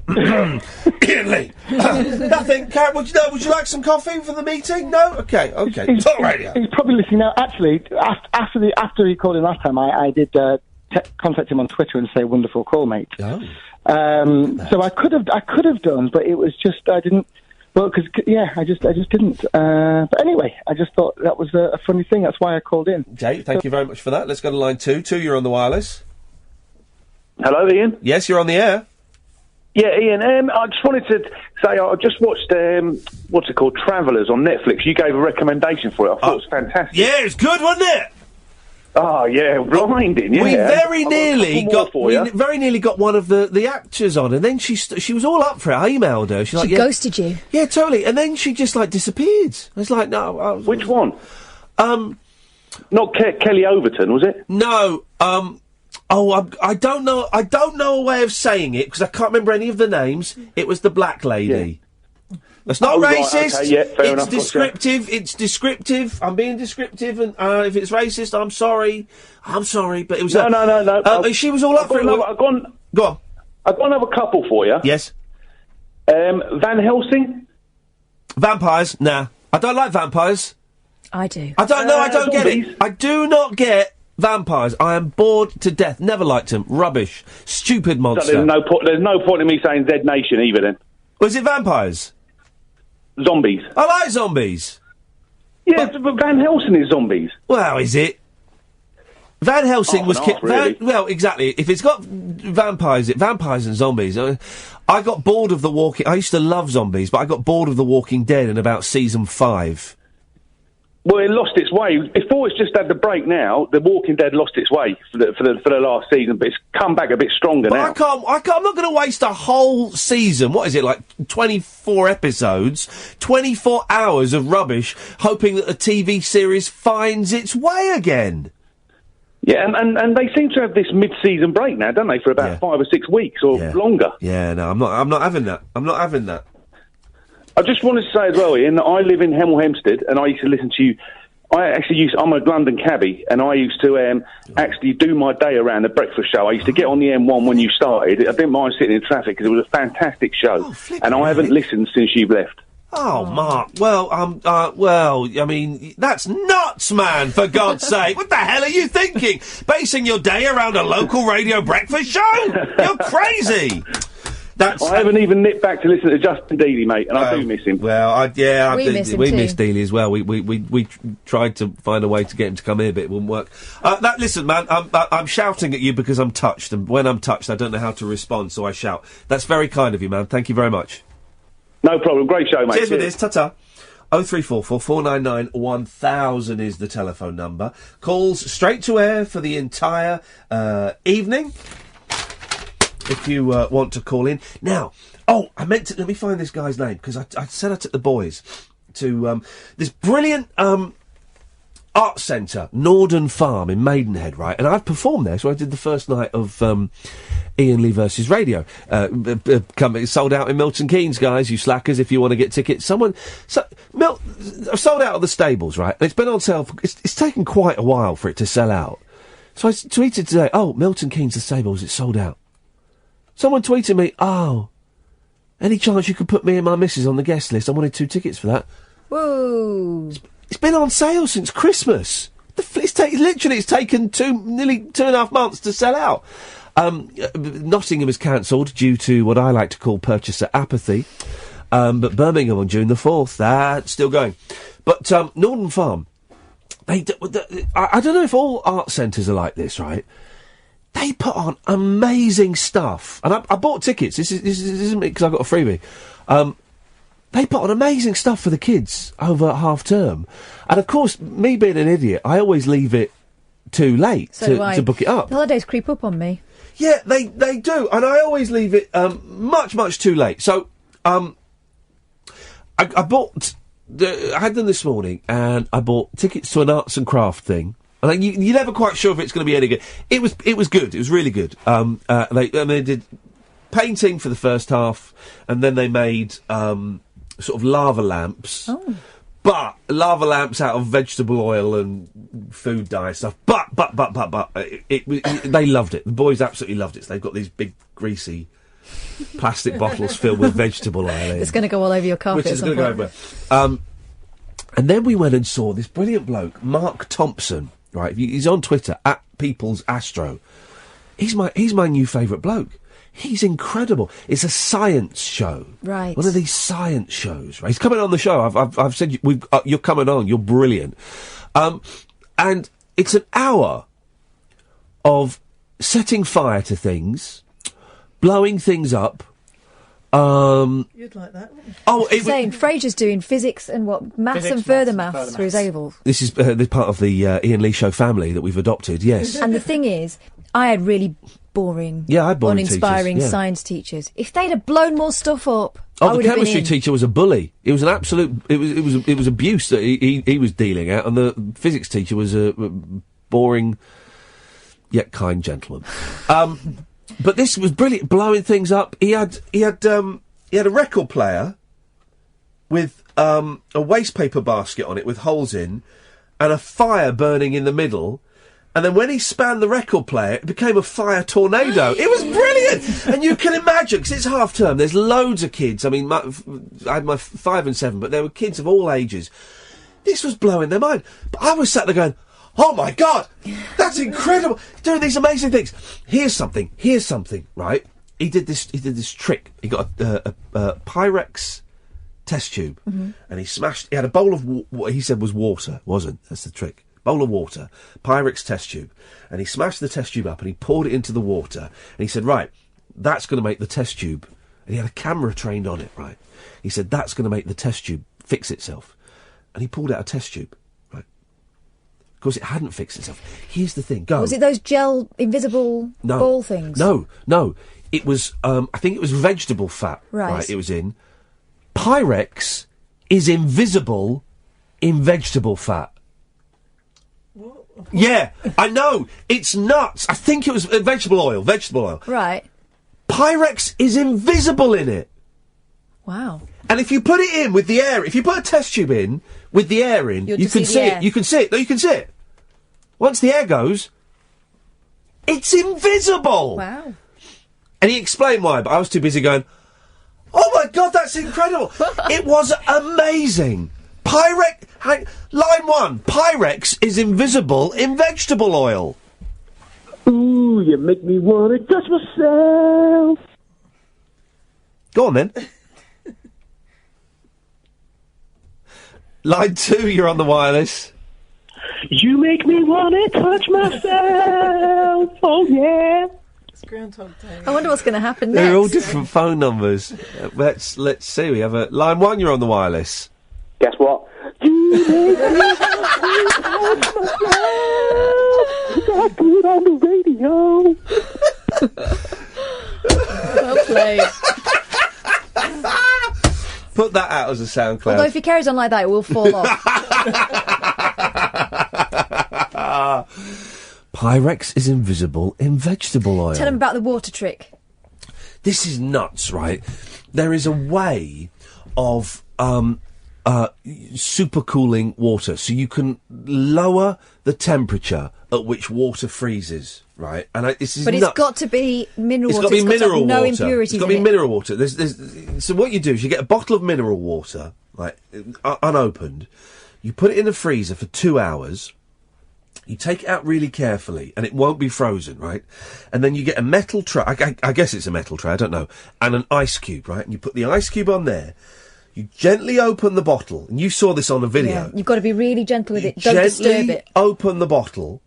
Iain Lee, nothing. Karen, would you like some coffee for the meeting? No? Okay. Talk radio. He's probably listening now. Actually, after he called in last time, I did contact him on Twitter and say, "Wonderful call, mate." Oh. So I could have done, but it was just I didn't. Well, I just didn't. But anyway, I just thought that was a funny thing. That's why I called in. Jay, thank you very much for that. Let's go to line 2. 2, you're on the wireless. Hello, Ian. Yes, you're on the air. Yeah, Ian. I just wanted to say I just watched what's it called, Travellers on Netflix. You gave a recommendation for it. I thought it was fantastic. Yeah, it was good, wasn't it? Oh yeah, blinding. Yeah, We very nearly got one of the actors on, and then she was all up for it. I emailed her. She's like, She ghosted you. Yeah, totally. And then she just disappeared. I was like, no. Which one? Not Kelly Overton, was it? No. I don't know. I don't know a way of saying it because I can't remember any of the names. It was the black lady. Yeah. That's not racist. Right, okay, yeah, fair enough, descriptive. gotcha. It's descriptive. I'm being descriptive, and if it's racist, I'm sorry. But it was no. She was all up for it. Go on. I've got another couple for you. Yes. Van Helsing. Vampires? Nah, I don't like vampires. I do. I don't know. I don't get zombies. it. I do not get vampires. I am bored to death. Never liked them. Rubbish. Stupid monster. So there's no point in me saying Z Nation either. Then. Was it vampires? Zombies. I like zombies. Yeah, but Van Helsing is zombies. Well, is it? Van Helsing was really. well, exactly. If it's got vampires and zombies. I got bored of The Walking... I used to love zombies, but I got bored of The Walking Dead in about season 5. Well, it lost its way. Before it's just had the break now, The Walking Dead lost its way for the last season, but it's come back a bit stronger now. I'm not going to waste a whole season, what is it, 24 episodes, 24 hours of rubbish, hoping that the TV series finds its way again. Yeah, and they seem to have this mid-season break now, don't they, for about 5 or 6 weeks or longer. Yeah, no, I'm not having that. I'm not having that. I just wanted to say as well, Ian, that I live in Hemel Hempstead, and I used to listen to you. I'm a London cabbie, and I used to actually do my day around the breakfast show. I used to get on the M1 when you started. I didn't mind sitting in traffic because it was a fantastic show, and I haven't listened since you've left. Oh, Mark. Well, I mean, that's nuts, man, for God's sake. What the hell are you thinking? Basing your day around a local radio breakfast show? You're crazy. I haven't even nipped back to listen to Justin Dealey, mate, and I do miss him. Well, we miss him miss Dealey as well. We tried to find a way to get him to come here, but it wouldn't work. Listen, man, I'm shouting at you because I'm touched, and when I'm touched, I don't know how to respond, so I shout. That's very kind of you, man. Thank you very much. No problem. Great show, mate. Cheers with this. Ta-ta. 0344 499 1000 is the telephone number. Calls straight to air for the entire evening. If you want to call in. Now, I meant to... Let me find this guy's name, because I said I took the boys to this brilliant art centre, Norden Farm in Maidenhead, right? And I've performed there, so I did the first night of Iain Lee versus Radio. Sold out in Milton Keynes, guys, you slackers, if you want to get tickets. Sold out of the stables, right? And it's been on sale... It's taken quite a while for it to sell out. So I tweeted today, Milton Keynes, the stables, it's sold out. Someone tweeted me, any chance you could put me and my missus on the guest list? I wanted 2 tickets for that. Whoa. It's been on sale since Christmas. It's taken nearly 2.5 months to sell out. Nottingham is cancelled due to what I like to call purchaser apathy. But Birmingham on June the 4th, that's still going. But Norden Farm, I don't know if all art centres are like this, right? They put on amazing stuff. And I bought tickets. This isn't me because I got a freebie. They put on amazing stuff for the kids over half term. And of course, me being an idiot, I always leave it too late to book it up. The holidays creep up on me. Yeah, they do, and I always leave it much too late. So, I bought. I had them this morning, and I bought tickets to an arts and craft thing. And you're never quite sure if it's going to be any good. It was good. It was really good. They did painting for the first half, and then they made sort of lava lamps. Oh. But lava lamps out of vegetable oil and food dye stuff. But they loved it. The boys absolutely loved it. So they've got these big greasy plastic bottles filled with vegetable oil in. It's going to go all over your carpet. Which is going to go over. And then we went and saw this brilliant bloke, Mark Thompson. Right, he's on Twitter at People's Astro. He's my new favourite bloke. He's incredible. It's a science show. Right. One of these science shows. Right. He's coming on the show. I've said you're coming on. You're brilliant. And it's an hour of setting fire to things, blowing things up. You'd like that, wouldn't you? Oh, saying Fraser's doing physics and maths and further maths through his A-levels. This is part of the Iain Lee Show family that we've adopted. Yes. And the thing is, I had really boring, I had boring uninspiring teachers, science teachers. If they'd have blown more stuff up, I the would have been chemistry in. teacher was a bully. It was an absolute. It was abuse that he was dealing out, and the physics teacher was a boring yet kind gentleman. But this was brilliant, blowing things up. He had a record player with a waste paper basket on it with holes in, and a fire burning in the middle. And then when he spanned the record player, it became a fire tornado. It was brilliant! And you can imagine, because it's half term, there's loads of kids. I mean, I had my 5 and 7, but there were kids of all ages. This was blowing their mind. But I was sat there going, oh my God, that's incredible! Doing these amazing things. Here's something, right? He did this trick. He got a Pyrex test tube, and he had a bowl of what he said was water. Wasn't. That's the trick. Bowl of water, Pyrex test tube, and he smashed the test tube up and he poured it into the water, and he said, right, that's going to make the test tube, and he had a camera trained on it, right? He said, that's going to make the test tube fix itself. And he pulled out a test tube, right? Of course, it hadn't fixed itself. Here's the thing, go. Was it those gel, invisible ball things? No. It was, I think it was vegetable fat, right? It was in. Pyrex is invisible in vegetable fat. Yeah, I know. It's nuts. I think it was vegetable oil. Right. Pyrex is invisible in it. Wow. And if you put it in with the air, if you put a test tube in with the air in, you can see it. You can see it. No, you can see it. Once the air goes, it's invisible. Wow. And he explained why, but I was too busy going, oh my God, that's incredible. It was amazing. Line 1, Pyrex is invisible in vegetable oil. Ooh, you make me want to touch myself. Go on then. Line 2, you're on the wireless. You make me want to touch myself. Oh yeah. It's Groundhog Day. I wonder what's going to happen next. They're all different phone numbers. Let's see. We have line 1, you're on the wireless. Guess what? That's good on the radio. Well played. Put that out as a SoundCloud. Although if he carries on like that, it will fall off. Pyrex is invisible in vegetable oil. Tell him about the water trick. This is nuts, right? There is a way of supercooling water, so you can lower the temperature at which water freezes, right? And this is but nuts. It's got to be mineral It's water. got to be mineral water. No impurities. It's got to be mineral water. So what you do is you get a bottle of mineral water, like unopened. You put it in the freezer for 2 hours. You take it out really carefully, and it won't be frozen, right? And then you get a metal tray. I guess it's a metal tray. I don't know. And an ice cube, right? And you put the ice cube on there. You gently open the bottle, and you saw this on a video. Yeah, you've got to be really gentle with it. Don't disturb it. Open the bottle,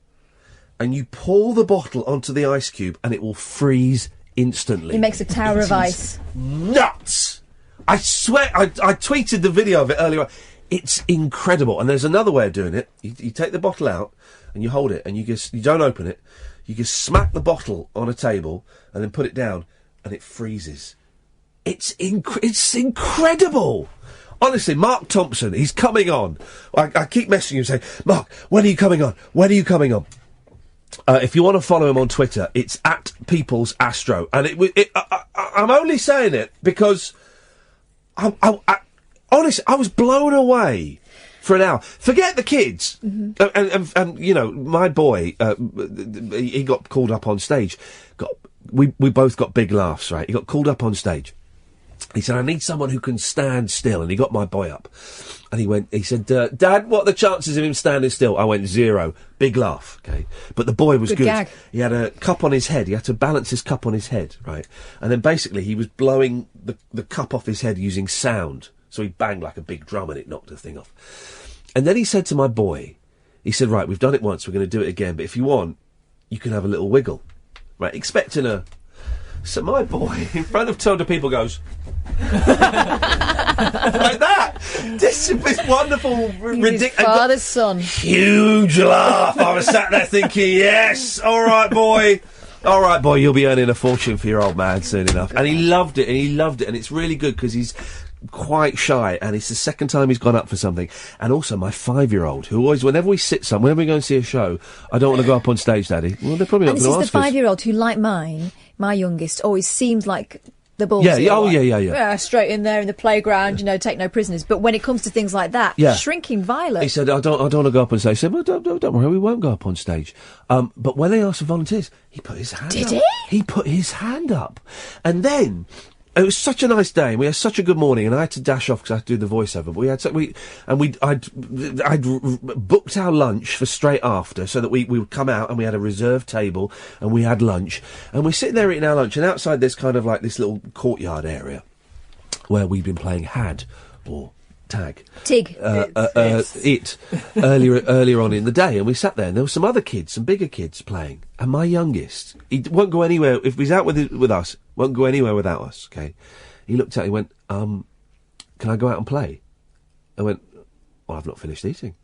and you pour the bottle onto the ice cube, and it will freeze instantly. It makes a tower of ice. Nuts! I swear, I tweeted the video of it earlier on. It's incredible. And there's another way of doing it. You take the bottle out, and you hold it, and you don't open it. You can smack the bottle on a table and then put it down, and it freezes. It's incredible. Honestly, Mark Thompson, he's coming on. I keep messaging him saying, Mark, when are you coming on? When are you coming on? If you want to follow him on Twitter, it's at People's Astro. And I'm only saying it because honestly, I was blown away for an hour. Forget the kids. Mm-hmm. And you know, my boy, he got called up on stage. We both got big laughs, right? He got called up on stage. He said, I need someone who can stand still. And he got my boy up. And he said, Dad, what are the chances of him standing still? I went 0. Big laugh, okay? But the boy was good. Gag. He had a cup on his head. He had to balance his cup on his head, right? And then basically he was blowing the cup off his head using sound. So he banged like a big drum and it knocked the thing off. And then he said to my boy, he said, right, we've done it once, we're going to do it again. But if you want, you can have a little wiggle. Right, expecting a... So my boy, in front of total people, goes... like that! This wonderful, ridiculous... Father's son. Huge laugh! I was sat there thinking, yes! All right, boy! All right, boy, you'll be earning a fortune for your old man soon enough. And he loved it, and it's really good, because he's quite shy, and it's the second time he's gone up for something. And also my 5-year-old, who always, whenever we sit somewhere, whenever we go and see a show, I don't want to go up on stage, Daddy. Well, they're probably not going to ask us. And this is the 5-year-old who, like mine, my youngest, always seemed like the ballsy. Yeah. Straight in there in the playground, take no prisoners. But when it comes to things like that, shrinking violet. He said, I don't want to go up on stage. I said, well, don't worry, we won't go up on stage. But when they asked for volunteers, he put his hand up. Did he? He put his hand up. And then... It was such a nice day, and we had such a good morning, and I had to dash off because I had to do the voiceover. But I'd booked our lunch for straight after, so that we would come out and we had a reserved table and we had lunch, and we're sitting there eating our lunch, and outside there's kind of like this little courtyard area where we'd been playing Had or Tag. Tig. Earlier on in the day, and we sat there, and there were some other kids, some bigger kids playing, and my youngest, he won't go anywhere if he's out with us. Won't go anywhere without us. Okay. He looked at it. He went, "Can I go out and play?" I went, "Well, I've not finished eating.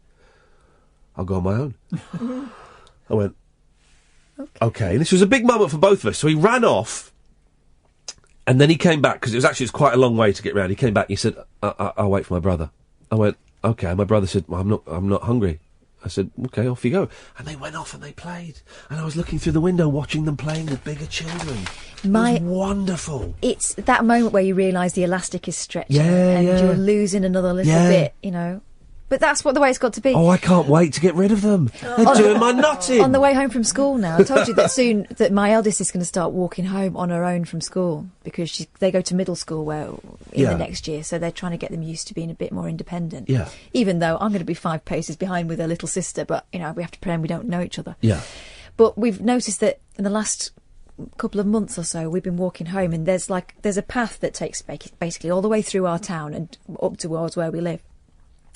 I'll go on my own." I went, "Okay." And this was a big moment for both of us. So he ran off. And then he came back, because it was quite a long way to get round. He came back and he said, I'll wait for my brother. I went, okay. And my brother said, well, I'm not hungry. I said, okay, off you go. And they went off and they played. And I was looking through the window watching them playing with bigger children. It was wonderful. It's that moment where you realise the elastic is stretching and you're losing another little bit, But that's the way it's got to be. Oh, I can't wait to get rid of them. They're doing my nut in. On the way home from school now, I told you that soon that my eldest is going to start walking home on her own from school, because they go to middle school in the next year, so they're trying to get them used to being a bit more independent. Yeah. Even though I'm going to be 5 paces behind with her little sister, but, we have to pretend we don't know each other. Yeah. But we've noticed that in the last couple of months or so, we've been walking home, and there's a path that takes basically all the way through our town and up towards where we live.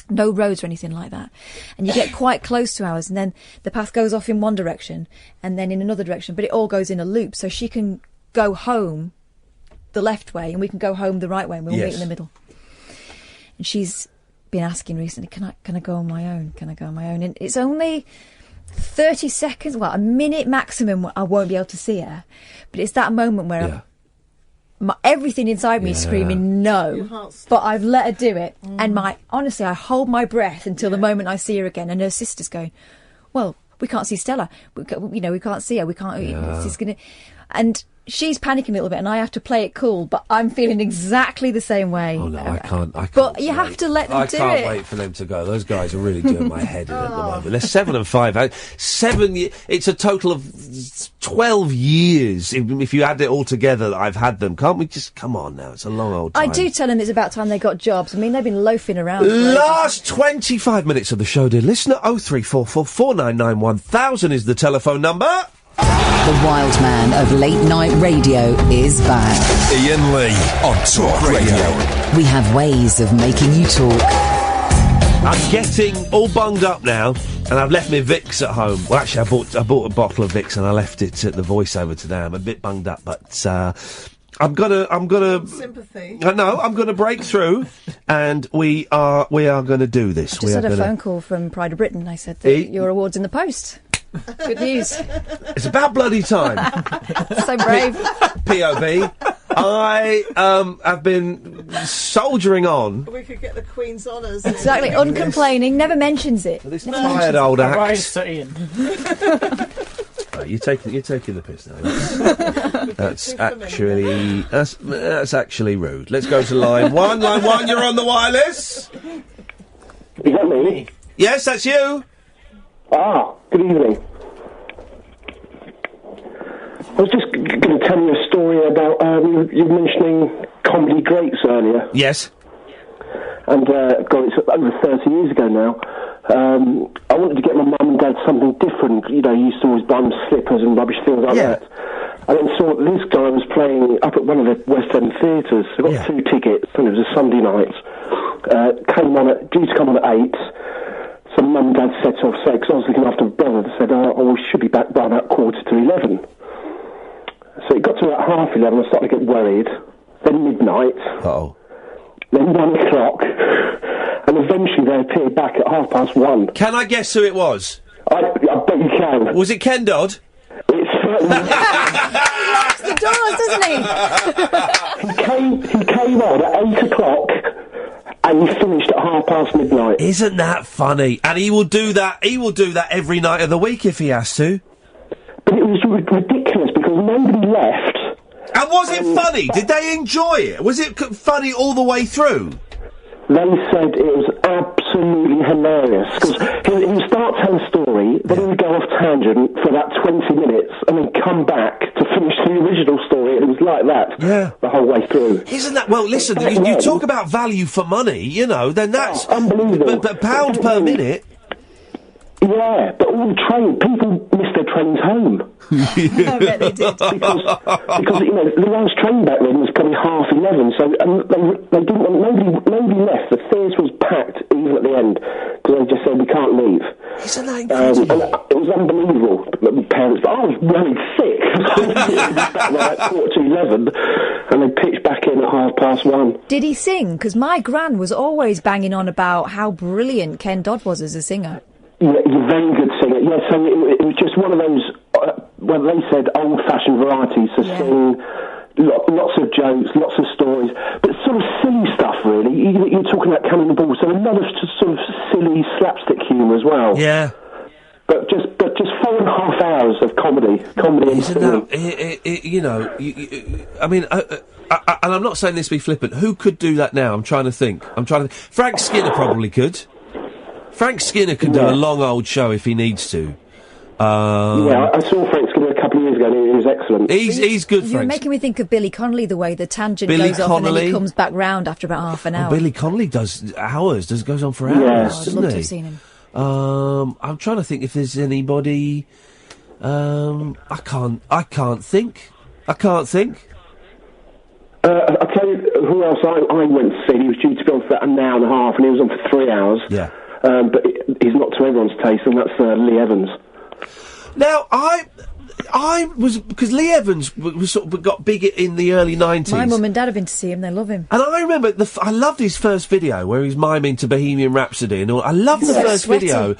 No roads or anything like that. And you get quite close to ours, and then the path goes off in one direction and then in another direction, but it all goes in a loop, so she can go home the left way and we can go home the right way, and we'll meet in the middle. And she's been asking recently, can I go on my own? Can I go on my own? And it's only 30 seconds, a minute maximum, I won't be able to see her. But it's that moment where everything inside me is screaming no, but I've let her do it. And honestly, I hold my breath until the moment I see her again. And her sister's going, well, we can't see Stella. We can't see her. We can't. She's gonna. And she's panicking a little bit, and I have to play it cool. But I'm feeling exactly the same way. Oh no, I can't. But you have to let them do it. I can't wait for them to go. Those guys are really doing my head in at the moment. They're 7 and 5. 7 years. It's a total of 12 years. If you add it all together, that I've had them. Can't we just come on now? It's a long old time. I do tell them it's about time they got jobs. I mean, they've been loafing around. Last 25 minutes of the show, dear listener. 0344 499 1000 is the telephone number. The wild man of late night radio is back. Iain Lee on Talk Radio. We have ways of making you talk. I'm getting all bunged up now, and I've left my Vicks at home. Well, actually, I bought a bottle of Vicks and I left it at the voiceover today. I'm a bit bunged up, but I'm gonna sympathy. No, I'm gonna break through, and we are gonna do this. I just had a phone call from Pride of Britain. I said that your award's in the post. Good news. It's about bloody time. So brave. POV. I have been soldiering on. We could get the Queen's honours. Exactly, uncomplaining, never mentions it. This Never tired mentions it. old axe. Right, so Ian. Right, you're taking the piss now. That's actually rude. Let's go to line one. Line one, you're on the wireless. Is that me? Yes, that's you. Ah, good evening. I was just going to tell you a story about you were mentioning comedy greats earlier. Yes. And God, it's over 30 years ago now. I wanted to get my mum and dad something different. You know, you used to always buy them slippers and rubbish things like that. I then saw this guy was playing up at one of the West End theatres. I got 2 tickets, and it was a Sunday night. Due to come on at 8. So mum and dad set off, because I was looking after my brother. They said, we should be back by about 11:15. So it got to about 11:30, I started to get worried. Then midnight. Uh-oh. Then 1 o'clock. And eventually they appeared back at 1:30. Can I guess who it was? I bet you can. Was it Ken Dodd? It's certainly... He locks the doors, doesn't he? he came on at 8 o'clock and he finished at midnight. Isn't that funny? And he will do that every night of the week if he has to. But it was ridiculous because nobody left. And was it funny? Did they enjoy it? Was it funny all the way through? They said it was absolutely hilarious because he would start telling a story, then he would go off tangent for about 20 minutes and then come back to finish the original story, and it was like that the whole way through. Isn't that... Well, listen, you talk about value for money, you know, then that's... unbelievable. But £1 per minute... Yeah, but all the people missed their trains home. I bet they did. Because you know, the last train back then was probably 11:30, so they didn't want, nobody left. The theatre was packed even at the end, because they just said, we can't leave. Isn't that incredible? And it was unbelievable, the parents, but I was running sick. I was back by like 11:15, and they pitched back in at 1:30. Did he sing? Because my gran was always banging on about how brilliant Ken Dodd was as a singer. Yeah, you're a very good singer. Yeah, so it was just one of those, well, they said old-fashioned varieties, so sing lots of jokes, lots of stories, but sort of silly stuff, really. You're talking about Cannonball, so a lot of sort of silly slapstick humour as well. Yeah. But just 4.5 hours of comedy and singing. You know, I mean... and I'm not saying this to be flippant. Who could do that now? I'm trying to think. Frank Skinner probably could. Frank Skinner can do a long old show if he needs to. Yeah, I saw Frank Skinner a couple of years ago and he was excellent. He's good, You're Frank. making me think of Billy Connolly, the way the tangent goes off and then he comes back round after about half an hour. Billy Connolly does hours, goes on for hours, I'd love to have seen him. I'm trying to think if there's anybody... I can't think. I'll tell you who else I went to see. He was due to go on for about an hour and a half and he was on for 3 hours. Yeah. But he's not to everyone's taste, and that's Lee Evans. Now, I was... Because Lee Evans was sort of got big in the early 90s. My mum and dad have been to see him, they love him. And I remember, I loved his first video, where he was miming to Bohemian Rhapsody and all. I loved the first video.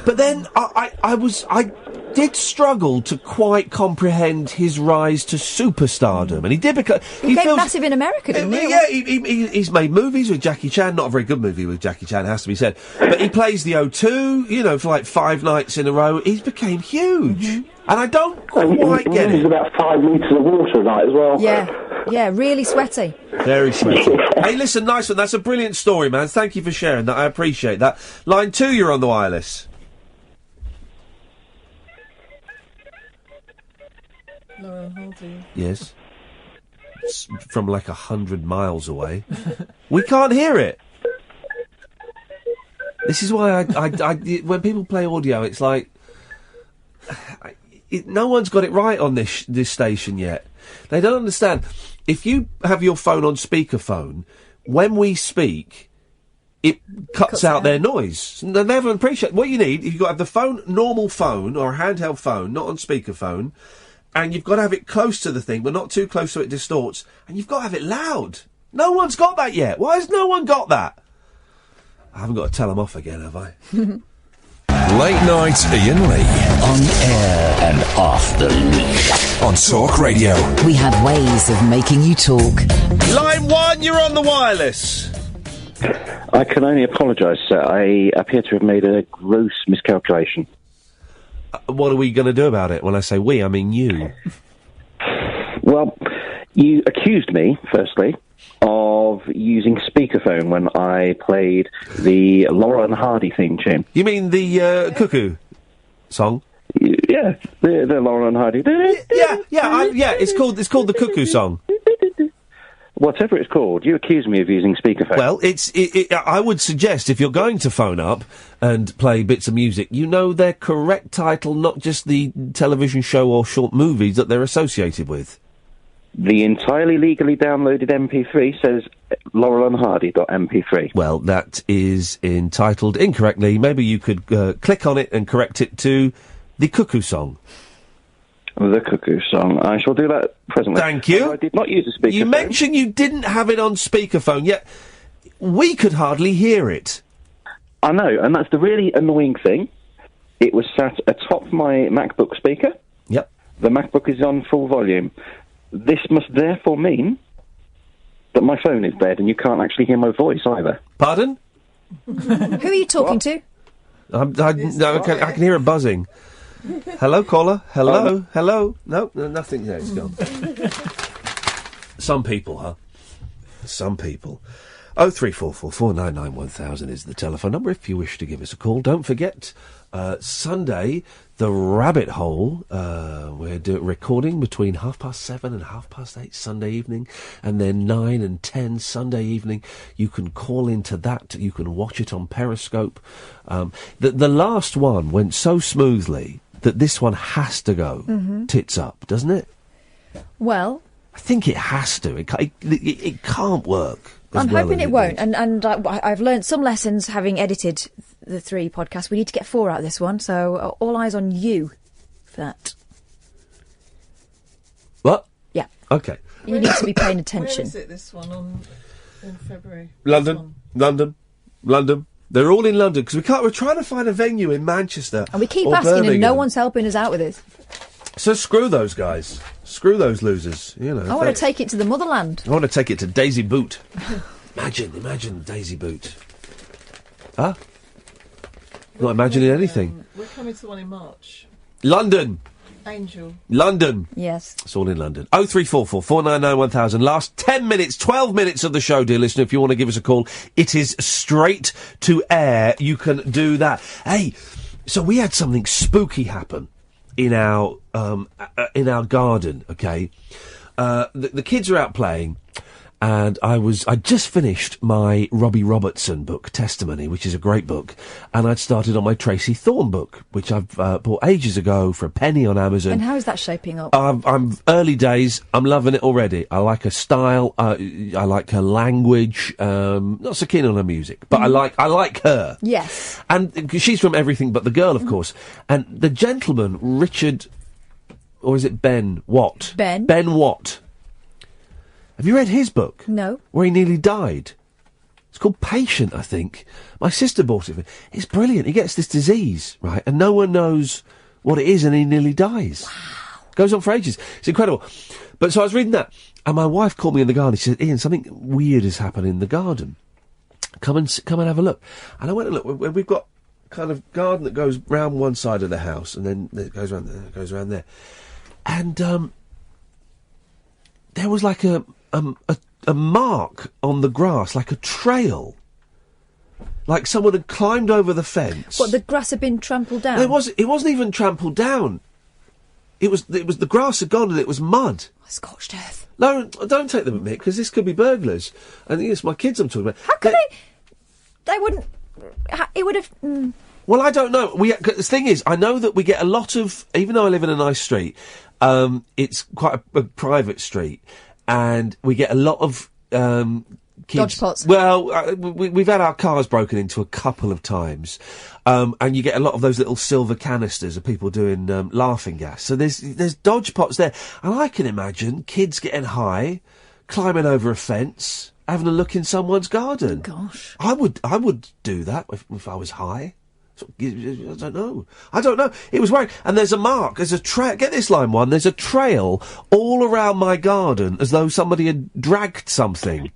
But then, I did struggle to quite comprehend his rise to superstardom. And he did because... He became massive in America, didn't he? Yeah, he's made movies with Jackie Chan. Not a very good movie with Jackie Chan, has to be said. But he plays the O2, you know, for like 5 nights in a row. He's became huge. And I don't quite get it. He's about 5 litres of water a night as well. Yeah, really sweaty. Very sweaty. Hey, listen, nice one. That's a brilliant story, man. Thank you for sharing that. I appreciate that. Line 2, you're on the wireless. No, hold you. Yes. It's from like 100 miles away. We can't hear it. This is why I when people play audio, it's like... no one's got it right on this station yet. They don't understand. If you have your phone on speakerphone, when we speak, it cuts out their noise. They never appreciate what you need. You've got to have the phone, normal phone or a handheld phone, not on speakerphone, and you've got to have it close to the thing, but not too close so it distorts. And you've got to have it loud. No one's got that yet. Why has no one got that? I haven't got to tell them off again, have I? Late Night Iain Lee. On air and off the leash. On Talk Radio. We have ways of making you talk. Line 1, you're on the wireless. I can only apologise, sir. I appear to have made a gross miscalculation. What are we going to do about it? When I say we, I mean you. Well, you accused me, firstly, of using speakerphone when I played the Laurel and Hardy theme tune. You mean the Cuckoo song? Yeah, the Laurel and Hardy. Yeah. It's called the Cuckoo song. Whatever it's called, you accuse me of using speakerphone. Well, I would suggest if you're going to phone up and play bits of music, you know their correct title, not just the television show or short movies that they're associated with. The entirely legally downloaded MP3 says laurelandhardy.mp3. Well, that is entitled incorrectly. Maybe you could click on it and correct it to the Cuckoo song. The Cuckoo song. I shall do that presently. Thank you. I did not use a speakerphone. You mentioned you didn't have it on speakerphone, yet we could hardly hear it. I know, and that's the really annoying thing. It was sat atop my MacBook speaker. Yep. The MacBook is on full volume. This must therefore mean that my phone is dead and you can't actually hear my voice either. Pardon? Who are you talking to? I can hear it buzzing. Hello, caller. Hello. Hello. No, nothing there. It's gone. Some people, huh? Some people. 0344 499 1000 is the telephone number if you wish to give us a call. Don't forget, Sunday, the Rabbit Hole. We're recording between 7:30 and 8:30 Sunday evening, and then 9 and 10 Sunday evening. You can call into that. You can watch it on Periscope. The last one went so smoothly that this one has to go tits up, doesn't it? Well, I think it has to. It can't work. I'm hoping it won't. And I've learned some lessons having edited the 3 podcasts. We need to get 4 out of this one, so all eyes on you for that. What? Yeah. Okay. You need to be paying attention. Where is it, this one, in February? London. They're all in London, because we're trying to find a venue in Manchester. And we keep or asking Birmingham. and no one's helping us out with this. So screw those guys. Screw those losers. You know. I want to take it to the motherland. I want to take it to Daisy Boot. Imagine Daisy Boot. Huh? Not imagining anything. We're coming to the one in March. London. Angel. London. Yes. It's all in London. 0344 499 1000. Last 10 minutes, 12 minutes of the show, dear listener. If you want to give us a call, it is straight to air. You can do that. Hey, so we had something spooky happen in our garden, okay? The kids are out playing, and I'd just finished my Robbie Robertson book, Testimony, which is a great book, and I'd started on my Tracy Thorn book, which I've bought ages ago for a penny on Amazon. And how is that shaping up? I'm early days. I'm loving it already. I like her style. I like her language. Not so keen on her music, but I like her. Yes. And she's from Everything But the Girl, of course. And the gentleman, Richard, or is it Ben Watt? Ben Watt. Have you read his book? No. Where he nearly died. It's called Patient, I think. My sister bought it for me. It's brilliant. He gets this disease, right, and no one knows what it is, and he nearly dies. Wow. Goes on for ages. It's incredible. But so I was reading that, and my wife called me in the garden. She said, Iain, something weird has happened in the garden. Come and have a look. And I went and looked. We've got kind of garden that goes round one side of the house, and then it goes around there, it goes around there. And there was like a mark on the grass, like a trail. Like someone had climbed over the fence. What, the grass had been trampled down? No, it wasn't even trampled down. It was the grass had gone and it was mud. Scorched earth. No, don't take them at me, because this could be burglars. And it's my kids I'm talking about. How can they wouldn't... It would have... Well, I don't know. The thing is, I know that we get a lot of... Even though I live in a nice street, it's quite a private street, and we get a lot of kids... Dodge pots. Well, we've had our cars broken into a couple of times, and you get a lot of those little silver canisters of people doing laughing gas. So there's dodge pots there, and I can imagine kids getting high, climbing over a fence, having a look in someone's garden. Gosh. I would do that if I was high. It's I don't know. It was wearing, and there's a mark, there's a trail, get this, line one, there's a trail all around my garden as though somebody had dragged something.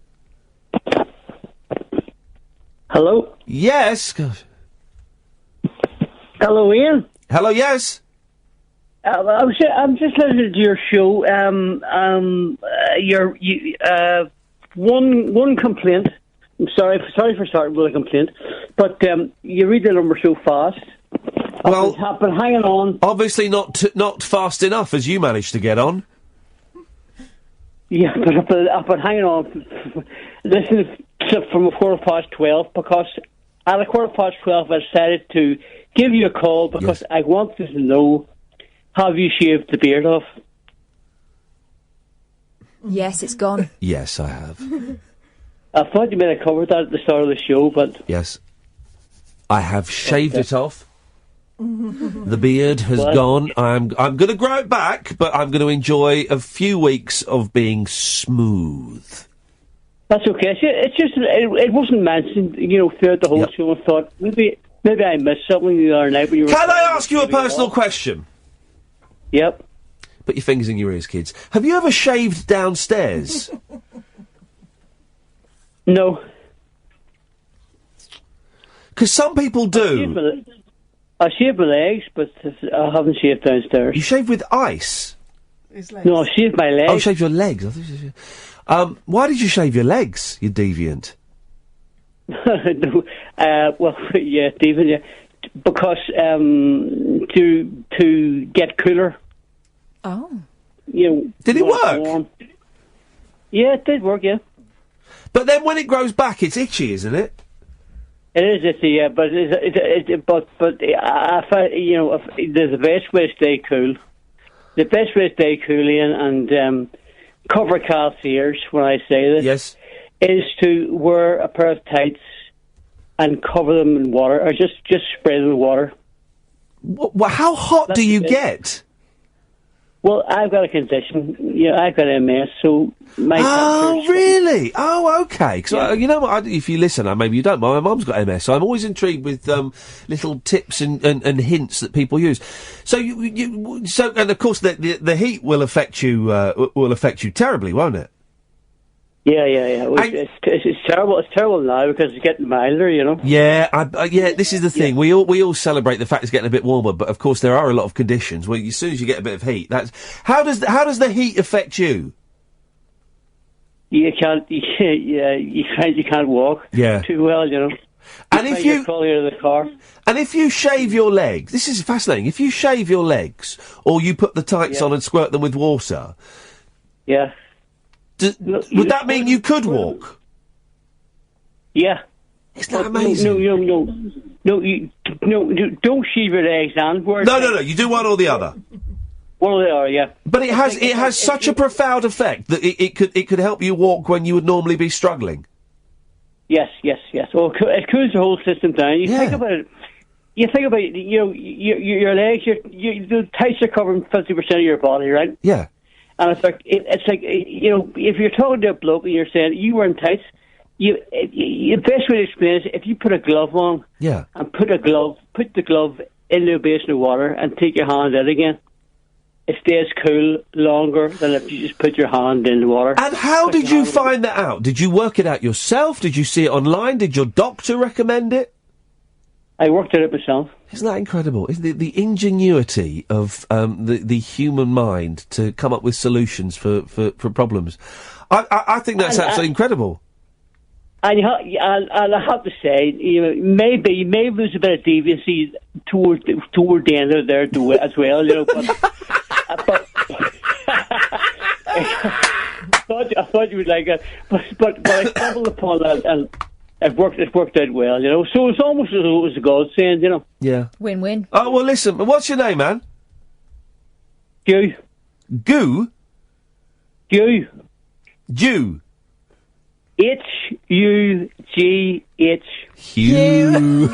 Hello? Yes. Hello, Ian? Hello, yes. I'm just listening to your show. One complaint. I'm sorry for starting with a complaint, but you read the number so fast. Well, I've been hanging on. Obviously, not fast enough, as you managed to get on. Yeah, but I've been hanging on. Listening from 12:15 because at 12:15 I decided to give you a call because I wanted to know, have you shaved the beard off? Yes, it's gone. Yes, I have. I thought you may have covered that at the start of the show, but... Yes. I have shaved it off. The beard has gone. I'm going to grow it back, but I'm going to enjoy a few weeks of being smooth. That's okay. It's just, it wasn't mentioned, throughout the whole show. I thought, maybe I missed something the other night when you were... Can I ask you a personal question? Yep. Put your fingers in your ears, kids. Have you ever shaved downstairs? No. Because some people do. I shave my legs, but I haven't shaved downstairs. You shave with ice? No, I shaved my legs. Oh, shave your legs. Why did you shave your legs, you deviant? No, deviant, yeah. Because to get cooler. Oh. Did it work? Warm. Yeah, it did work, yeah. But then when it grows back, it's itchy, isn't it? It is itchy, yeah, but I find, there's the best way to stay cool. The best way to stay cool, Ian, and cover calf's ears when I say this. Yes. Is to wear a pair of tights and cover them in water, or just spray them with water. How hot do you get? Well, I've got a condition. I've got MS, so my... Oh, really? Oh, okay. Because, you know what, if you listen, maybe you don't. My mum's got MS, so I'm always intrigued with little tips and hints that people use. So, and of course, the heat will affect you terribly, won't it? Yeah. Well, it's terrible. It's terrible now because it's getting milder, Yeah, this is the thing. We all celebrate the fact it's getting a bit warmer, but of course there are a lot of conditions where as soon as you get a bit of heat, how does the heat affect you? You can't walk too well, And if you crawl out of the car, and if you shave your legs, this is fascinating. If you shave your legs, or you put the tights on and squirt them with water, would that mean you could walk? Yeah. Isn't that amazing? No, don't shave your legs and wear... No, you do one or the other. One or the other, yeah. But it has such a profound effect that it could help you walk when you would normally be struggling. Yes. Well, it cools the whole system down. You think about it, your legs, the tights are covering 50% of your body, right? Yeah. And it's like, if you're talking to a bloke and you're saying you wearing tights, the best way to explain it is if you put a glove on, and put the glove into a basin of water and take your hand in again, it stays cool longer than if you just put your hand in the water. And how did you find that out? Did you work it out yourself? Did you see it online? Did your doctor recommend it? I worked at it myself. Isn't that incredible? Isn't the ingenuity of the human mind to come up with solutions for problems? I think that's absolutely incredible. And I have to say, maybe there's a bit of deviancy toward the end of there as well, but I thought you would like it, but I stumbled upon that and. It worked out well, So it's almost as though it was a godsend, Yeah. Win-win. Oh, well, listen, what's your name, man? Jew. Goo? Jew. Jew. H-U-G-H. Hugh.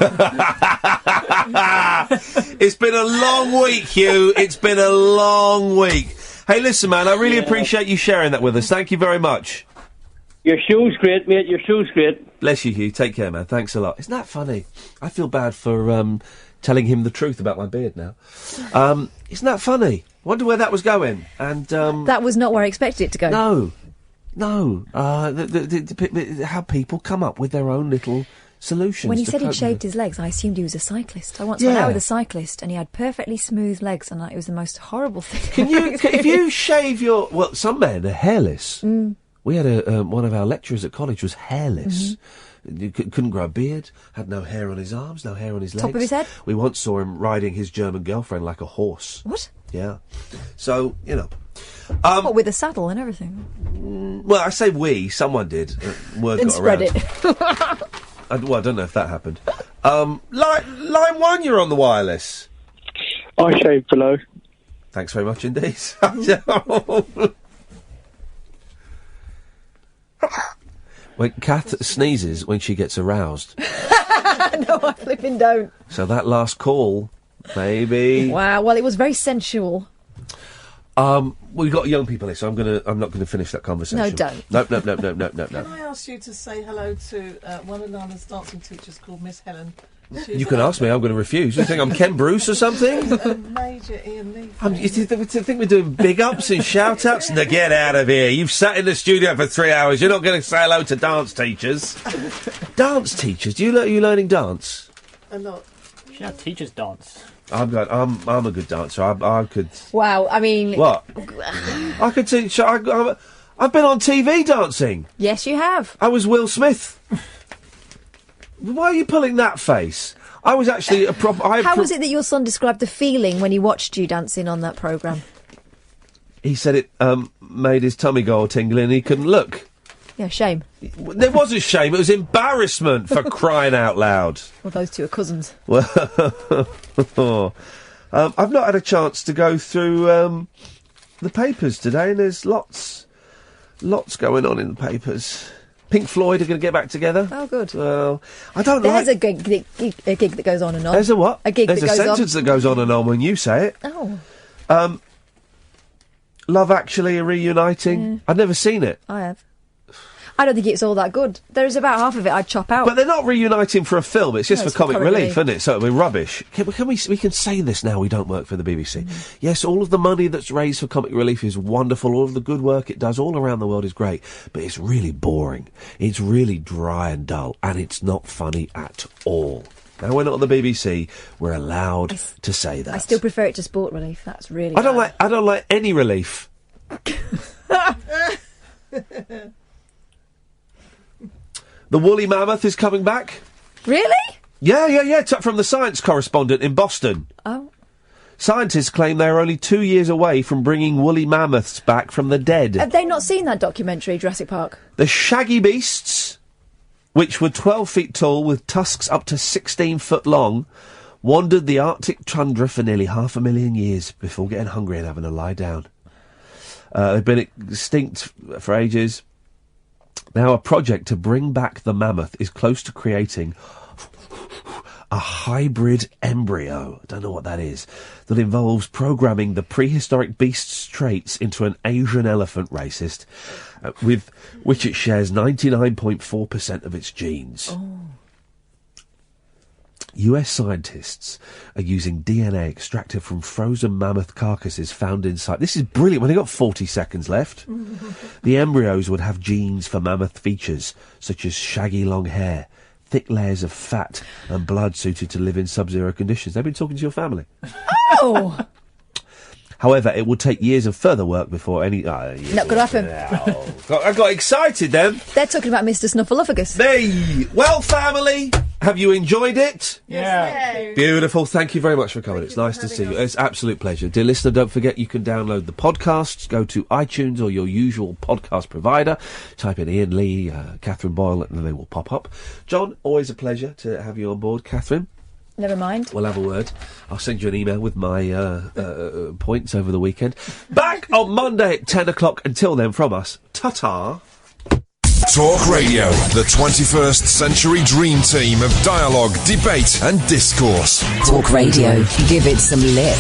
It's been a long week, Hugh. It's been a long week. Hey, listen, man, I really appreciate you sharing that with us. Thank you very much. Your show's great, mate. Your show's great. Bless you, Hugh. Take care, man. Thanks a lot. Isn't that funny? I feel bad for telling him the truth about my beard now. Isn't that funny? Wonder where that was going. And that was not where I expected it to go. No. How people come up with their own little solutions. When he said he'd shaved his legs, I assumed he was a cyclist. I once went out with a cyclist, and he had perfectly smooth legs, and it was the most horrible thing. If you shave your... Well, some men are hairless. We had one of our lecturers at college was hairless. He couldn't grow a beard, had no hair on his arms, no hair on his legs. Top of his head? We once saw him riding his German girlfriend like a horse. What? Yeah. So, you know... what, with a saddle and everything? Well, I say we. Someone did. Word and got spread around. it. I don't know if that happened. Line 1, you're on the wireless. I shaved below. Thanks very much indeed. When Kath sneezes when she gets aroused. No, I flipping don't. So that last call, maybe. Wow. Well, it was very sensual. We've got young people here, so I'm not gonna finish that conversation. No, don't. No. Can I ask you to say hello to one of Lana's dancing teachers called Miss Helen? You can ask me. I'm going to refuse. You think I'm Ken Bruce or something? Major Iain Lee. You think we're doing big ups and shout outs? Now get out of here. You've sat in the studio for 3 hours. You're not going to say hello to dance teachers. Dance teachers? Are you learning dance? A lot. Yeah, teachers dance. I'm a good dancer. I could. Wow, I mean. What? I could teach. I've been on TV dancing. Yes, you have. I was Will Smith. Why are you pulling that face? I was actually a proper... How was it that your son described the feeling when he watched you dancing on that programme? He said it made his tummy go all tingly and he couldn't look. Yeah, shame. There wasn't shame, it was embarrassment, for crying out loud. Well, those two are cousins. Well, I've not had a chance to go through the papers today, and there's lots going on in the papers. Pink Floyd are going to get back together. Oh, good. Well, I don't There's a gig that goes on and on. There's a what? A gig There's that goes on. There's a sentence that goes on and on when you say it. Oh. Love Actually are reuniting. I've never seen it. I have. I don't think it's all that good. There's about half of it I'd chop out. But they're not reuniting for a film. It's just for comic relief, isn't it? So it'll be rubbish. We can say this now. We don't work for the BBC. Yes, all of the money that's raised for comic relief is wonderful. All of the good work it does all around the world is great. But it's really boring. It's really dry and dull, and it's not funny at all. Now we're not on the BBC. We're allowed to say that. I still prefer it to sport relief. That's really. I don't like any relief. The woolly mammoth is coming back. Really? Yeah. From the science correspondent in Boston. Oh. Scientists claim they are only 2 years away from bringing woolly mammoths back from the dead. Have they not seen that documentary, Jurassic Park? The shaggy beasts, which were 12 feet tall with tusks up to 16 foot long, wandered the Arctic tundra for nearly 500,000 years before getting hungry and having to lie down. They've been extinct for ages. Now, a project to bring back the mammoth is close to creating a hybrid embryo, I don't know what that is, that involves programming the prehistoric beast's traits into an Asian elephant racist, with which it shares 99.4% of its genes. Oh. US scientists are using DNA extracted from frozen mammoth carcasses found inside. This is brilliant. We've only got 40 seconds left. The embryos would have genes for mammoth features, such as shaggy long hair, thick layers of fat and blood suited to live in sub-zero conditions. They've been talking to your family. Oh! However, it will take years of further work before any... Not going to happen. I got excited then. They're talking about Mr. Snuffleupagus. Well, family, have you enjoyed it? Yeah. Beautiful. Thank you very much for coming. It's nice to see you. It's an absolute pleasure. Dear listener, don't forget you can download the podcasts. Go to iTunes or your usual podcast provider. Type in Iain Lee, Catherine Boyle, and they will pop up. John, always a pleasure to have you on board. Catherine? Never mind. We'll have a word. I'll send you an email with my points over the weekend. Back on Monday at 10 o'clock. Until then, from us, ta-ta. Talk Radio, the 21st century dream team of dialogue, debate and discourse. Talk Radio. Give it some lip.